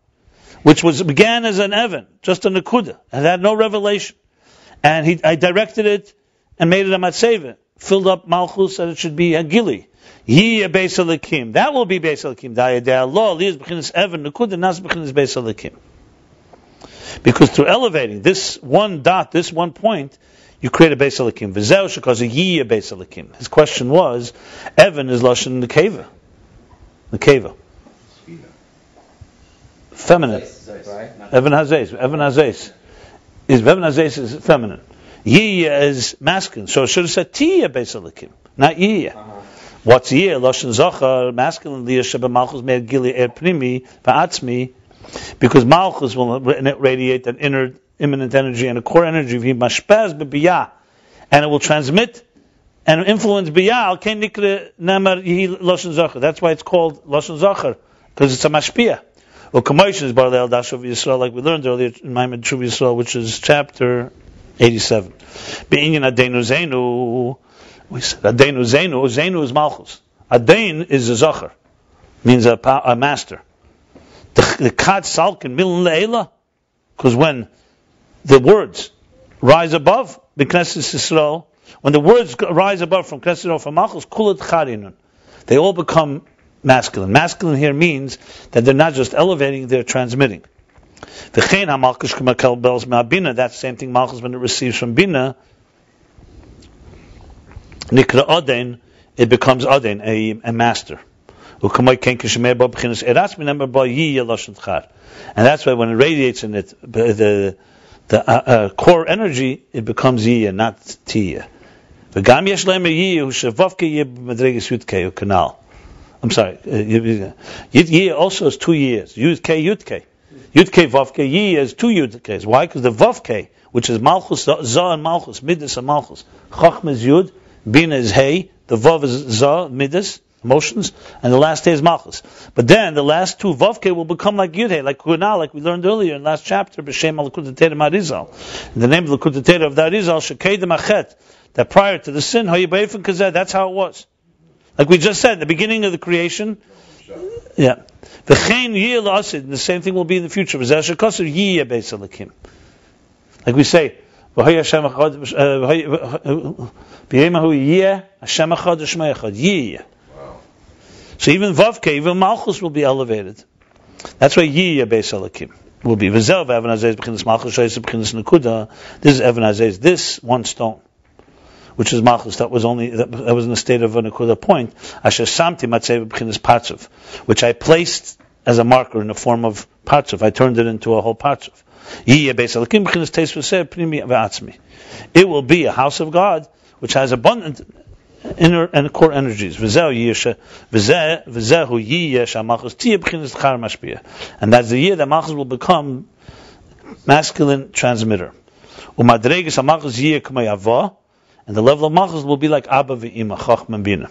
[SPEAKER 1] which began as an Evan, just a Nekuda, and had no revelation. And I directed it and made it a Matseva, filled up Malchus, and it should be a Gili. Ye a Beis Halakim. That will be Beis Halakim. Allah, Li is Bechinas Evan, Nekuda, Nas Bechinas Beis Halakim. Because through elevating this one dot, this one point, you create a Beis Halakim. V'zeu shekaz ye a Beis Halakim. His question was, Evan is lashon nekeva. Nekeva. Feminine. Evan Hazais. Evan Hazais is feminine. Ye is masculine. So it should have said Ti a Beis Halakim, not Ye. What's Ye? Lashon zachar, masculine. Li sheba malchus me'ed gili pnimi va'atzmi. Because malchus will radiate an inner immanent energy and a core energy, and it will transmit and influence biyah. That's why it's called lashon zachar, because it's a mashpia. Or commotion is barleil dashav Yisrael, like we learned earlier in Maimed Shuv Yisrael, which is chapter 87. Be'inyan adenu zenu, we said adenu zenu is malchus. Adein is a zachar, means a master. The kad salkin milan le'ela, because when the words rise above the Knesset Yisrael, when the words rise above from Knesset Yisrael from Malchus, kulat charinun, they all become masculine. Masculine here means that they're not just elevating, they're transmitting. V'chein ha-malchus k'makel bells ma'bina, that's the same thing Malchus when it receives from bina, nikra odein, it becomes odein, a master. And that's why when it radiates in it, the core energy, it becomes Yiyah, not Tiyah. I'm sorry, Yiyah also is 2 years. Yud-K, Yud-K. Yud-K, Vav-K, Yiyah is 2 Yud-Ks. Why? Because the Vav-K, which is Malchus, Zah and Malchus, Midas and Malchus. Chachma is Yud, Bina is Hey, the Vav is Zah, Midas, emotions, and the last day is Malchus. But then the last two Vavke will become like Yudhe, like Kunal, like we learned earlier in last chapter, B'Shem al-Kutatera Marizal. In the name of the Kutatera of the Arizal, Shekedem Achet, that prior to the sin, Hayibayifin Kazeh, that's how it was. Like we just said, the beginning of the creation, yeah. V'chein Yiyah L'Asid, and the same thing will be in the future. V'zeh Shekosser Yiyah Beis Halakim. Like we say, V'Hayashem Echad, B'Yemahu Yiyah, Hashem Echad, Shmei Echad, Yiyah. So even Vavke, even Malchus will be elevated. That's why Yiyah Beis Halakim will be. V'zel v'Evan Hazais b'chinas Malchus shayis b'chinas Nekuda. This is Evan Hazais, this one stone, which is Malchus, that was in the state of a Nekuda point. Asher samti matzei b'chinas Partzuf, which I placed as a marker in the form of Partzuf. I turned it into a whole Partzuf. Yiyah Beis Halakim b'chinas teis v'seh pnimi v'atzmi. It will be a house of God, which has abundant inner and core energies. And that's the year that Malchus will become masculine transmitter. And the level of Malchus will be like Abba v'Ima, Chachma and Bina.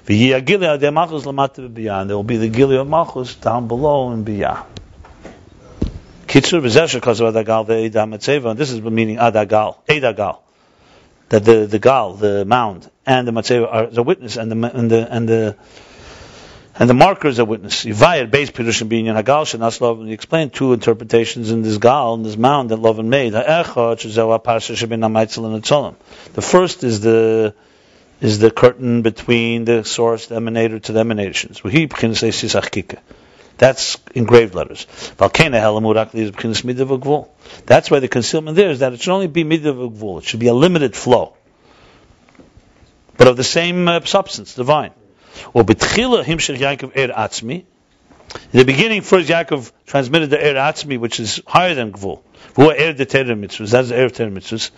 [SPEAKER 1] And there will be the Gili of Malchus down below in Biyah. And this is the meaning Adagal. That the gal, the mound, and the matzeva are a witness, and the marker is a witness. Yivayir Beis Pirushim Binyan Hagal Shenaslov, and he explained 2 interpretations in this gal, in this mound that Lavan made. The first is the curtain between the source, the emanator, to the emanations. That's engraved letters. That's why the concealment there is that it should only be midah v'gvul. It should be a limited flow, but of the same substance, divine. In the beginning, first Yaakov transmitted the er atzmi, which is higher than gvul. Who er the Torah mitzvahs? That's the er Torah mitzvahs.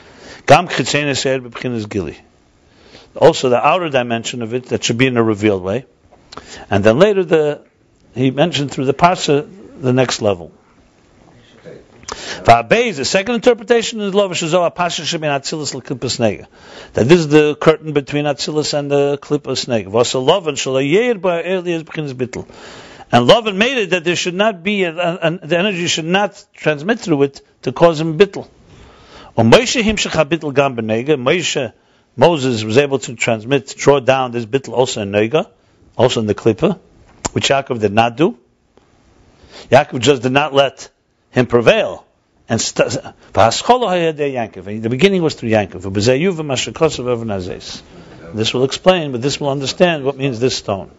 [SPEAKER 1] Gam chitzenes er b'bchinas gili. Also, the outer dimension of it that should be in a revealed way, and then later he mentioned through the parsa the next level. Beis, the second interpretation is that this is the curtain between atzilus and the klippas nega. And Laban made it that there should not be, the energy should not transmit through it to cause him bittul. Moses was able to draw down this bittul also in nega, also in the klippa, which Yaakov did not do. Yaakov just did not let him prevail. And the beginning was through Yankov. This will explain, but this will understand what means this stone.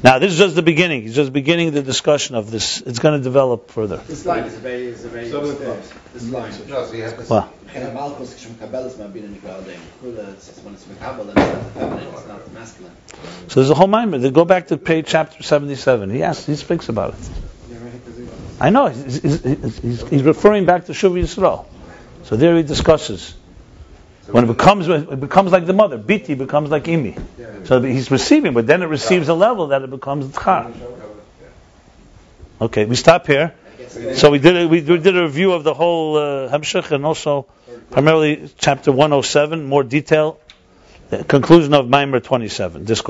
[SPEAKER 1] Now, this is just the beginning. It's just beginning the discussion of this. It's going to develop further.
[SPEAKER 4] This line is a very this line.
[SPEAKER 2] No, so you have to.
[SPEAKER 1] Well,
[SPEAKER 4] Malchus when it's mekabel, then it's feminine, it's not masculine.
[SPEAKER 1] so there's a whole mind. They go back to page chapter 77. He speaks about it. I know, he's referring back to Shuv Yisrael. So there he discusses. When it becomes like the mother, Biti becomes like Imi. So he's receiving, but then it receives a level that it becomes Tzchar. Okay, we stop here. So we did a review of the whole Hamshach and also primarily chapter 107, more detail, the conclusion of Maimer 27. Discourse.